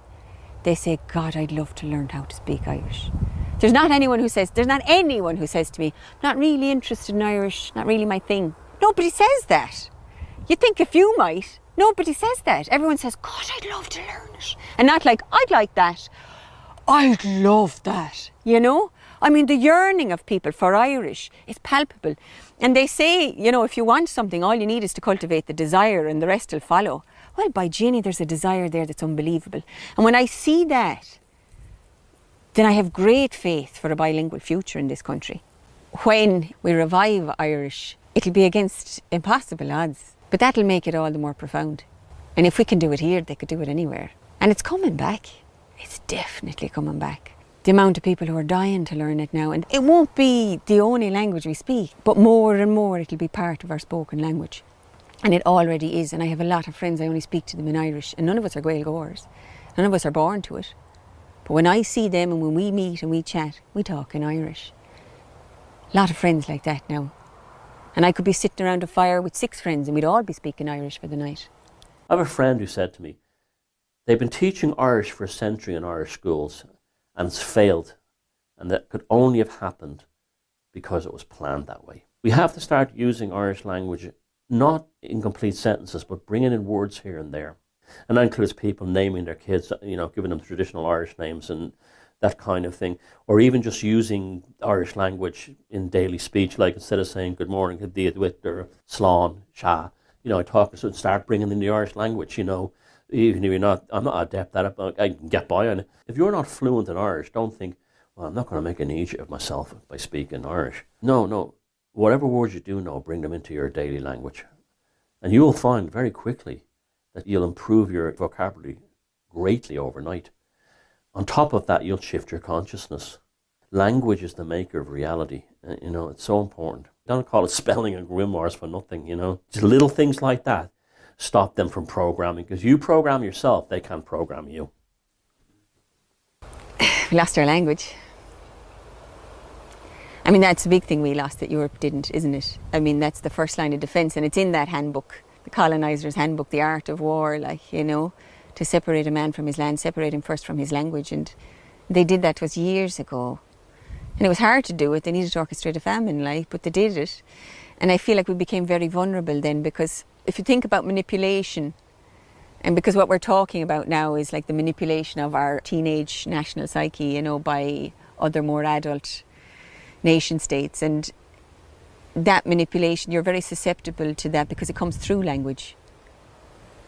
they say, God, I'd love to learn how to speak Irish. There's not anyone who says to me, I'm not really interested in Irish, not really my thing. Nobody says that. You'd think a few might. Nobody says that. Everyone says, God, I'd love to learn it. And not like, I'd like that. I'd love that, you know? I mean, the yearning of people for Irish is palpable. And they say, you know, if you want something, all you need is to cultivate the desire and the rest will follow. Well, by Ginny, there's a desire there that's unbelievable. And when I see that, then I have great faith for a bilingual future in this country. When we revive Irish, it'll be against impossible odds, but that'll make it all the more profound. And if we can do it here, they could do it anywhere. And it's coming back. It's definitely coming back. The amount of people who are dying to learn it now, and it won't be the only language we speak, but more and more it'll be part of our spoken language. And it already is, and I have a lot of friends, I only speak to them in Irish, and none of us are Gaeilgeoirs. None of us are born to it. But when I see them and when we meet and we chat, we talk in Irish. A lot of friends like that now. And I could be sitting around a fire with 6 friends and we'd all be speaking Irish for the night. I have a friend who said to me, they've been teaching Irish for a century in Irish schools and it's failed. And that could only have happened because it was planned that way. We have to start using Irish language, not in complete sentences, but bringing in words here and there. And that includes people naming their kids, you know, giving them traditional Irish names and that kind of thing. Or even just using Irish language in daily speech, like instead of saying good morning, good day, or slán, sha, you know, so start bringing in the Irish language, you know, even if you're not, I'm not adept at it, but I can get by on it. If you're not fluent in Irish, don't think, well, I'm not going to make an idiot of myself by speaking Irish. No, whatever words you do know, bring them into your daily language. And you'll find very quickly that you'll improve your vocabulary greatly overnight. On top of that, you'll shift your consciousness. Language is the maker of reality. You know, it's so important. Don't call it spelling and grimoires for nothing, you know. Just little things like that stop them from programming, because you program yourself, they can't program you. We lost our language. I mean, that's a big thing we lost that Europe didn't, isn't it? I mean, that's the first line of defence, and it's in that handbook. The colonizer's handbook, The Art of War, like, you know, to separate a man from his land, separate him first from his language. And they did that to us years ago. And it was hard to do it. They needed to orchestrate a famine, like, but they did it. And I feel like we became very vulnerable then, because if you think about manipulation, and because what we're talking about now is like the manipulation of our teenage national psyche, you know, by other more adult nation states. And that manipulation, you're very susceptible to that because it comes through language.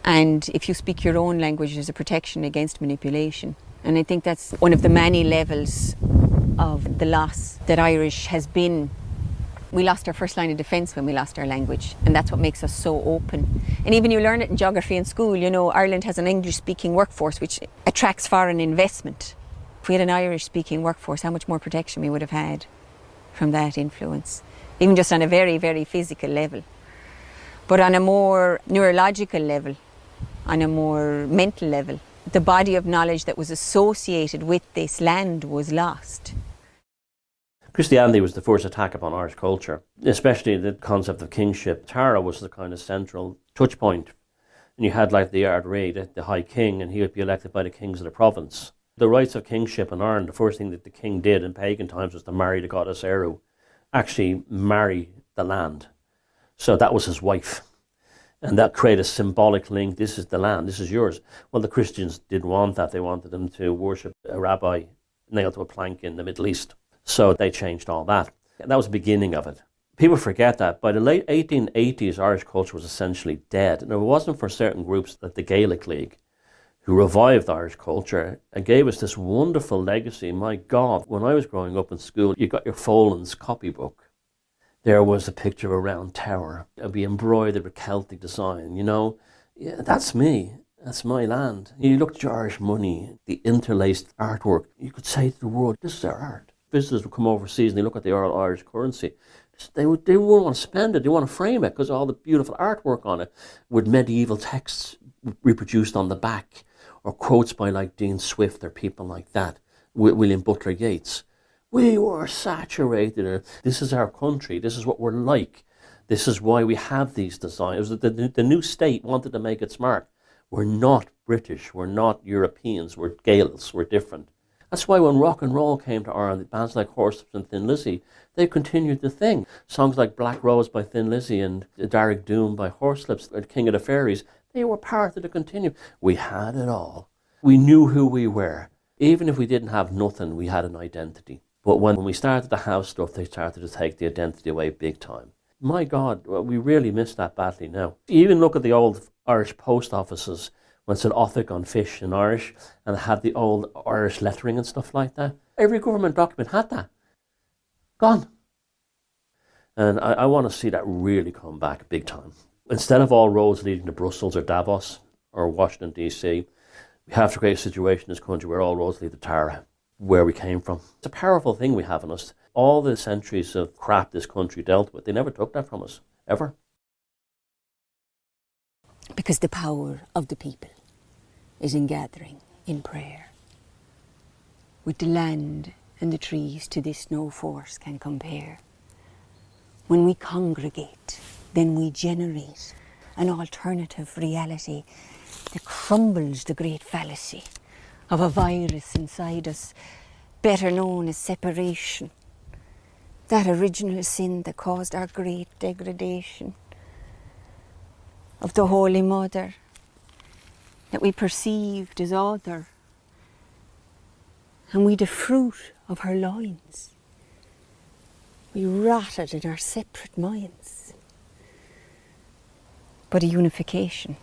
And if you speak your own language, there's a protection against manipulation. And I think that's one of the many levels of the loss that Irish has been. We lost our first line of defence when we lost our language, and that's what makes us so open. And even you learn it in geography in school, you know, Ireland has an English-speaking workforce which attracts foreign investment. If we had an Irish-speaking workforce, how much more protection we would have had from that influence, even just on a very, very physical level. But on a more neurological level, on a more mental level. The body of knowledge that was associated with this land was lost. Christianity was the first attack upon Irish culture, especially the concept of kingship. Tara was the kind of central touch point. And you had like the Ard Rí, the High King, and he would be elected by the kings of the province. The rights of kingship in Ireland, the first thing that the king did in pagan times was to marry the goddess Eru, actually marry the land. So that was his wife. And that created a symbolic link. This is the land, this is yours. Well, the Christians didn't want that. They wanted them to worship a rabbi nailed to a plank in the Middle East. So they changed all that. And that was the beginning of it. People forget that by the late 1880s, Irish culture was essentially dead. And it wasn't for certain groups like the Gaelic League, who revived Irish culture and gave us this wonderful legacy. My God, when I was growing up in school, you got your Folan's copybook. There was a picture of a round tower. It would be embroidered with Celtic design, you know. Yeah, that's me. That's my land. You look at your Irish money, the interlaced artwork. You could say to the world, this is our art. Visitors would come overseas and they look at the Irish currency. They wouldn't want to spend it. They want to frame it because of all the beautiful artwork on it with medieval texts reproduced on the back, or quotes by like Dean Swift or people like that, William Butler Yeats. We were saturated. This is our country. This is what we're like. This is why we have these designs. The new state wanted to make it smart. We're not British. We're not Europeans. We're Gaels. We're different. That's why when rock and roll came to Ireland, bands like Horslips and Thin Lizzy, they continued the thing. Songs like Black Rose by Thin Lizzy and Derek Doom by Horslips, or King of the Fairies, they were part of the continuum. We had it all. We knew who we were. Even if we didn't have nothing, we had an identity. But when we started to have stuff, they started to take the identity away big time. My God, we really miss that badly now. You even look at the old Irish post offices when it said Othic on fish in Irish, and had the old Irish lettering and stuff like that. Every government document had that. Gone. And I want to see that really come back big time. Instead of all roads leading to Brussels or Davos or Washington, D.C., we have to create a situation in this country where all roads lead to Tara, where we came from. It's a powerful thing we have in us. All the centuries of crap this country dealt with, they never took that from us, ever. Because the power of the people is in gathering, in prayer. With the land and the trees, to this no force can compare. When we congregate, then we generate an alternative reality that crumbles the great fallacy of a virus inside us, better known as separation. That original sin that caused our great degradation. Of the Holy Mother, that we perceived as other, and we the fruit of her loins. We rotted in our separate minds. But a unification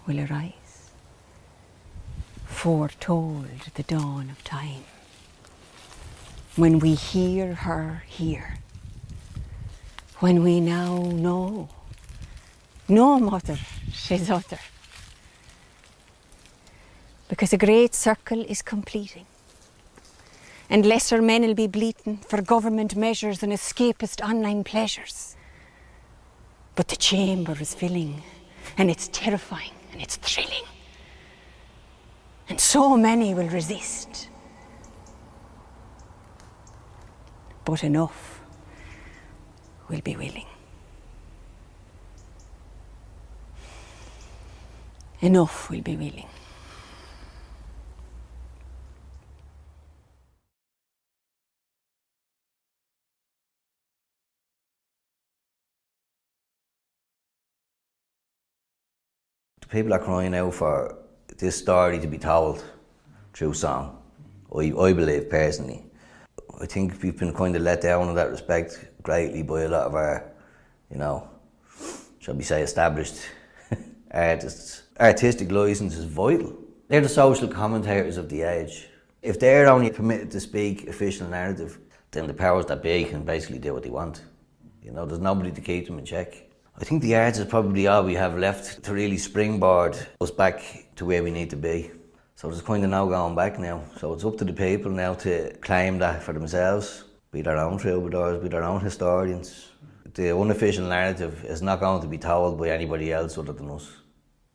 will arise, foretold the dawn of time, when we hear her here, when we now know no mother, she's other. Because a great circle is completing, and lesser men will be bleating for government measures and escapist online pleasures. But the chamber is filling, and it's terrifying, and it's thrilling. And so many will resist. But enough will be willing. Enough will be willing. People are crying out for this story to be told through song. I believe personally. I think we've been kind of let down in that respect greatly by a lot of our, shall we say, established artists. Artistic licence is vital. They're the social commentators of the age. If they're only permitted to speak official narrative, then the powers that be can basically do what they want. There's nobody to keep them in check. I think the arts is probably all we have left to really springboard us back to where we need to be. So there's kind of no going back now. So it's up to the people now to claim that for themselves, be their own troubadours, be their own historians. The unofficial narrative is not going to be told by anybody else other than us.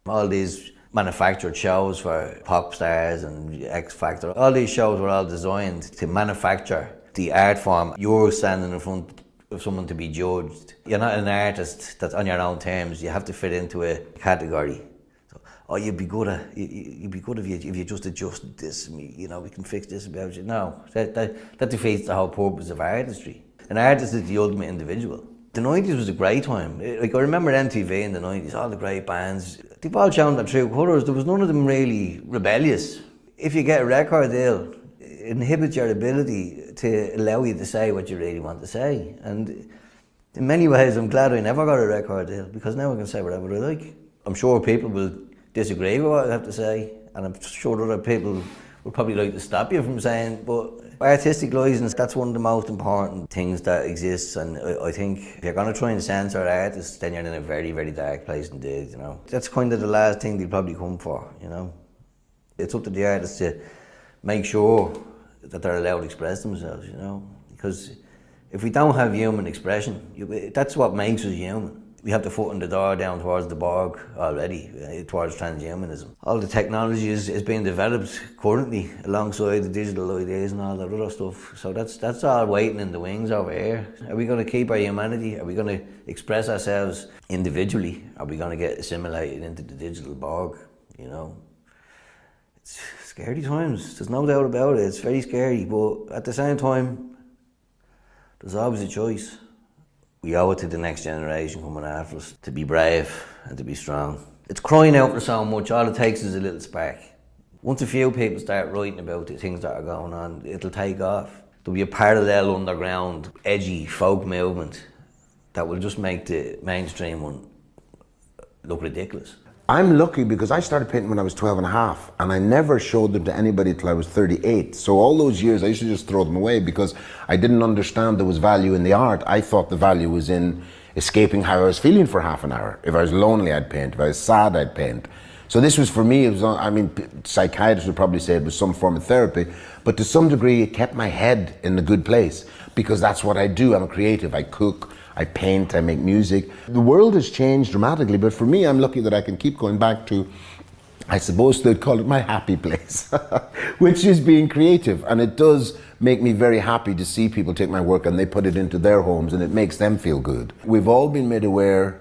All these manufactured shows for pop stars and X Factor. All these shows were all designed to manufacture the art form. You're standing in front of someone to be judged. You're not an artist that's on your own terms. You have to fit into a category. So, oh, you'd be good if you just adjusted this. You know, we can fix this about you. No, that defeats the whole purpose of artistry. An artist is the ultimate individual. The 90s was a great time. Like, I remember MTV in the 90s, all the great bands. They've all shown their true colours. There was none of them really rebellious. If you get a record deal, it inhibits your ability to allow you to say what you really want to say. And in many ways, I'm glad I never got a record deal, because now I can say whatever I like. I'm sure people will disagree with what I have to say, and I'm sure other people would probably like to stop you from saying, but artistic license, that's one of the most important things that exists, and I think if you're going to try and censor artists, then you're in a very, very dark place indeed, you know. That's kind of the last thing they'll probably come for, you know. It's up to the artists to make sure that they're allowed to express themselves, you know, because if we don't have human expression, that's what makes us human. We have the foot in the door down towards the bog already, towards transhumanism. All the technology is being developed currently alongside the digital ideas and all that other stuff. So that's all waiting in the wings over here. Are we going to keep our humanity? Are we going to express ourselves individually? Are we going to get assimilated into the digital bog? You know, it's scary times. There's no doubt about it. It's very scary, but at the same time, there's always a choice. We owe it to the next generation coming after us to be brave and to be strong. It's crying out for so much. All it takes is a little spark. Once a few people start writing about the things that are going on, it'll take off. There'll be a parallel underground, edgy folk movement that will just make the mainstream one look ridiculous. I'm lucky because I started painting when I was 12 and a half, and I never showed them to anybody till I was 38. So all those years I used to just throw them away because I didn't understand there was value in the art. I thought the value was in escaping how I was feeling for half an hour. If I was lonely, I'd paint. If I was sad, I'd paint. So this was, for me, it was, I mean, psychiatrists would probably say it was some form of therapy, but to some degree it kept my head in a good place because that's what I do. I'm a creative. I cook, I paint, I make music. The world has changed dramatically, but for me, I'm lucky that I can keep going back to, I suppose they'd call it my happy place, which is being creative. And it does make me very happy to see people take my work and they put it into their homes and it makes them feel good. We've all been made aware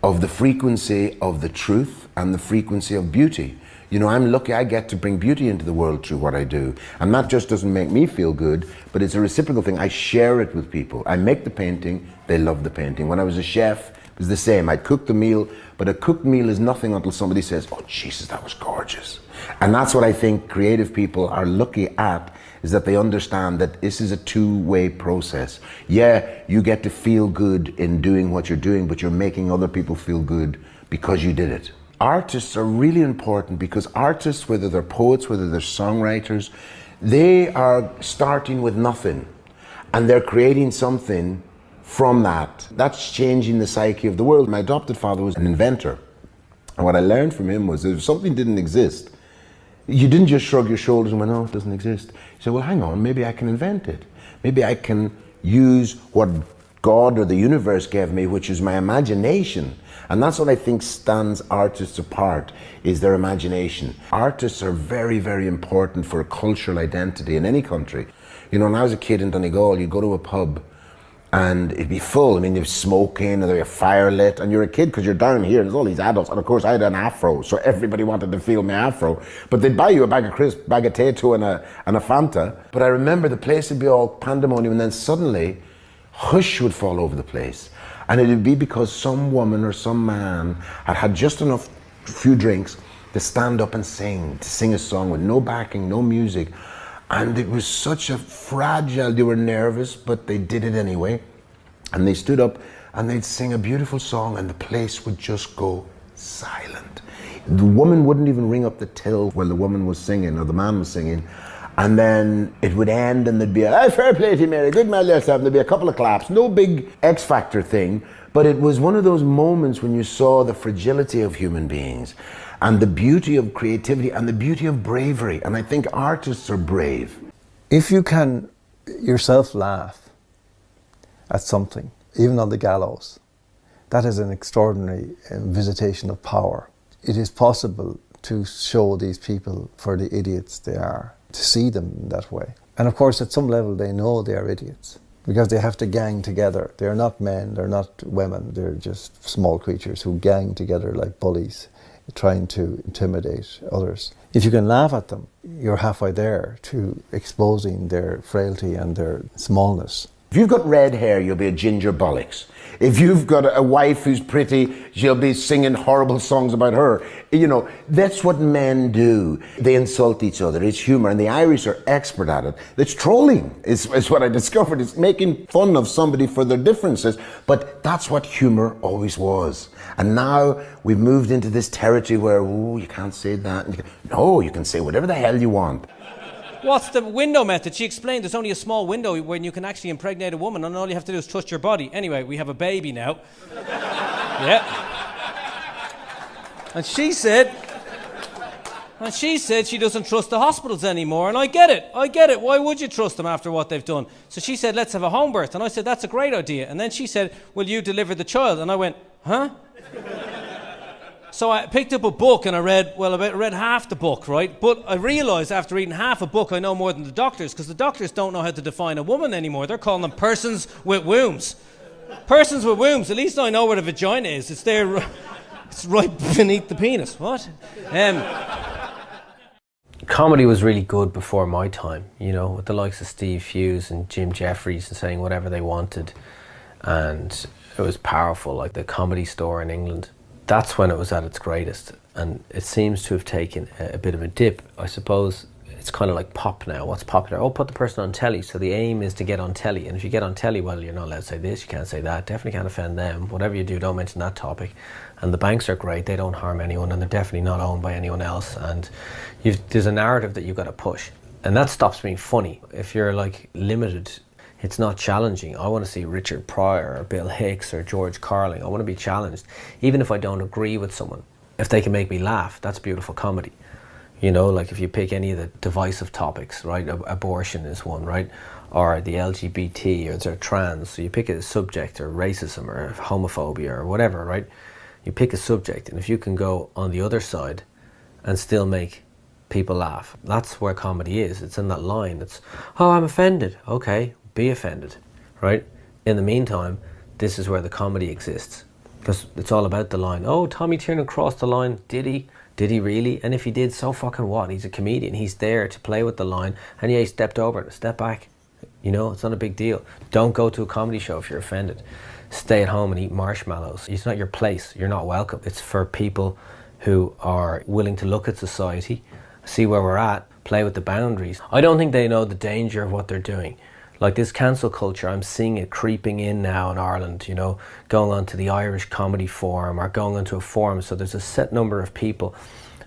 of the frequency of the truth and the frequency of beauty. You know, I'm lucky I get to bring beauty into the world through what I do. And that just doesn't make me feel good, but it's a reciprocal thing. I share it with people. I make the painting, they love the painting. When I was a chef, it was the same. I'd cook the meal, but a cooked meal is nothing until somebody says, oh, Jesus, that was gorgeous. And that's what I think creative people are lucky at, is that they understand that this is a two-way process. Yeah, you get to feel good in doing what you're doing, but you're making other people feel good because you did it. Artists are really important because artists, whether they're poets, whether they're songwriters, they are starting with nothing and they're creating something from that. That's changing the psyche of the world. My adopted father was an inventor. And what I learned from him was that if something didn't exist, you didn't just shrug your shoulders and went, no, it doesn't exist. You said, well, hang on, maybe I can invent it. Maybe I can use what God or the universe gave me, which is my imagination. And that's what I think stands artists apart, is their imagination. Artists are very, very important for a cultural identity in any country. You know, when I was a kid in Donegal, you'd go to a pub and it'd be full. I mean, you're smoking and there's a fire lit and you're a kid because you're down here and there's all these adults. And of course I had an afro, so everybody wanted to feel my afro. But they'd buy you a bag of crisps, bag of Tato and a Fanta. But I remember the place would be all pandemonium and then suddenly hush would fall over the place. And it would be because some woman or some man had had just enough few drinks to stand up and sing a song with no backing, no music. And it was such a fragile, they were nervous, but they did it anyway. And they stood up and they'd sing a beautiful song and the place would just go silent. The woman wouldn't even ring up the till while the woman was singing or the man was singing. And then it would end and there'd be a, fair play to you, Mary, good man yourself, and there'd be a couple of claps, no big X Factor thing, but it was one of those moments when you saw the fragility of human beings and the beauty of creativity and the beauty of bravery. And I think artists are brave. If you can yourself laugh at something, even on the gallows, that is an extraordinary visitation of power. it is possible to show these people for the idiots they are, to see them that way. And of course, at some level, they know they are idiots because they have to gang together. They're not men, they're not women, they're just small creatures who gang together like bullies, trying to intimidate others. If you can laugh at them, you're halfway there to exposing their frailty and their smallness. If you've got red hair, you'll be a ginger bollocks. If you've got a wife who's pretty, she'll be singing horrible songs about her. You know, that's what men do. They insult each other. It's humor, and the Irish are expert at it. It's trolling, is what I discovered. It's making fun of somebody for their differences, but that's what humor always was. And now we've moved into this territory where, oh, you can't say that. No, you can say whatever the hell you want. What's the window method? She explained there's only a small window when you can actually impregnate a woman, and all you have to do is trust your body. Anyway, we have a baby now. Yeah. And she said she doesn't trust the hospitals anymore, and I get it. Why would you trust them after what they've done? So she said, let's have a home birth. And I said, that's a great idea. And then she said, will you deliver the child? And I went, huh? So I picked up a book and I read half the book, right? But I realised after reading half a book I know more than the doctors, because the doctors don't know how to define a woman anymore. They're calling them persons with wombs. Persons with wombs, at least I know where the vagina is. It's there, it's right beneath the penis. What? Comedy was really good before my time, you know, with the likes of Steve Hughes and Jim Jeffries and saying whatever they wanted. And it was powerful, like the Comedy Store in England. That's when it was at its greatest, and it seems to have taken a bit of a dip. I suppose it's kind of like pop now. What's popular? Oh, put the person on telly. So the aim is to get on telly, and if you get on telly, well, you're not allowed to say this, you can't say that, definitely can't offend them. Whatever you do, don't mention that topic. And the banks are great, they don't harm anyone, and they're definitely not owned by anyone else. And there's a narrative that you've got to push, and that stops being funny. If you're like limited, it's not challenging. I want to see Richard Pryor or Bill Hicks or George Carling. I want to be challenged, even if I don't agree with someone. If they can make me laugh, that's beautiful comedy. You know, like if you pick any of the divisive topics, right? Abortion is one, right? Or the LGBT, or they're trans. So you pick a subject, or racism, or homophobia, or whatever, right? You pick a subject, and if you can go on the other side and still make people laugh, that's where comedy is. It's in that line. It's, oh, I'm offended. Okay. Be offended, right? In the meantime, this is where the comedy exists, because it's all about the line. Oh, Tommy Tiernan crossed the line. Did he? Did he really? And if he did, so fucking what? He's a comedian. He's there to play with the line. And yeah, he stepped over it. Step back. You know, it's not a big deal. Don't go to a comedy show if you're offended. Stay at home and eat marshmallows. It's not your place. You're not welcome. It's for people who are willing to look at society, see where we're at, play with the boundaries. I don't think they know the danger of what they're doing. Like this cancel culture, I'm seeing it creeping in now in Ireland, you know, going on to the Irish Comedy Forum or going onto a forum. So there's a set number of people.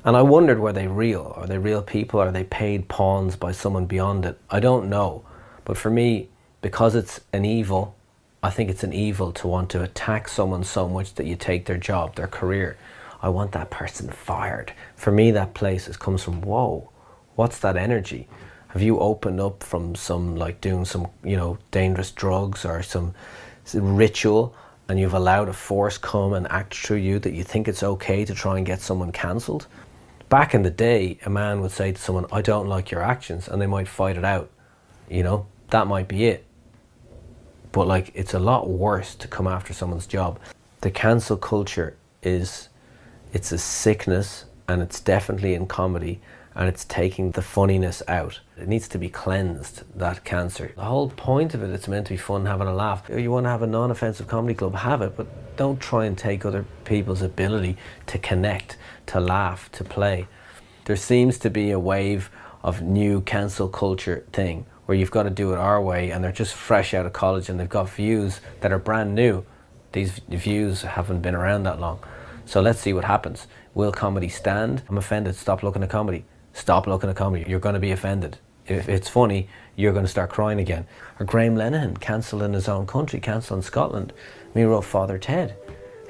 And I wondered, were they real? Are they real people? Are they paid pawns by someone beyond it? I don't know. But for me, because it's an evil, I think it's an evil to want to attack someone so much that you take their job, their career. I want that person fired. For me, that place comes from, whoa, what's that energy? Have you opened up from some, like doing some, you know, dangerous drugs or some ritual, and you've allowed a force come and act through you that you think it's okay to try and get someone cancelled? Back in the day, a man would say to someone, I don't like your actions, and they might fight it out. You know, that might be it. But like, it's a lot worse to come after someone's job. The cancel culture it's a sickness, and it's definitely in comedy, and it's taking the funniness out. It needs to be cleansed, that cancer. The whole point of it, it's meant to be fun, having a laugh. You want to have a non-offensive comedy club, have it, but don't try and take other people's ability to connect, to laugh, to play. There seems to be a wave of new cancel culture thing, where you've got to do it our way, and they're just fresh out of college and they've got views that are brand new. These views haven't been around that long. So let's see what happens. Will comedy stand? I'm offended, stop looking at comedy. Stop looking at comedy. You're going to be offended. If it's funny, you're going to start crying again. Or Graham Linehan, cancelled in his own country, cancelled in Scotland. Me wrote Father Ted.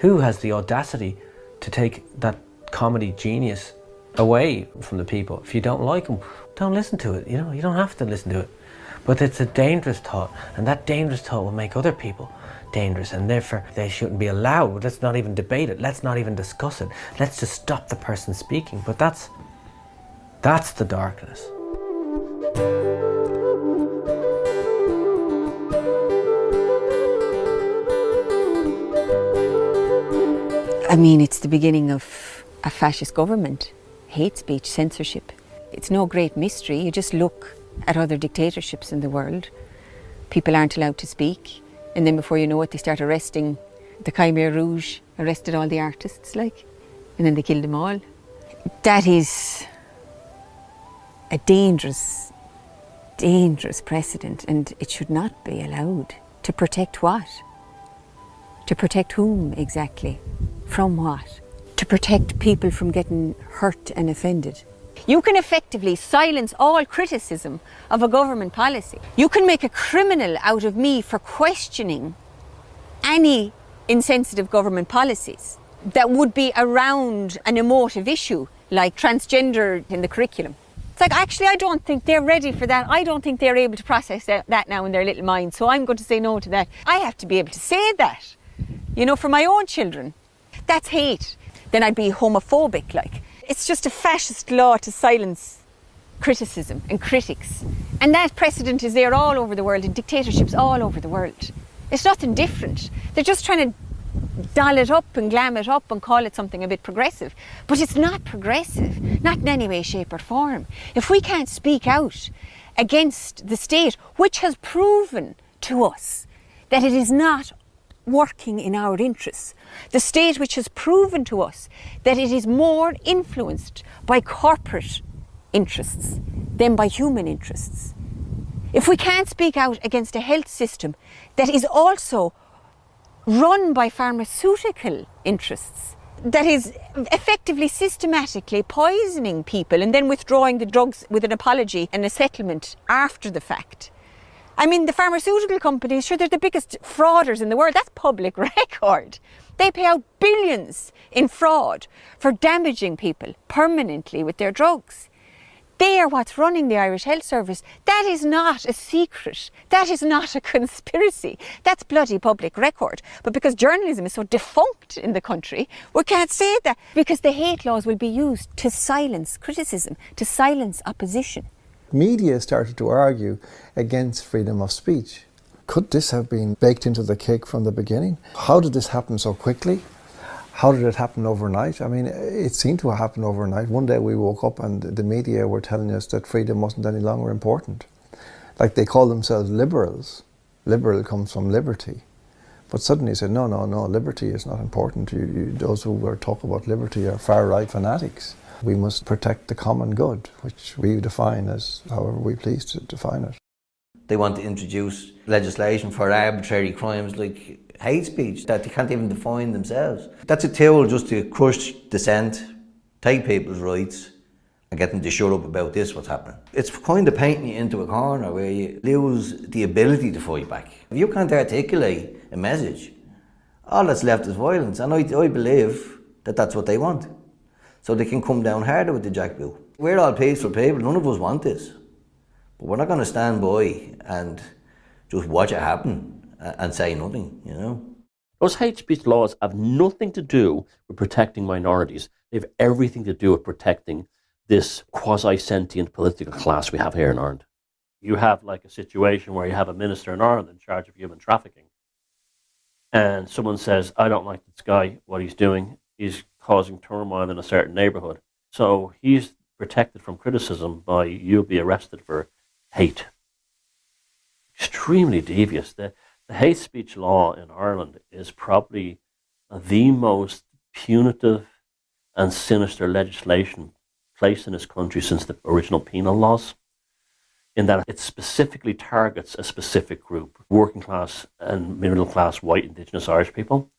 Who has the audacity to take that comedy genius away from the people? If you don't like him, don't listen to it. You know, you don't have to listen to it. But it's a dangerous thought, and that dangerous thought will make other people dangerous, and therefore they shouldn't be allowed. Let's not even debate it. Let's not even discuss it. Let's just stop the person speaking. But that's the darkness. I mean, it's the beginning of a fascist government, hate speech, censorship. It's no great mystery. You just look at other dictatorships in the world. People aren't allowed to speak, and then before you know it, they start arresting. The Khmer Rouge arrested all the artists, and then they killed them all. That is a dangerous, dangerous precedent, and it should not be allowed. To protect what? To protect whom exactly? From what? To protect people from getting hurt and offended. You can effectively silence all criticism of a government policy. You can make a criminal out of me for questioning any insensitive government policies that would be around an emotive issue like transgender in the curriculum. It's like, actually, I don't think they're ready for that. I don't think they're able to process that now in their little mind, so I'm going to say no to that. I have to be able to say that, for my own children. That's hate. Then I'd be homophobic, It's just a fascist law to silence criticism and critics. And that precedent is there all over the world, in dictatorships all over the world. It's nothing different. They're just trying to doll it up and glam it up and call it something a bit progressive. But it's not progressive, not in any way, shape or form. If we can't speak out against the state, which has proven to us that it is not working in our interests, the state which has proven to us that it is more influenced by corporate interests than by human interests. If we can't speak out against a health system that is also run by pharmaceutical interests, that is effectively systematically poisoning people and then withdrawing the drugs with an apology and a settlement after the fact. I mean, the pharmaceutical companies, sure, they're the biggest frauders in the world. That's public record. They pay out billions in fraud for damaging people permanently with their drugs. They are what's running the Irish Health Service. That is not a secret. That is not a conspiracy. That's bloody public record. But because journalism is so defunct in the country, we can't say that, because the hate laws will be used to silence criticism, to silence opposition. Media started to argue against freedom of speech. Could this have been baked into the cake from the beginning? How did this happen so quickly? How did it happen overnight? I mean, it seemed to happen overnight. One day we woke up and the media were telling us that freedom wasn't any longer important. Like, they call themselves liberals. Liberal comes from liberty. But suddenly said, no, liberty is not important. Those who are talking about liberty are far-right fanatics. We must protect the common good, which we define as however we please to define it. They want to introduce legislation for arbitrary crimes like hate speech that they can't even define themselves. That's a tool just to crush dissent, take people's rights and get them to shut up about this, what's happening. It's kind of painting you into a corner where you lose the ability to fight back. If you can't articulate a message, all that's left is violence, and I believe that that's what they want. So they can come down harder with the jackboot. We're all peaceful people, none of us want this. But we're not going to stand by and just watch it happen and say nothing, Those hate speech laws have nothing to do with protecting minorities. They have everything to do with protecting this quasi-sentient political class we have here in Ireland. You have like a situation where you have a minister in Ireland in charge of human trafficking. And someone says, I don't like this guy, what he's doing. He's causing turmoil in a certain neighbourhood. So he's protected from criticism by you'll be arrested for hate. Extremely devious. The hate speech law in Ireland is probably the most punitive and sinister legislation placed in this country since the original penal laws, in that it specifically targets a specific group, working class and middle class white Indigenous Irish people,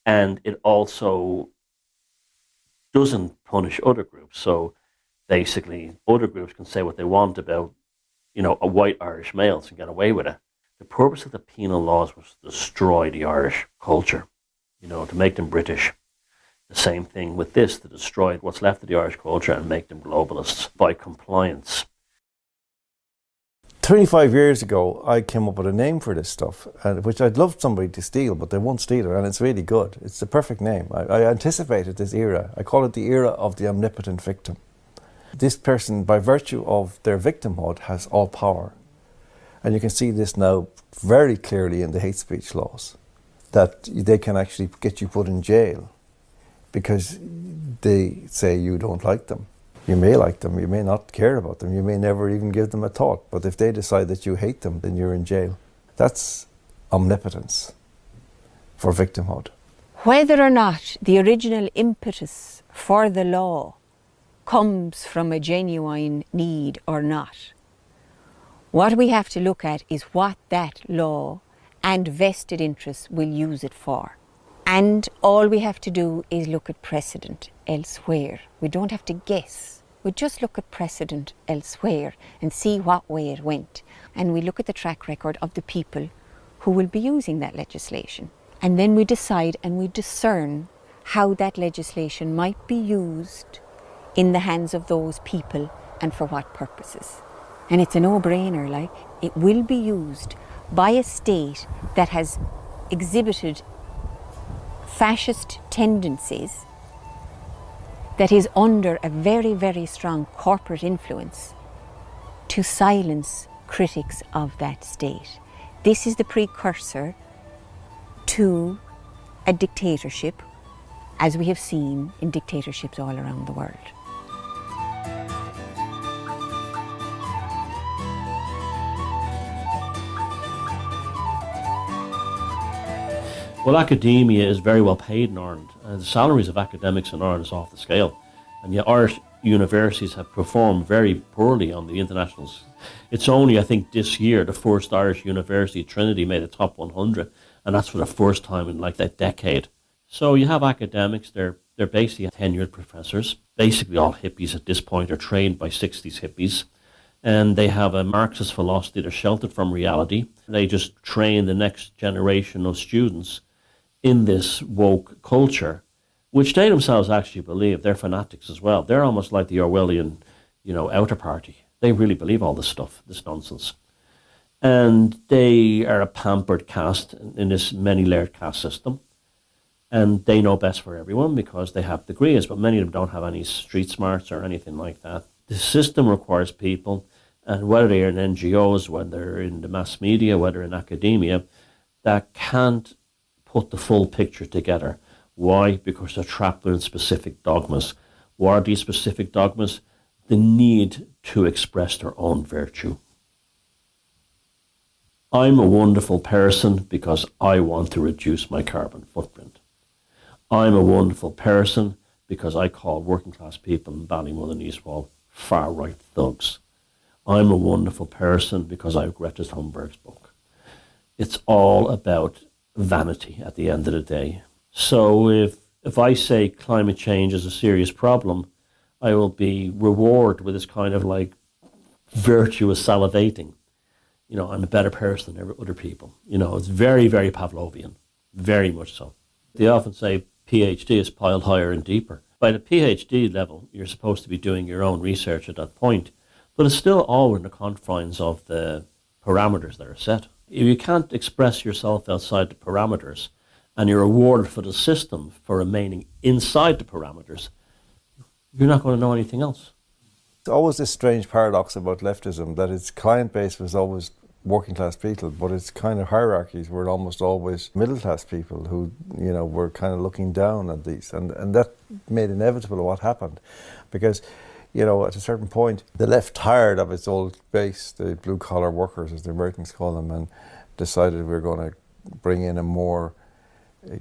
and it also doesn't punish other groups. So basically other groups can say what they want about a white Irish males and get away with it. The purpose of the penal laws was to destroy the Irish culture, to make them British. The same thing with this, to destroy what's left of the Irish culture and make them globalists by compliance. 25 years ago, I came up with a name for this stuff, which I'd love somebody to steal, but they won't steal it, and it's really good. It's the perfect name. I anticipated this era. I call it the era of the omnipotent victim. This person, by virtue of their victimhood, has all power. And you can see this now very clearly in the hate speech laws, that they can actually get you put in jail because they say you don't like them. You may like them, you may not care about them, you may never even give them a thought, but if they decide that you hate them, then you're in jail. That's omnipotence for victimhood. Whether or not the original impetus for the law comes from a genuine need or not, what we have to look at is what that law and vested interests will use it for. And all we have to do is look at precedent elsewhere. We don't have to guess. We just look at precedent elsewhere and see what way it went. And we look at the track record of the people who will be using that legislation. And then we decide and we discern how that legislation might be used in the hands of those people and for what purposes. And it's a no-brainer, like, it will be used by a state that has exhibited fascist tendencies, that is under a very, very strong corporate influence, to silence critics of that state. This is the precursor to a dictatorship, as we have seen in dictatorships all around the world. Well, academia is very well paid in Ireland. The salaries of academics in Ireland is off the scale. And yet Irish universities have performed very poorly on the internationals. It's only, I think, this year, the first Irish university, Trinity, made the top 100. And that's for the first time in like that decade. So you have academics, they're basically tenured professors. Basically all hippies at this point are trained by 60s hippies. And they have a Marxist philosophy. They're sheltered from reality. They just train the next generation of students in this woke culture, which they themselves actually believe. They're fanatics as well. They're almost like the Orwellian, outer party. They really believe all this stuff, this nonsense. And they are a pampered caste in this many-layered caste system. And they know best for everyone because they have degrees, but many of them don't have any street smarts or anything like that. The system requires people, and whether they're in NGOs, whether they're in the mass media, whether in academia, that can't put the full picture together. Why? Because they're trapped within specific dogmas. What are these specific dogmas? The need to express their own virtue. I'm a wonderful person because I want to reduce my carbon footprint. I'm a wonderful person because I call working class people in Ballymun and Eastwall far-right thugs. I'm a wonderful person because I read Greta Thunberg's book. It's all about vanity at the end of the day. So if I say climate change is a serious problem, I will be rewarded with this kind of like virtuous salivating. I'm a better person than other people. It's very, very Pavlovian, very much so. They often say PhD is piled higher and deeper. By the PhD level, you're supposed to be doing your own research at that point, but it's still all in the confines of the parameters that are set. If you can't express yourself outside the parameters, and you're rewarded for the system for remaining inside the parameters, you're not going to know anything else. It's always this strange paradox about leftism, that its client base was always working class people, but its kind of hierarchies were almost always middle class people who, were kind of looking down at these. And that made inevitable what happened. Because, at a certain point, the left tired of its old base, the blue collar workers, as the Americans call them, and decided we were going to bring in a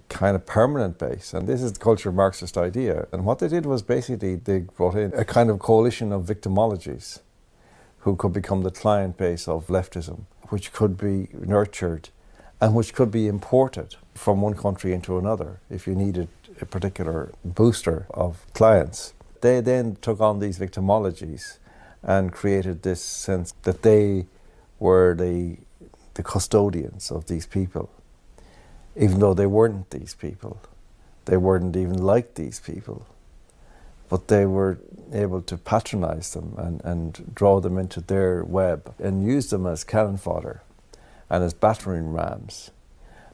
kind of permanent base. And this is the culture Marxist idea. And what they did was basically they brought in a kind of coalition of victimologies who could become the client base of leftism, which could be nurtured and which could be imported from one country into another if you needed a particular booster of clients. They then took on these victimologies and created this sense that they were the custodians of these people, even though they weren't these people. They weren't even like these people. but they were able to patronize them and draw them into their web and use them as cannon fodder and as battering rams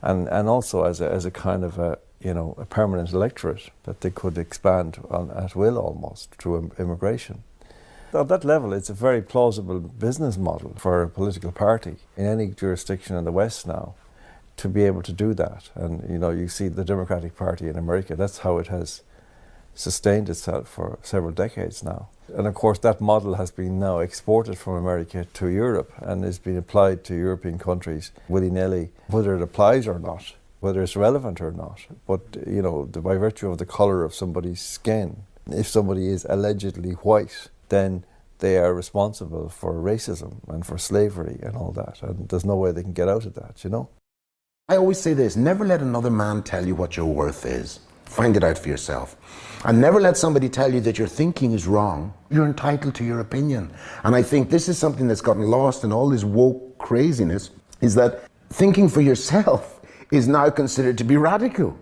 and also as a kind of a permanent electorate that they could expand on at will almost through immigration. At that level, it's a very plausible business model for a political party in any jurisdiction in the West now to be able to do that. And you see the Democratic Party in America, that's how it has sustained itself for several decades now. And of course that model has been now exported from America to Europe and is being applied to European countries willy-nilly, whether it applies or not, whether it's relevant or not. But by virtue of the colour of somebody's skin, if somebody is allegedly white, then they are responsible for racism and for slavery and all that. And there's no way they can get out of that, I always say this, never let another man tell you what your worth is. Find it out for yourself. And never let somebody tell you that your thinking is wrong. You're entitled to your opinion. And I think this is something that's gotten lost in all this woke craziness, is that thinking for yourself is now considered to be radical.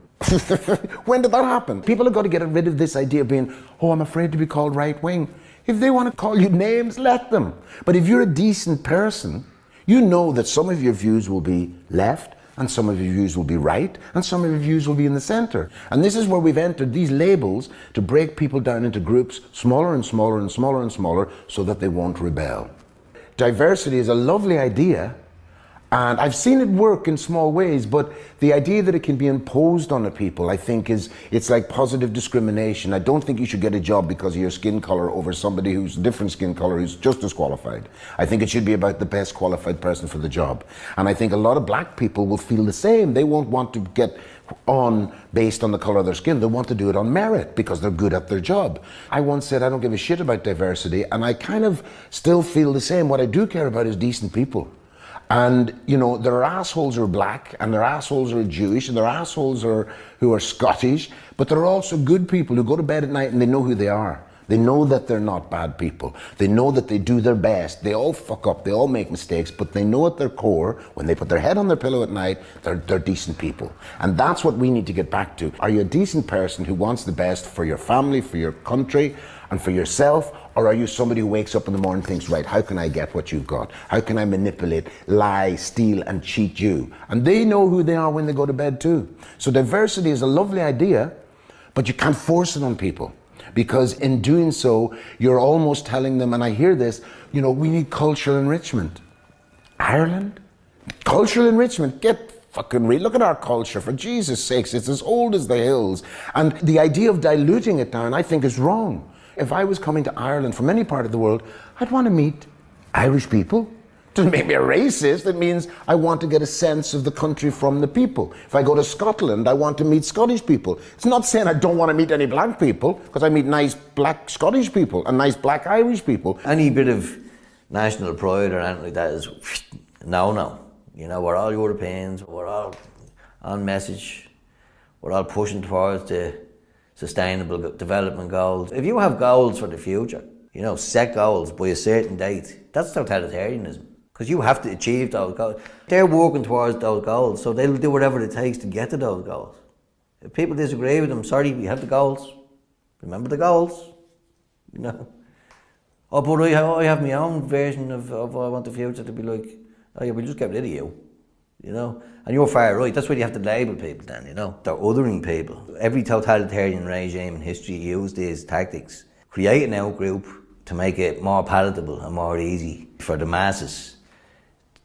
When did that happen? People have got to get rid of this idea of being, I'm afraid to be called right-wing. If they want to call you names, let them. But if you're a decent person, you know that some of your views will be left, and some of your views will be right, and some of your views will be in the center. And this is where we've entered these labels to break people down into groups, smaller and smaller and smaller and smaller, so that they won't rebel. Diversity is a lovely idea, and I've seen it work in small ways, but the idea that it can be imposed on the people, I think it's like positive discrimination. I don't think you should get a job because of your skin color over somebody who's a different skin color who's just as qualified. I think it should be about the best qualified person for the job. And I think a lot of black people will feel the same. They won't want to get on based on the color of their skin. They want to do it on merit because they're good at their job. I once said I don't give a shit about diversity, and I kind of still feel the same. What I do care about is decent people. And, there are assholes who are black, and there are assholes who are Jewish, and there are assholes who are Scottish, but there are also good people who go to bed at night and they know who they are. They know that they're not bad people. They know that they do their best. They all fuck up, they all make mistakes, but they know at their core, when they put their head on their pillow at night, they're decent people. And that's what we need to get back to. Are you a decent person who wants the best for your family, for your country, and for yourself? Or are you somebody who wakes up in the morning and thinks, right, how can I get what you've got? How can I manipulate, lie, steal, and cheat you? And they know who they are when they go to bed too. So diversity is a lovely idea, but you can't force it on people. Because in doing so, you're almost telling them, and I hear this, we need cultural enrichment. Ireland? Cultural enrichment? Get fucking real. Look at our culture, for Jesus' sakes. It's as old as the hills. And the idea of diluting it down, I think, is wrong. If I was coming to Ireland from any part of the world, I'd want to meet Irish people. It doesn't make me a racist. It means I want to get a sense of the country from the people. If I go to Scotland, I want to meet Scottish people. It's not saying I don't want to meet any black people, because I meet nice black Scottish people and nice black Irish people. Any bit of national pride or anything like that is no. We're all Europeans, we're all on message, we're all pushing towards the sustainable development goals. If you have goals for the future, set goals by a certain date, that's totalitarianism. Because you have to achieve those goals. They're working towards those goals, so they'll do whatever it takes to get to those goals. If people disagree with them, sorry, we have the goals. Remember the goals, Oh, but I have my own version of what I want the future to be like. Oh yeah, we'll just get rid of you. And you're far right. That's why you have to label people then, They're othering people. Every totalitarian regime in history used these tactics. Create an out-group to make it more palatable and more easy for the masses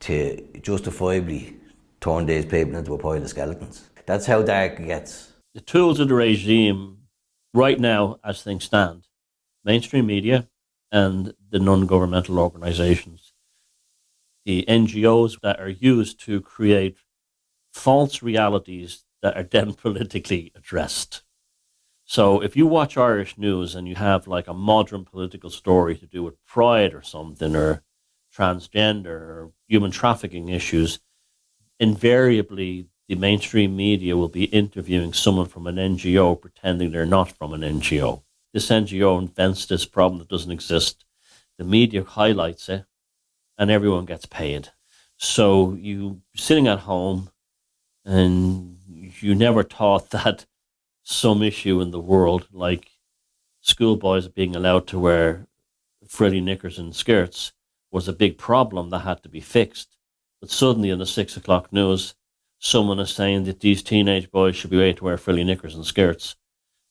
to justifiably turn these people into a pile of skeletons. That's how dark it gets. The tools of the regime right now, as things stand, mainstream media and the non-governmental organisations, the NGOs that are used to create false realities that are then politically addressed. So if you watch Irish news and you have like a modern political story to do with pride or something, or transgender or human trafficking issues, invariably the mainstream media will be interviewing someone from an NGO pretending they're not from an NGO. This NGO invents this problem that doesn't exist. The media highlights it, and everyone gets paid. So you sitting at home and you never thought that some issue in the world, like schoolboys being allowed to wear frilly knickers and skirts was a big problem that had to be fixed. But suddenly in the 6 o'clock news, someone is saying that these teenage boys should be made to wear frilly knickers and skirts.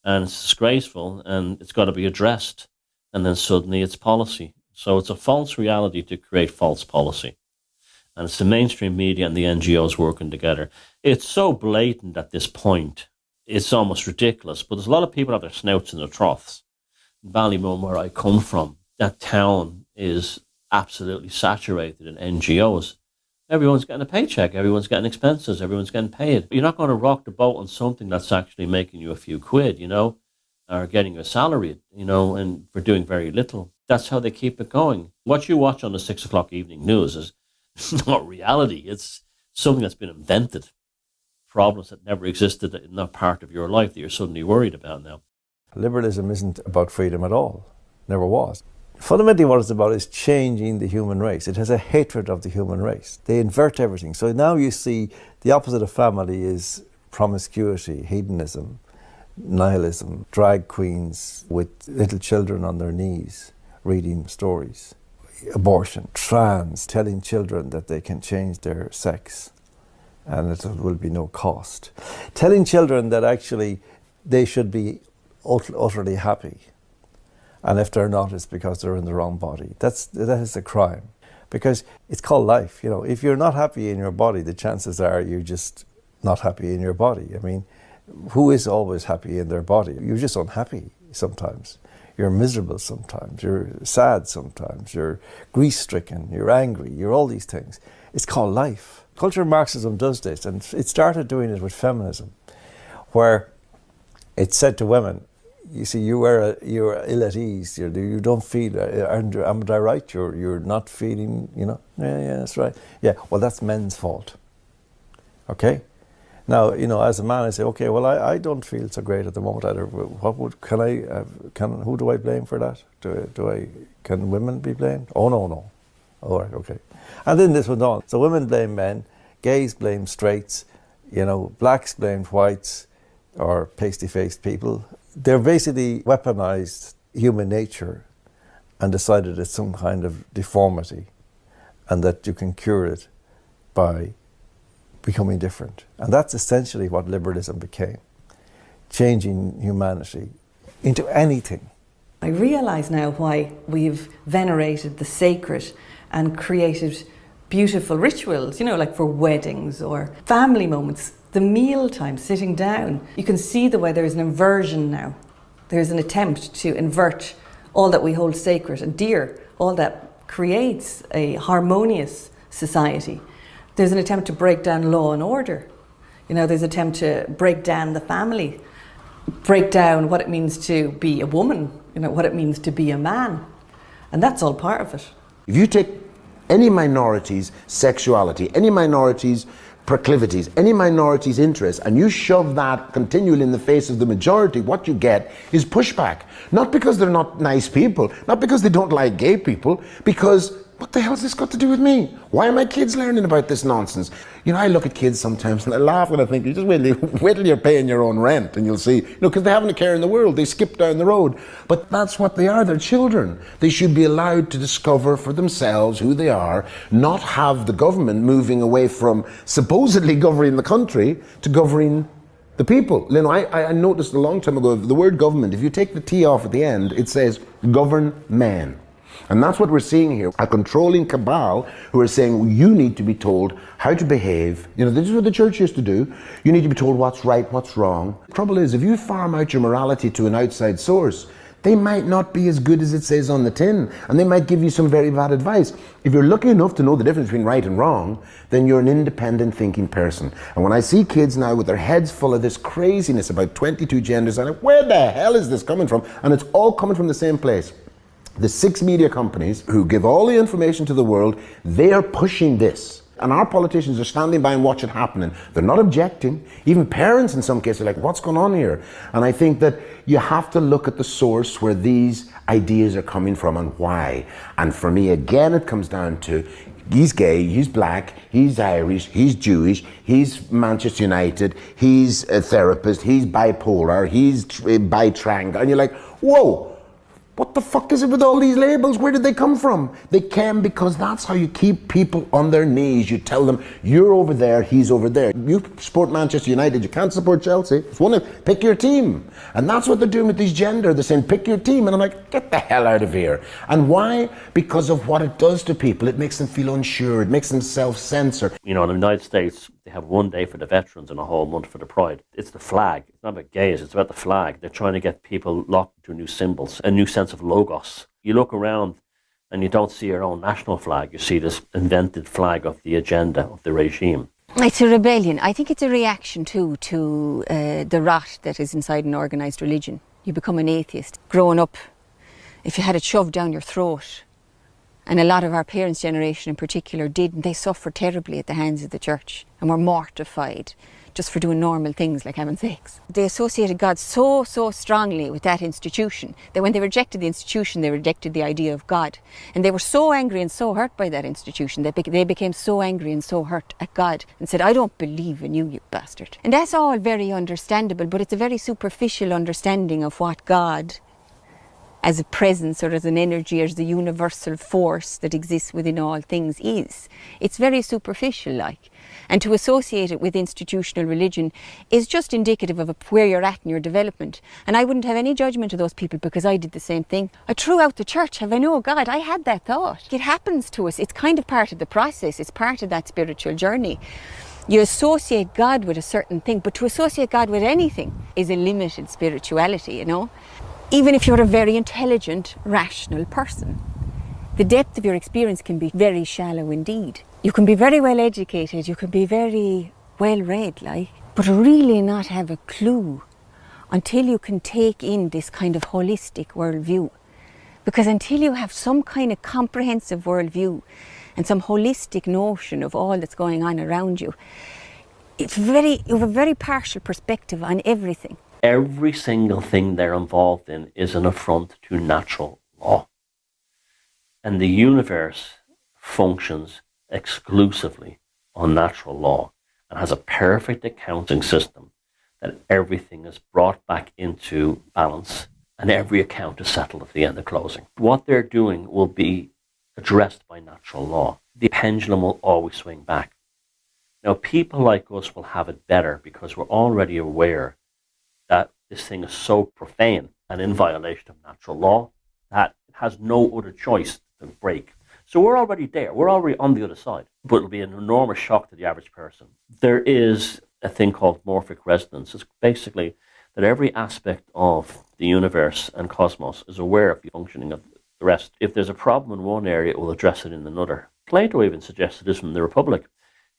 And it's disgraceful and it's got to be addressed. And then suddenly it's policy. So it's a false reality to create false policy. And it's the mainstream media and the NGOs working together. It's so blatant at this point. It's almost ridiculous. But there's a lot of people have their snouts in their troughs. Ballymun, where I come from, that town is absolutely saturated in NGOs. Everyone's getting a paycheck, everyone's getting expenses, everyone's getting paid. You're not going to rock the boat on something that's actually making you a few quid, you know, or getting a salary, you know, and for doing very little. That's how they keep it going. What you watch on the 6 o'clock evening news is not reality. It's something that's been invented. Problems that never existed in that part of your life that you're suddenly worried about now. Liberalism isn't about freedom at all. Never was. Fundamentally what it's about is changing the human race. It has a hatred of the human race. They invert everything. So now you see the opposite of family is promiscuity, hedonism, nihilism, drag queens with little children on their knees reading stories, abortion, trans, telling children that they can change their sex and it will be no cost. Telling children that actually they should be utterly happy. And if they're not, it's because they're in the wrong body. That is a crime. Because it's called life. You know, if you're not happy in your body, the chances are you're just not happy in your body. I mean, who is always happy in their body? You're just unhappy sometimes. You're miserable sometimes. You're sad sometimes. You're grief-stricken. You're angry. You're all these things. It's called life. Cultural Marxism does this, and it started doing it with feminism, where it said to women, you see, you're ill at ease. You don't feel. Am I right? You're not feeling. You know. Yeah, that's right. Yeah. Well, that's men's fault. Okay. Now, you know, as a man, I say, okay. Well, I don't feel so great at the moment either. Who do I blame for that? Can women be blamed? Oh no. All right. Okay. And then this went on. So women blame men, gays blame straights, you know, blacks blame whites or pasty-faced people. They're basically weaponized human nature and decided it's some kind of deformity and that you can cure it by becoming different. And that's essentially what liberalism became, changing humanity into anything. I realise now why we've venerated the sacred and created beautiful rituals, you know, like for weddings or family moments. The meal time, sitting down, you can see the way there is an inversion now. There's an attempt to invert all that we hold sacred and dear, all that creates a harmonious society. There's an attempt to break down law and order. You know, there's an attempt to break down the family, break down what it means to be a woman, you know, what it means to be a man. And that's all part of it. If you take any minority's sexuality, any minority's proclivities, any minority's interests, and you shove that continually in the face of the majority, what you get is pushback. Not because they're not nice people, not because they don't like gay people, because what the hell has this got to do with me? Why are my kids learning about this nonsense? You know, I look at kids sometimes and I laugh and I think, you just wait till you're paying your own rent and you'll see, you know, because they haven't a care in the world, they skip down the road. But that's what they are, they're children. They should be allowed to discover for themselves who they are, not have the government moving away from supposedly governing the country to governing the people. You know, I noticed a long time ago, the word government, if you take the T off at the end, it says govern man. And that's what we're seeing here, a controlling cabal who are saying, well, you need to be told how to behave. You know, this is what the church used to do. You need to be told what's right, what's wrong. The trouble is, if you farm out your morality to an outside source, they might not be as good as it says on the tin, and they might give you some very bad advice. If you're lucky enough to know the difference between right and wrong, then you're an independent thinking person. And when I see kids now with their heads full of this craziness about 22 genders, I'm like, where the hell is this coming from? And it's all coming from the same place. The 6 media companies who give all the information to the world, they are pushing this. And our politicians are standing by and watching it happening. They're not objecting. Even parents in some cases are like, what's going on here? And I think that you have to look at the source where these ideas are coming from and why. And for me, again, it comes down to he's gay, he's black, he's Irish, he's Jewish, he's Manchester United, he's a therapist, he's bipolar, he's bi-trans. And you're like, whoa, what the fuck is it with all these labels? Where did they come from? They came because that's how you keep people on their knees. You tell them, you're over there, he's over there. You support Manchester United, you can't support Chelsea. It's one of, pick your team. And that's what they're doing with these gender. They're saying, pick your team. And I'm like, get the hell out of here. And why? Because of what it does to people. It makes them feel unsure. It makes them self-censor. You know, in the United States, they have one day for the veterans and a whole month for the pride. It's the flag. It's not about gays, it's about the flag. They're trying to get people locked into new symbols, a new sense of logos. You look around and you don't see your own national flag. You see this invented flag of the agenda of the regime. It's a rebellion. I think it's a reaction too to the rot that is inside an organised religion. You become an atheist. Growing up, if you had it shoved down your throat, and a lot of our parents' generation in particular did, and they suffered terribly at the hands of the church and were mortified just for doing normal things like having sex. They associated God so strongly with that institution that when they rejected the institution, they rejected the idea of God. And they were so angry and so hurt by that institution that they became so angry and so hurt at God and said, I don't believe in you, you bastard. And that's all very understandable, but it's a very superficial understanding of what God as a presence or as an energy or as the universal force that exists within all things is. It's very superficial like. And to associate it with institutional religion is just indicative of where you're at in your development. And I wouldn't have any judgment of those people because I did the same thing. I threw out the church, have I know God? I had that thought. It happens to us. It's kind of part of the process. It's part of that spiritual journey. You associate God with a certain thing, but to associate God with anything is a limited spirituality, you know? Even if you're a very intelligent, rational person, the depth of your experience can be very shallow indeed. You can be very well educated, you can be very well read, like, but really not have a clue until you can take in this kind of holistic worldview. Because until you have some kind of comprehensive worldview and some holistic notion of all that's going on around you, you have a very partial perspective on everything. Every single thing they're involved in is an affront to natural law. And the universe functions exclusively on natural law and has a perfect accounting system that everything is brought back into balance and every account is settled at the end of closing. What they're doing will be addressed by natural law. The pendulum will always swing back. Now, people like us will have it better because we're already aware that this thing is so profane and in violation of natural law that it has no other choice than break. So we're already there. We're already on the other side. But it'll be an enormous shock to the average person. There is a thing called morphic resonance. It's basically that every aspect of the universe and cosmos is aware of the functioning of the rest. If there's a problem in one area, it will address it in another. Plato even suggested this from the Republic.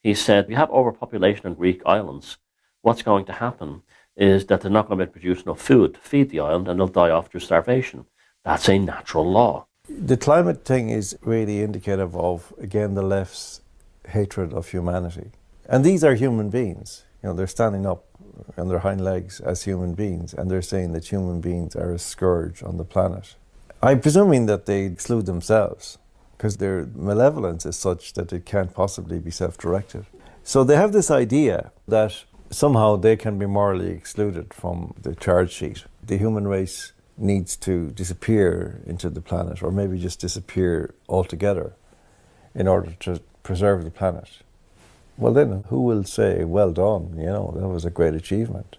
He said, if you have overpopulation on Greek islands, what's going to happen is that they're not going to be able to produce enough food to feed the island and they'll die off through starvation. That's a natural law. The climate thing is really indicative of, again, the left's hatred of humanity. And these are human beings. You know, they're standing up on their hind legs as human beings and they're saying that human beings are a scourge on the planet. I'm presuming that they exclude themselves because their malevolence is such that it can't possibly be self-directed. So they have this idea that somehow they can be morally excluded from the charge sheet. The human race needs to disappear into the planet, or maybe just disappear altogether in order to preserve the planet. Well then, who will say, well done, you know, that was a great achievement.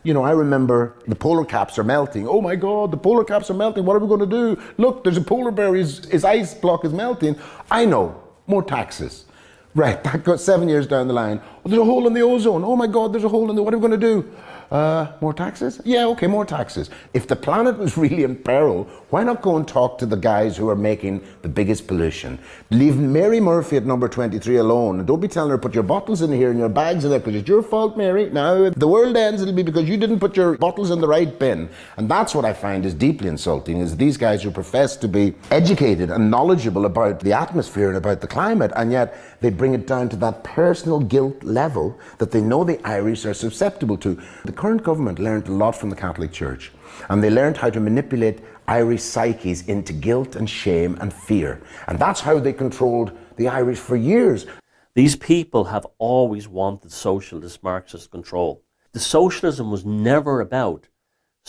You know, I remember the polar caps are melting. Oh my God, the polar caps are melting. What are we going to do? Look, there's a polar bear, his ice block is melting. I know, more taxes. Right, that got 7 years down the line. Oh, there's a hole in the ozone. Oh my God, there's a hole in the, what are we going to do? More taxes? Yeah, okay, more taxes. If the planet was really in peril, why not go and talk to the guys who are making the biggest pollution? Leave Mary Murphy at number 23 alone. And don't be telling her, put your bottles in here and your bags in there because it's your fault, Mary. Now, if the world ends, it'll be because you didn't put your bottles in the right bin. And that's what I find is deeply insulting, is these guys who profess to be educated and knowledgeable about the atmosphere and about the climate, and yet they bring it down to that personal guilt level that they know the Irish are susceptible to. The current government learned a lot from the Catholic Church, and they learned how to manipulate Irish psyches into guilt and shame and fear. And that's how they controlled the Irish for years. These people have always wanted socialist Marxist control. The socialism was never about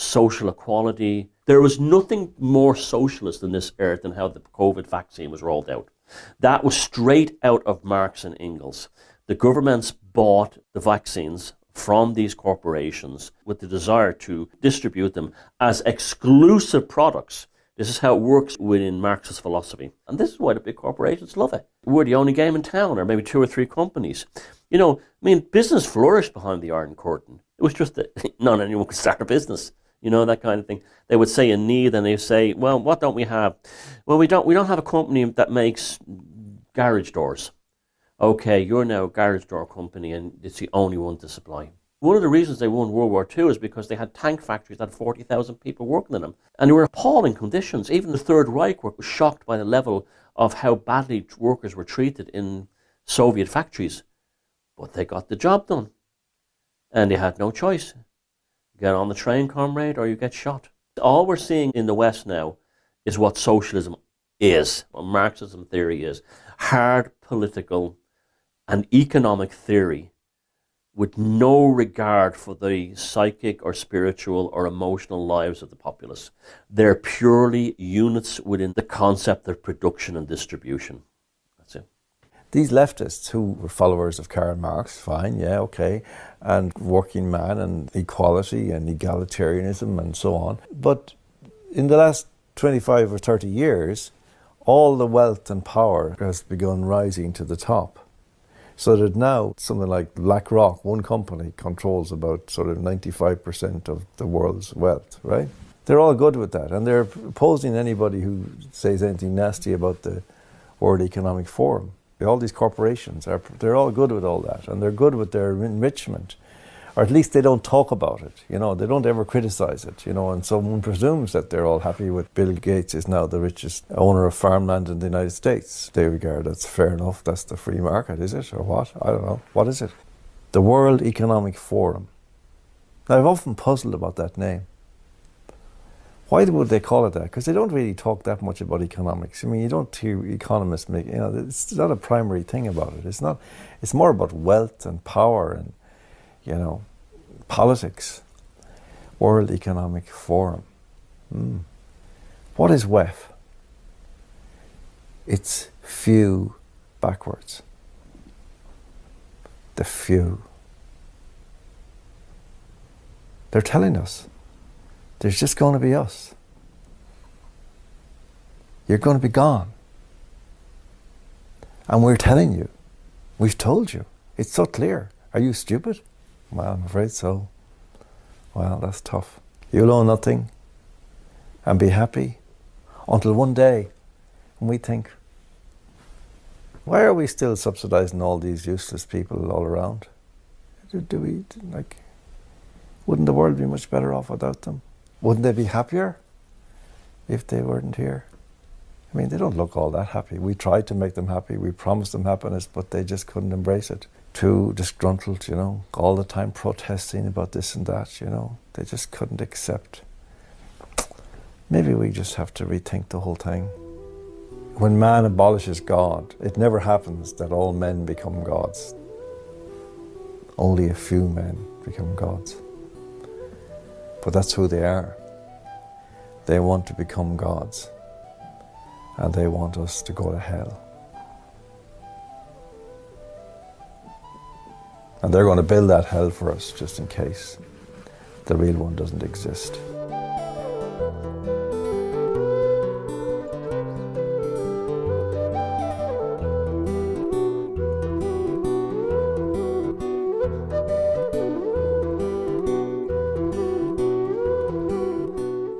social equality. There was nothing more socialist in this earth than how the COVID vaccine was rolled out. That was straight out of Marx and Engels. The governments bought the vaccines from these corporations with the desire to distribute them as exclusive products. This is how it works within Marxist philosophy. And this is why the big corporations love it. We're the only game in town, or maybe 2 or 3 companies. You know, I mean, business flourished behind the Iron Curtain. It was just that not anyone could start a business. You know, that kind of thing. They would say a need, and they say, well, what don't we have? Well, we don't have a company that makes garage doors. Okay, you're now a garage door company, and it's the only one to supply. One of the reasons they won World War II is because they had tank factories that had 40,000 people working in them. And they were appalling conditions. Even the Third Reich was shocked by the level of how badly workers were treated in Soviet factories. But they got the job done. And they had no choice. Get on the train, comrade, or you get shot. All we're seeing in the West now is what socialism is, what Marxism theory is. Hard political and economic theory with no regard for the psychic or spiritual or emotional lives of the populace. They're purely units within the concept of production and distribution. That's it. These leftists who were followers of Karl Marx, fine, yeah, okay, and working man and equality and egalitarianism and so on. But in the last 25 or 30 years, all the wealth and power has begun rising to the top. So that now something like BlackRock, one company, controls about sort of 95% of the world's wealth, right? They're all good with that, and they're opposing anybody who says anything nasty about the World Economic Forum. All these corporations, they're all good with all that, and they're good with their enrichment. Or at least they don't talk about it, you know, they don't ever criticize it, you know, and someone presumes that they're all happy with Bill Gates is now the richest owner of farmland in the United States. They regard that's fair enough, that's the free market, is it, or what? I don't know. What is it? The World Economic Forum. Now, I've often puzzled about that name. Why would they call it that? Because they don't really talk that much about economics. I mean, you don't hear economists make, you know, it's not a primary thing about it. It's not, it's more about wealth and power and, you know, politics. World Economic Forum. What is WEF? It's few backwards. The few. They're telling us there's just going to be us. You're going to be gone. And we're telling you. We've told you. It's so clear. Are you stupid? Well, I'm afraid so. Well, that's tough. You'll own nothing and be happy until one day when we think, why are we still subsidizing all these useless people all around? Do we, like, wouldn't the world be much better off without them? Wouldn't they be happier if they weren't here? I mean, they don't look all that happy. We tried to make them happy. We promised them happiness, but they just couldn't embrace it. Too disgruntled, you know, all the time protesting about this and that, you know. They just couldn't accept. Maybe we just have to rethink the whole thing. When man abolishes God, it never happens that all men become gods. Only a few men become gods. But that's who they are. They want to become gods. And they want us to go to hell. And they're going to build that hell for us just in case the real one doesn't exist.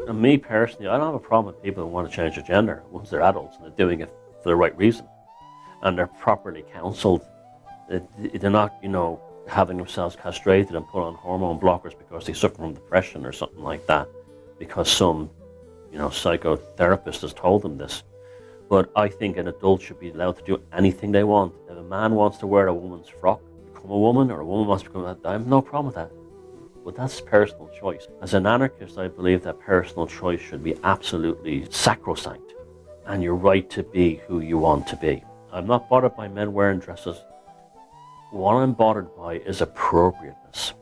And me personally, I don't have a problem with people who want to change their gender once they're adults and they're doing it for the right reason. And they're properly counselled. They're not, you know, having themselves castrated and put on hormone blockers because they suffer from depression or something like that, because some, you know, psychotherapist has told them this. But I think an adult should be allowed to do anything they want. If a man wants to wear a woman's frock, become a woman, or a woman wants to become I have no problem with that. But that's personal choice. As an anarchist, I believe that personal choice should be absolutely sacrosanct, and you're right to be who you want to be. I'm not bothered by men wearing dresses. What I'm bothered by is appropriateness.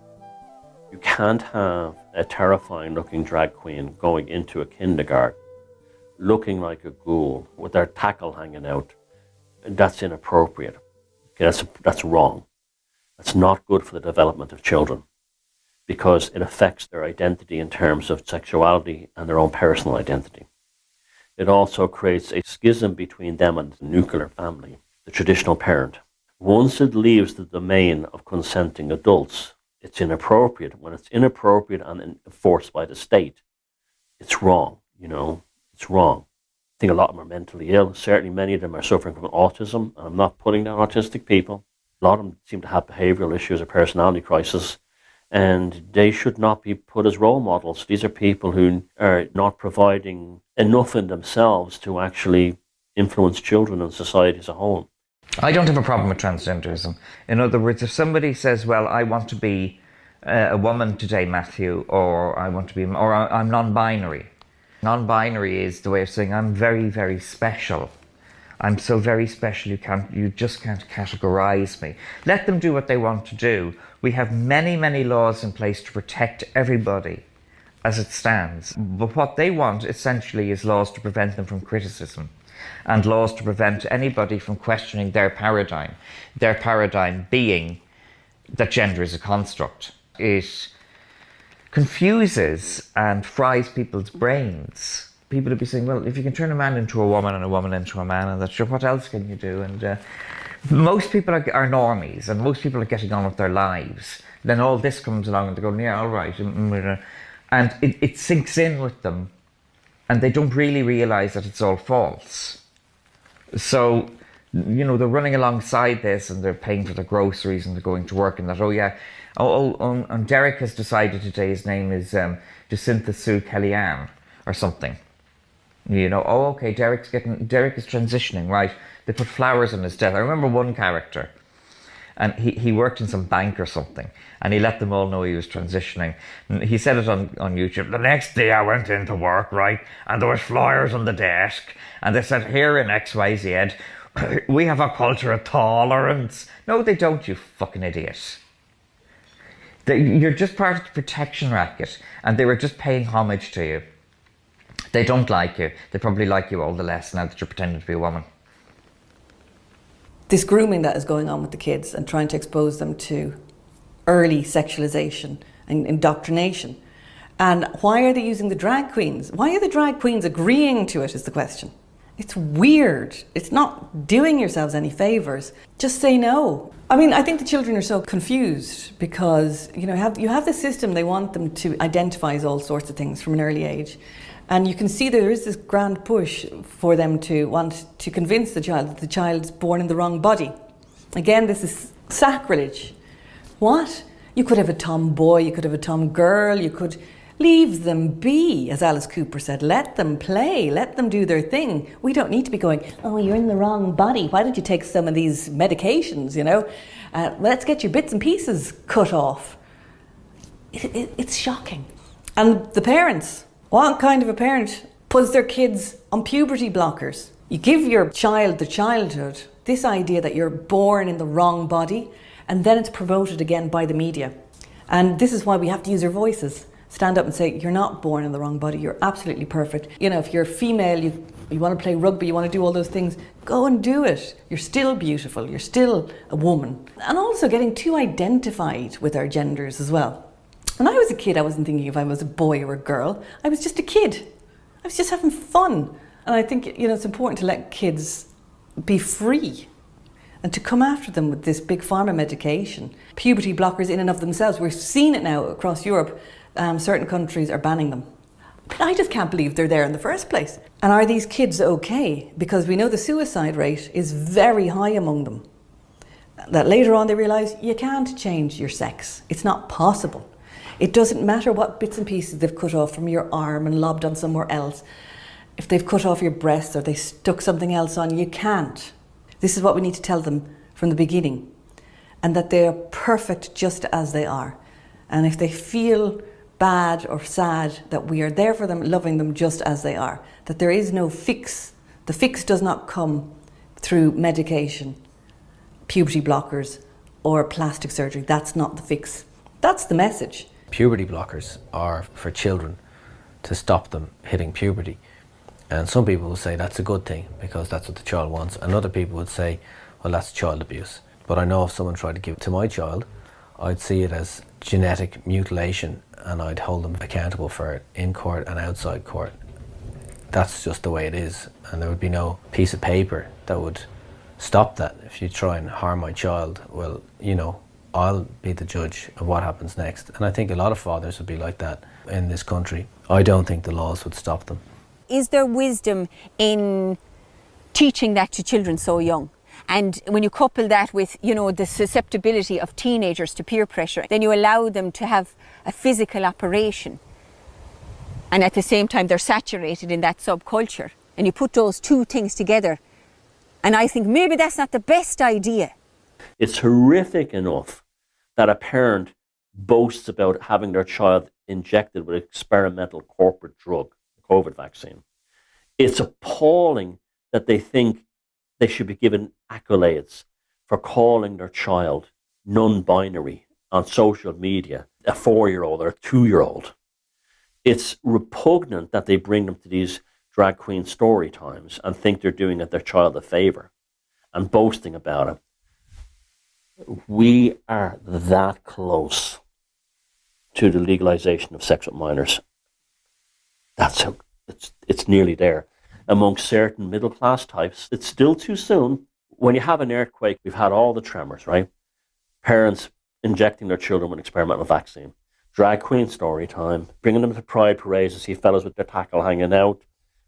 You can't have a terrifying looking drag queen going into a kindergarten looking like a ghoul with their tackle hanging out. That's inappropriate. Okay, that's wrong. That's not good for the development of children because it affects their identity in terms of sexuality and their own personal identity. It also creates a schism between them and the nuclear family, the traditional parent. Once it leaves the domain of consenting adults, it's inappropriate. When it's inappropriate and enforced by the state, it's wrong, it's wrong. I think a lot of them are mentally ill. Certainly many of them are suffering from autism. I'm not putting down autistic people. A lot of them seem to have behavioural issues or personality crisis, and they should not be put as role models. These are people who are not providing enough in themselves to actually influence children and society as a whole. I don't have a problem with transgenderism. In other words, if somebody says, well, I want to be a woman today, Matthew, or I'm non-binary. Non-binary is the way of saying I'm very, very special. I'm so very special you just can't categorize me. Let them do what they want to do. We have many, many laws in place to protect everybody as it stands. But what they want essentially is laws to prevent them from criticism and laws to prevent anybody from questioning their paradigm. Their paradigm being that gender is a construct. It confuses and fries people's brains. People would be saying, well, if you can turn a man into a woman and a woman into a man, and that's sure, what else can you do? And most people are normies, and most people are getting on with their lives. Then all this comes along and they're going, yeah, all right. And it sinks in with them, and they don't really realise that it's all false. So, they're running alongside this, and they're paying for the groceries, and they're going to work, and that, and Derek has decided today his name is Jacinta Sue Kellyanne, or something. Okay, Derek is transitioning, right? They put flowers on his desk. I remember one character, and he worked in some bank or something, and he let them all know he was transitioning. And he said it on YouTube. The next day I went into work, right, and there was flyers on the desk, and they said, here in XYZ, we have a culture of tolerance. No, they don't, you fucking idiot. You're just part of the protection racket, and they were just paying homage to you. They don't like you. They probably like you all the less now that you're pretending to be a woman. This grooming that is going on with the kids and trying to expose them to early sexualization and indoctrination. And why are they using the drag queens? Why are the drag queens agreeing to it is the question. It's weird. It's not doing yourselves any favours. Just say no. I think the children are so confused because you have this system, they want them to identify as all sorts of things from an early age. And you can see there is this grand push for them to want to convince the child that the child's born in the wrong body. Again, this is sacrilege. What? You could have a tomboy, you could have a tomgirl, you could leave them be, as Alice Cooper said. Let them play, let them do their thing. We don't need to be going, oh, you're in the wrong body. Why don't you take some of these medications, let's get your bits and pieces cut off. It's shocking. And the parents, what kind of a parent puts their kids on puberty blockers? You give your child the childhood, this idea that you're born in the wrong body, and then it's promoted again by the media. And this is why we have to use our voices. Stand up and say, you're not born in the wrong body, you're absolutely perfect. If you're female, you want to play rugby, you want to do all those things, go and do it. You're still beautiful, you're still a woman. And also getting too identified with our genders as well. When I was a kid, I wasn't thinking if I was a boy or a girl. I was just a kid. I was just having fun. And I think, it's important to let kids be free and to come after them with this big pharma medication. Puberty blockers in and of themselves. We're seeing it now across Europe. Certain countries are banning them. But I just can't believe they're there in the first place. And are these kids okay? Because we know the suicide rate is very high among them. That later on they realise you can't change your sex. It's not possible. It doesn't matter what bits and pieces they've cut off from your arm and lobbed on somewhere else. If they've cut off your breast or they stuck something else on, you can't. This is what we need to tell them from the beginning. And that they are perfect just as they are. And if they feel bad or sad, that we are there for them, loving them just as they are. That there is no fix. The fix does not come through medication, puberty blockers, or plastic surgery. That's not the fix. That's the message. Puberty blockers are for children to stop them hitting puberty. And some people will say that's a good thing because that's what the child wants. And other people would say, well, that's child abuse. But I know if someone tried to give it to my child, I'd see it as genetic mutilation and I'd hold them accountable for it in court and outside court. That's just the way it is. And there would be no piece of paper that would stop that. If you try and harm my child, well, you know, I'll be the judge of what happens next. And I think a lot of fathers would be like that in this country. I don't think the laws would stop them. Is there wisdom in teaching that to children so young? And when you couple that with, you know, the susceptibility of teenagers to peer pressure, then you allow them to have a physical operation. And at the same time, they're saturated in that subculture. And you put those two things together. And I think maybe that's not the best idea. It's horrific enough that a parent boasts about having their child injected with experimental corporate drug, the COVID vaccine. It's appalling that they think they should be given accolades for calling their child non-binary on social media, a 4-year-old or a 2-year-old. It's repugnant that they bring them to these drag queen story times and think they're doing their child a favour and boasting about it. We are that close to the legalization of sex with minors. That's how it's nearly there. Among certain middle class types, it's still too soon. When you have an earthquake, we've had all the tremors, right? Parents injecting their children with experimental vaccine. Drag queen story time, bringing them to pride parades to see fellas with their tackle hanging out.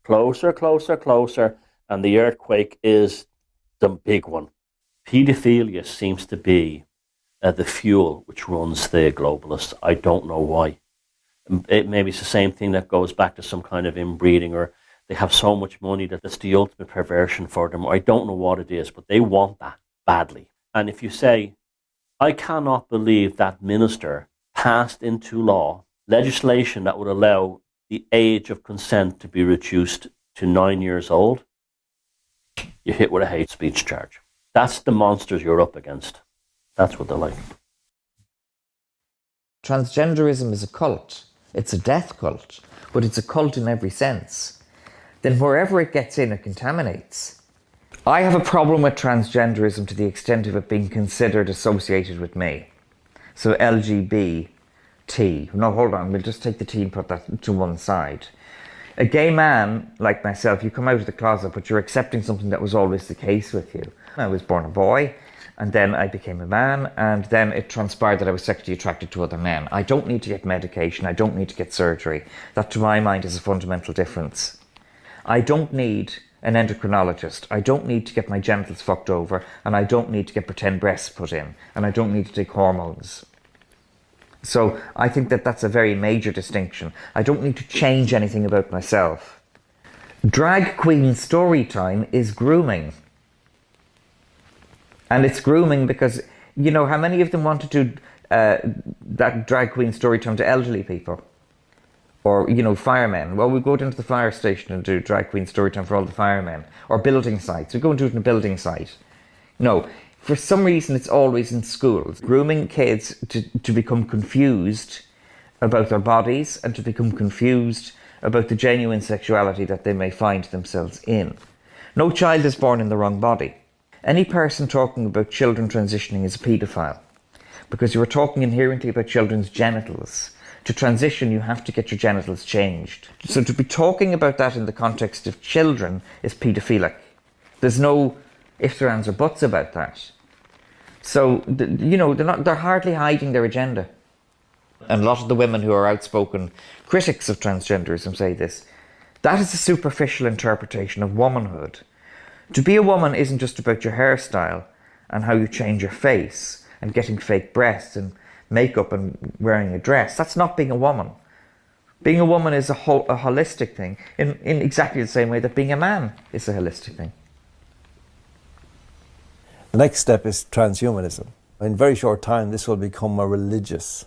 Closer, closer, closer. And the earthquake is the big one. Paedophilia seems to be the fuel which runs the globalists. I don't know why. Maybe it's the same thing that goes back to some kind of inbreeding, or they have so much money that it's the ultimate perversion for them. I don't know what it is, but they want that badly. And if you say, I cannot believe that minister passed into law legislation that would allow the age of consent to be reduced to 9 years old, you hit with a hate speech charge. That's the monsters you're up against. That's what they're like. Transgenderism is a cult. It's a death cult, but it's a cult in every sense. Then wherever it gets in, it contaminates. I have a problem with transgenderism to the extent of it being considered associated with me. So LGBT. No, hold on, we'll just take the T and put that to one side. A gay man like myself, you come out of the closet, but you're accepting something that was always the case with you. I was born a boy, and then I became a man, and then it transpired that I was sexually attracted to other men. I don't need to get medication, I don't need to get surgery. That, to my mind, is a fundamental difference. I don't need an endocrinologist, I don't need to get my genitals fucked over, and I don't need to get pretend breasts put in, and I don't need to take hormones. So I think that that's a very major distinction. I don't need to change anything about myself. Drag queen story time is grooming. And it's grooming because, you know, how many of them want to do that drag queen story time to elderly people? Or, you know, firemen. Well, we go down to the fire station and do drag queen story time for all the firemen. Or building sites. We go and do it in a building site. No. For some reason, it's always in schools. Grooming kids to become confused about their bodies and to become confused about the genuine sexuality that they may find themselves in. No child is born in the wrong body. Any person talking about children transitioning is a paedophile, because you are talking inherently about children's genitals. To transition, you have to get your genitals changed. So to be talking about that in the context of children is paedophilic. There's no ifs, ands, or buts about that. So, you know, they're hardly hiding their agenda. And a lot of the women who are outspoken critics of transgenderism say this. That is a superficial interpretation of womanhood. To be a woman isn't just about your hairstyle and how you change your face and getting fake breasts and makeup and wearing a dress. That's not being a woman. Being a woman is a holistic thing in exactly the same way that being a man is a holistic thing. The next step is transhumanism. In a very short time, this will become a religious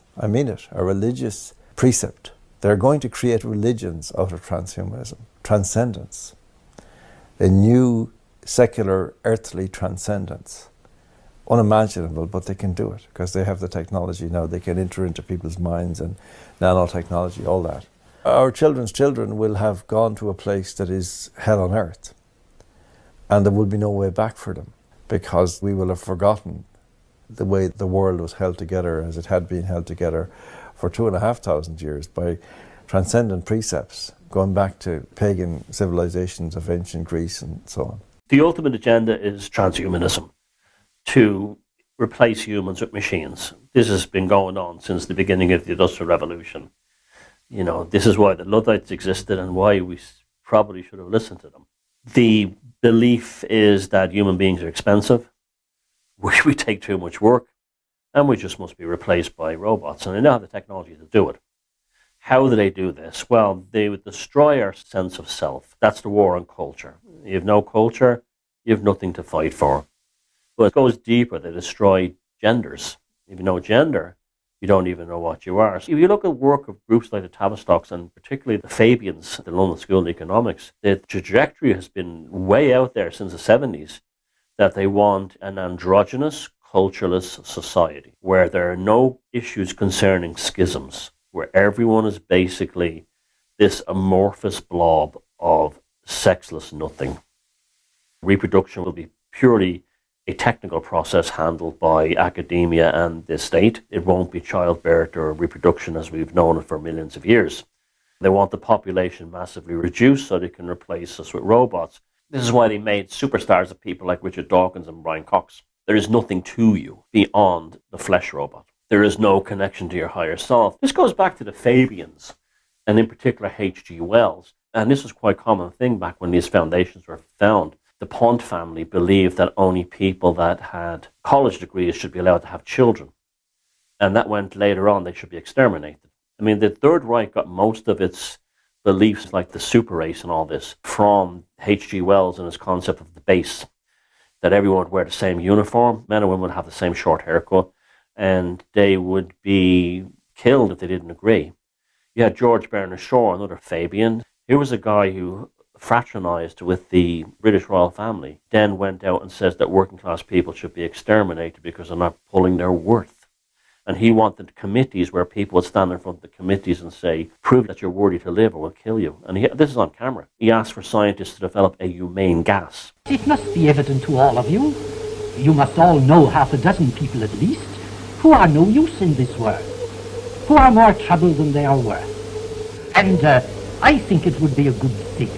precept. They're going to create religions out of transhumanism, transcendence, a new secular earthly transcendence. unimaginable, but they can do it because they have the technology now. They can enter into people's minds and nanotechnology, all that. Our children's children will have gone to a place that is hell on earth, and there will be no way back for them because we will have forgotten the way the world was held together as it had been held together for 2,500 years by transcendent precepts going back to pagan civilizations of ancient Greece and so on. The ultimate agenda is transhumanism, to replace humans with machines. This has been going on since the beginning of the Industrial Revolution. You know, this is why the Luddites existed and why we probably should have listened to them. The belief is that human beings are expensive, we take too much work, and we just must be replaced by robots. And they now have the technology to do it. How do they do this? Well, they would destroy our sense of self. That's the war on culture. You have no culture, you have nothing to fight for. But it goes deeper. They destroy genders. If you know gender, you don't even know what you are. So if you look at work of groups like the Tavistocks and particularly the Fabians, the London School of Economics, the trajectory has been way out there since the 70s that they want an androgynous, cultureless society where there are no issues concerning schisms, where everyone is basically this amorphous blob of sexless nothing. Reproduction will be purely a technical process handled by academia and the state. It won't be childbirth or reproduction as we've known it for millions of years. They want the population massively reduced so they can replace us with robots. This is why they made superstars of people like Richard Dawkins and Brian Cox. There is nothing to you beyond the flesh robot. There is no connection to your higher self. This goes back to the Fabians, and in particular H.G. Wells. And this was quite a common thing back when these foundations were found. The Pont family believed that only people that had college degrees should be allowed to have children. And that went later on, they should be exterminated. I mean, the Third Reich got most of its beliefs, like the super race and all this, from H.G. Wells and his concept of the base, that everyone would wear the same uniform, men and women would have the same short haircut, and they would be killed if they didn't agree. You had George Bernard Shaw, another Fabian. He was a guy who fraternized with the British royal family, then went out and says that working class people should be exterminated because they're not pulling their worth. And he wanted committees where people would stand in front of the committees and say, prove that you're worthy to live or we'll kill you. And this is on camera. He asked for scientists to develop a humane gas. It must be evident to all of you, you must all know half a dozen people at least, who are no use in this world, who are more trouble than they are worth. And I think it would be a good thing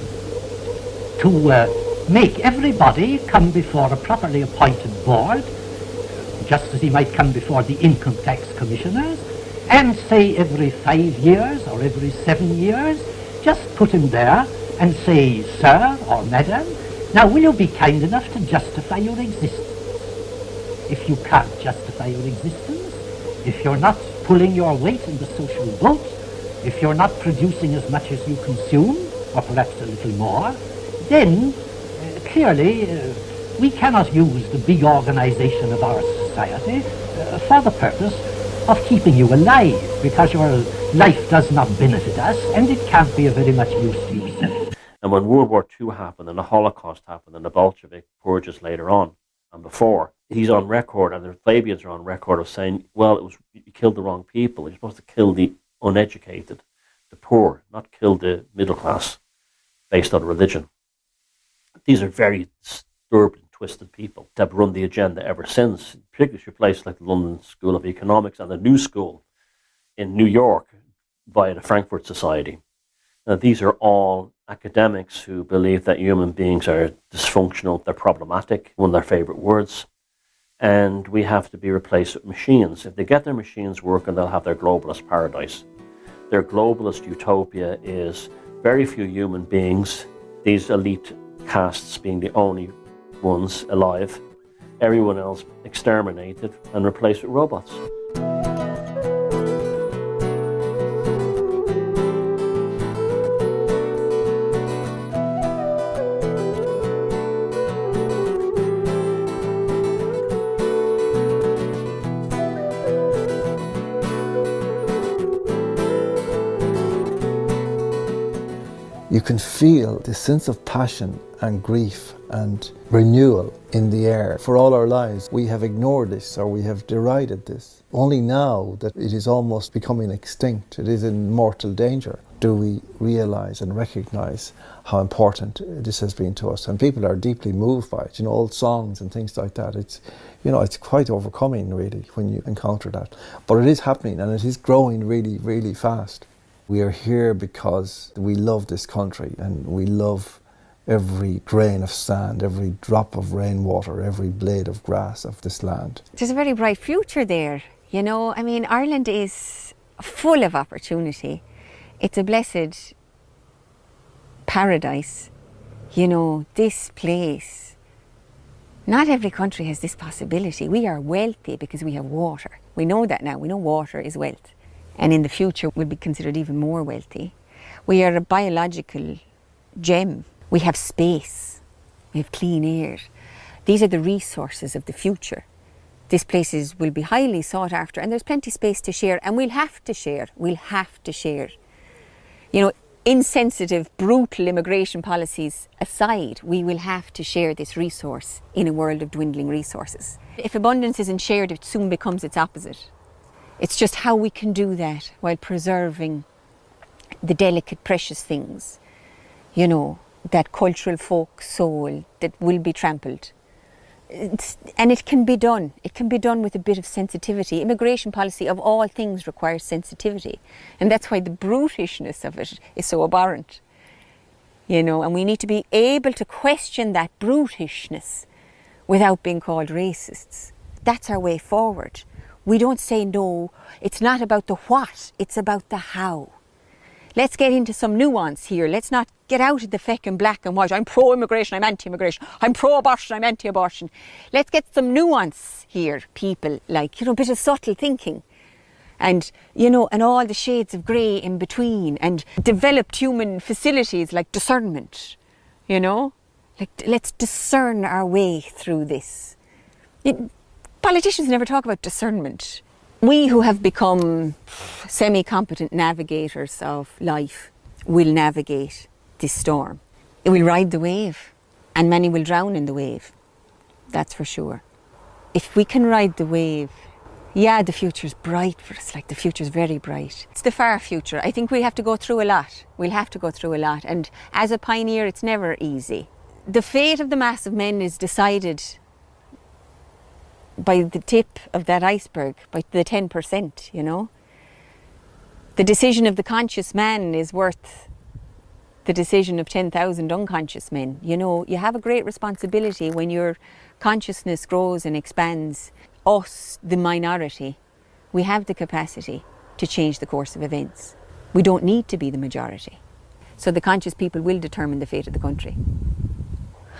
to make everybody come before a properly appointed board, just as he might come before the income tax commissioners, and say every 5 years or every 7 years, just put him there and say, sir or madam, now will you be kind enough to justify your existence? If you can't justify your existence, if you're not pulling your weight in the social vote, if you're not producing as much as you consume, or perhaps a little more, then clearly we cannot use the big organization of our society for the purpose of keeping you alive, because your life does not benefit us and it can't be of very much use to yourself. And when World War II happened and the Holocaust happened and the Bolshevik purges later on and before, he's on record, and the Fabians are on record of saying, well, you killed the wrong people. You're supposed to kill the uneducated, the poor, not kill the middle class based on religion. These are very disturbed and twisted people that have run the agenda ever since, particularly for places like the London School of Economics and the New School in New York via the Frankfurt Society. Now, these are all academics who believe that human beings are dysfunctional, they're problematic, one of their favorite words, and we have to be replaced with machines. If they get their machines working, they'll have their globalist paradise. Their globalist utopia is very few human beings, these elite castes being the only ones alive, everyone else exterminated and replaced with robots. You can feel the sense of passion and grief and renewal in the air. For all our lives, we have ignored this or we have derided this. Only now that it is almost becoming extinct, it is in mortal danger, do we realise and recognise how important this has been to us. And people are deeply moved by it, old songs and things like that. It's quite overcoming really when you encounter that. But it is happening and it is growing really, really fast. We are here because we love this country and we love every grain of sand, every drop of rainwater, every blade of grass of this land. There's a very bright future there, Ireland is full of opportunity. It's a blessed paradise, this place. Not every country has this possibility. We are wealthy because we have water. We know that now. We know water is wealth. And in the future we'll be considered even more wealthy. We are a biological gem. We have space. We have clean air. These are the resources of the future. These places will be highly sought after and there's plenty of space to share, and we'll have to share. We'll have to share. Insensitive, brutal immigration policies aside, we will have to share this resource in a world of dwindling resources. If abundance isn't shared, it soon becomes its opposite. It's just how we can do that while preserving the delicate, precious things, that cultural folk soul that will be trampled. And it can be done. It can be done with a bit of sensitivity. Immigration policy of all things requires sensitivity. And that's why the brutishness of it is so abhorrent. And we need to be able to question that brutishness without being called racists. That's our way forward. We don't say no, it's not about the what, it's about the how. Let's get into some nuance here. Let's not get out of the feckin' black and white. I'm pro-immigration, I'm anti-immigration. I'm pro-abortion, I'm anti-abortion. Let's get some nuance here, people. A bit of subtle thinking. And, and all the shades of grey in between. And developed human facilities like discernment. Let's discern our way through this. Politicians never talk about discernment. We who have become semi-competent navigators of life will navigate this storm. It will ride the wave, and many will drown in the wave. That's for sure. If we can ride the wave, the future's bright for us, the future's very bright. It's the far future. I think we have to go through a lot. We'll have to go through a lot, and as a pioneer, it's never easy. The fate of the mass of men is decided by the tip of that iceberg, by the 10%, The decision of the conscious man is worth the decision of 10,000 unconscious men. You have a great responsibility when your consciousness grows and expands. Us, the minority, we have the capacity to change the course of events. We don't need to be the majority. So the conscious people will determine the fate of the country.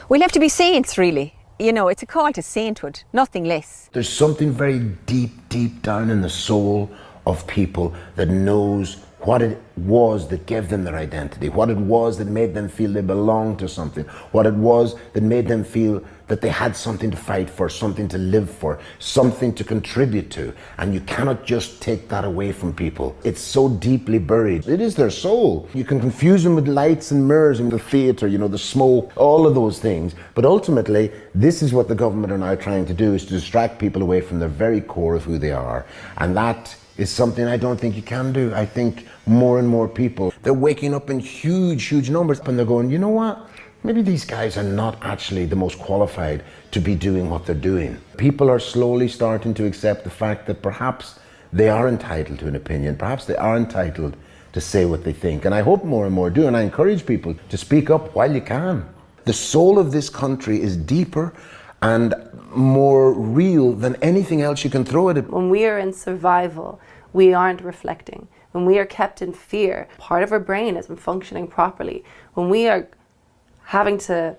We'll have to be saints, really. It's a call to sainthood, nothing less. There's something very deep, deep down in the soul of people that knows what it was that gave them their identity, what it was that made them feel they belonged to something, what it was that made them feel that they had something to fight for, something to live for, something to contribute to. And you cannot just take that away from people. It's so deeply buried. It is their soul. You can confuse them with lights and mirrors in the theatre, the smoke, all of those things. But ultimately, this is what the government are now trying to do, is to distract people away from the very core of who they are. And that is something I don't think you can do. I think more and more people, they're waking up in huge, huge numbers and they're going, you know what? Maybe these guys are not actually the most qualified to be doing what they're doing. People are slowly starting to accept the fact that perhaps they are entitled to an opinion. Perhaps they are entitled to say what they think. And I hope more and more do. And I encourage people to speak up while you can. The soul of this country is deeper and more real than anything else you can throw at it. When we are in survival, we aren't reflecting. When we are kept in fear, part of our brain isn't functioning properly. When we are having to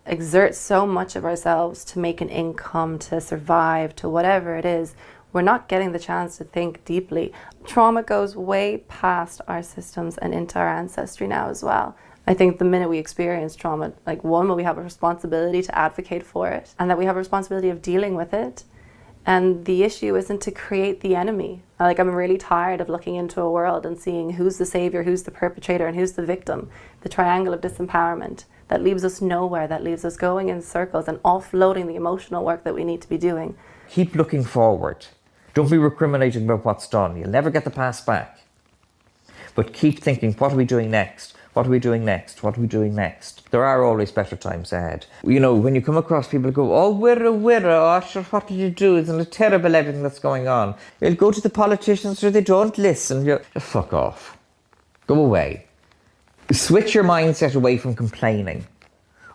exert so much of ourselves to make an income, to survive, to whatever it is, we're not getting the chance to think deeply. Trauma goes way past our systems and into our ancestry now as well. I think the minute we experience trauma, one, we have a responsibility to advocate for it, and that we have a responsibility of dealing with it. And the issue isn't to create the enemy. I'm really tired of looking into a world and seeing who's the savior, who's the perpetrator, and who's the victim. The triangle of disempowerment. that leaves us nowhere, that leaves us going in circles and offloading the emotional work that we need to be doing. Keep looking forward. Don't be recriminating about what's done. You'll never get the past back. But keep thinking, what are we doing next? What are we doing next? What are we doing next? There are always better times ahead. You know, when you come across people who go, oh, wirra, oh, sure, what did you do? Isn't it terrible everything that's going on? You'll go to the politicians or they don't listen. Just fuck off. Go away. Switch your mindset away from complaining.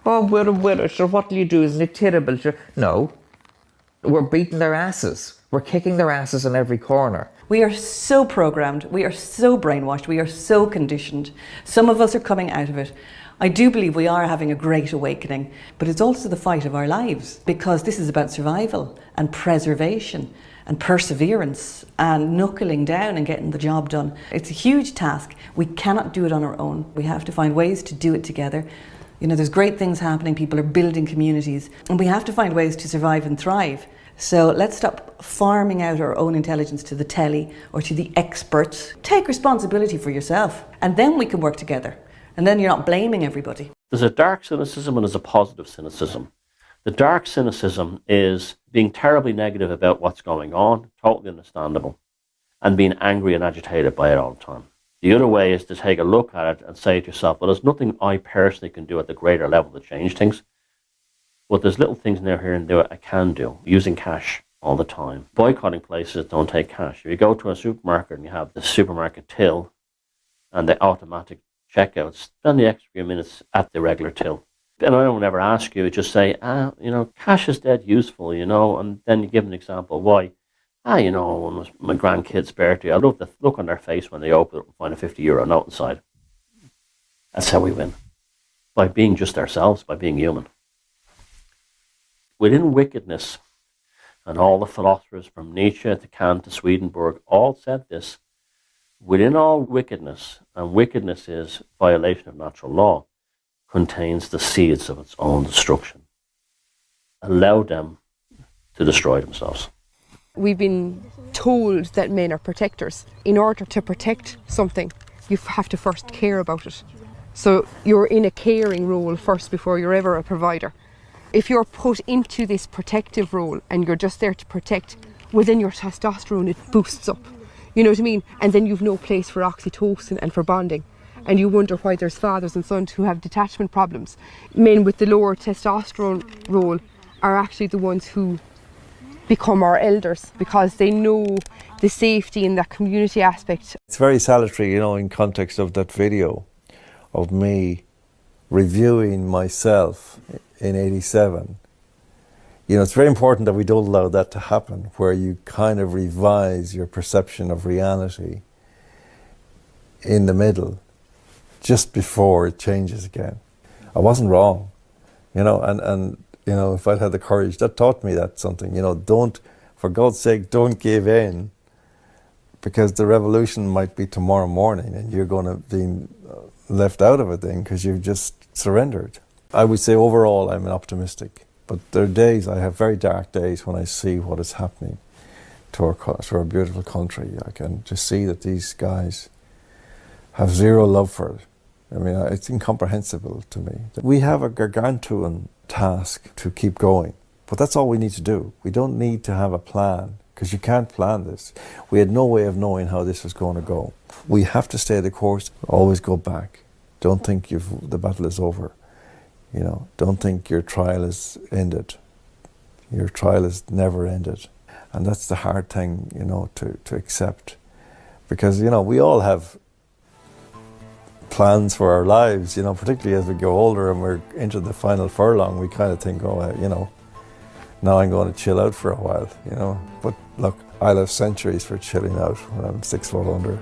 Oh, wirra, sure, what do you do? Isn't it terrible? Sure. No. We're beating their asses. We're kicking their asses in every corner. We are so programmed, we are so brainwashed, we are so conditioned. Some of us are coming out of it. I do believe we are having a great awakening, but it's also the fight of our lives, because this is about survival and preservation and perseverance and knuckling down and getting the job done. It's a huge task. We cannot do it on our own. We have to find ways to do it together. You know, there's great things happening, people are building communities, and we have to find ways to survive and thrive. So let's stop farming out our own intelligence to the telly or to the experts. Take responsibility for yourself, and then we can work together. And then you're not blaming everybody. There's a dark cynicism and there's a positive cynicism. The dark cynicism is being terribly negative about what's going on, totally understandable, and being angry and agitated by it all the time. The other way is to take a look at it and say to yourself, well, there's nothing I personally can do at the greater level to change things. But there's little things now here and there I can do, using cash all the time. Boycotting places that don't take cash. If you go to a supermarket and you have the supermarket till and the automatic checkouts, spend the extra few minutes at the regular till. And I don't ever ask you, just say, you know, cash is dead useful, you know, and then you give an example why. You know, when it was my grandkid's birthday, I love the look on their face when they open it and find a €50 note inside. That's how we win. By being just ourselves, by being human. Within wickedness, and all the philosophers from Nietzsche to Kant to Swedenborg all said this, within all wickedness, and wickedness is violation of natural law, contains the seeds of its own destruction. Allow them to destroy themselves. We've been told that men are protectors. In order to protect something, you have to first care about it. So you're in a caring role first before you're ever a provider. If you're put into this protective role and you're just there to protect, well then your testosterone, it boosts up. You know what I mean? And then you've no place for oxytocin and for bonding. And you wonder why there's fathers and sons who have detachment problems. Men with the lower testosterone role are actually the ones who become our elders because they know the safety and that community aspect. It's very salutary, you know, in context of that video of me reviewing myself in 87. You know, it's very important that we don't allow that to happen, where you kind of revise your perception of reality in the middle, just before it changes again. I wasn't wrong, you know, and you know, if I'd had the courage, that taught me that something, you know, don't, for God's sake, don't give in, because the revolution might be tomorrow morning and you're going to be left out of it then because you've just surrendered. I would say overall I'm an optimistic, but there are days, I have very dark days when I see what is happening to our beautiful country. I can just see that these guys have zero love for it. I mean, it's incomprehensible to me. We have a gargantuan task to keep going, but that's all we need to do. We don't need to have a plan, because you can't plan this. We had no way of knowing how this was going to go. We have to stay the course, always go back. Don't think the battle is over. You know, don't think your trial is ended. Your trial is never ended. And that's the hard thing, you know, to accept. Because, you know, we all have plans for our lives, you know, particularly as we go older and we're into the final furlong, we kind of think, oh, you know, now I'm going to chill out for a while, you know. But look, I'll have centuries for chilling out when I'm 6 foot under.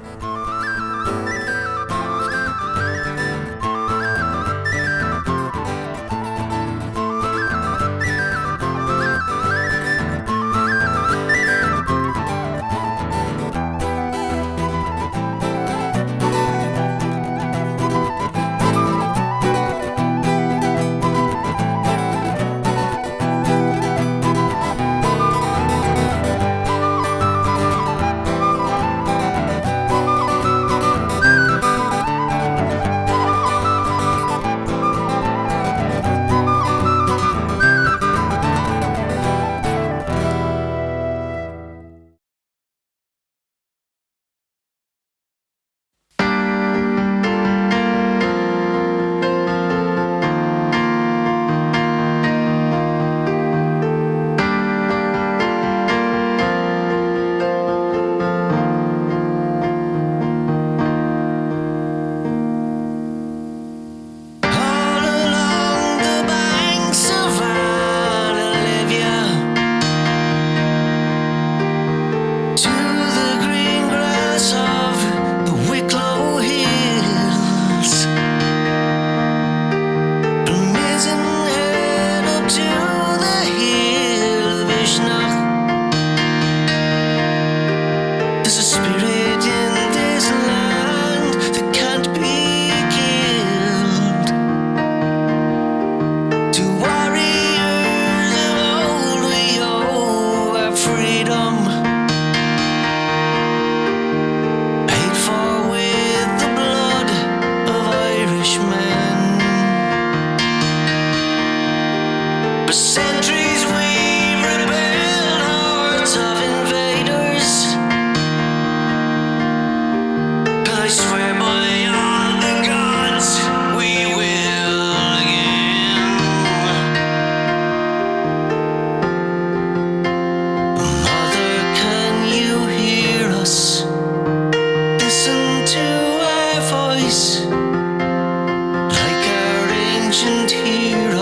For centuries we've rebelled, hearts of invaders. I swear by all the gods we will again. Mother, can you hear us? Listen to our voice, like our ancient heroes.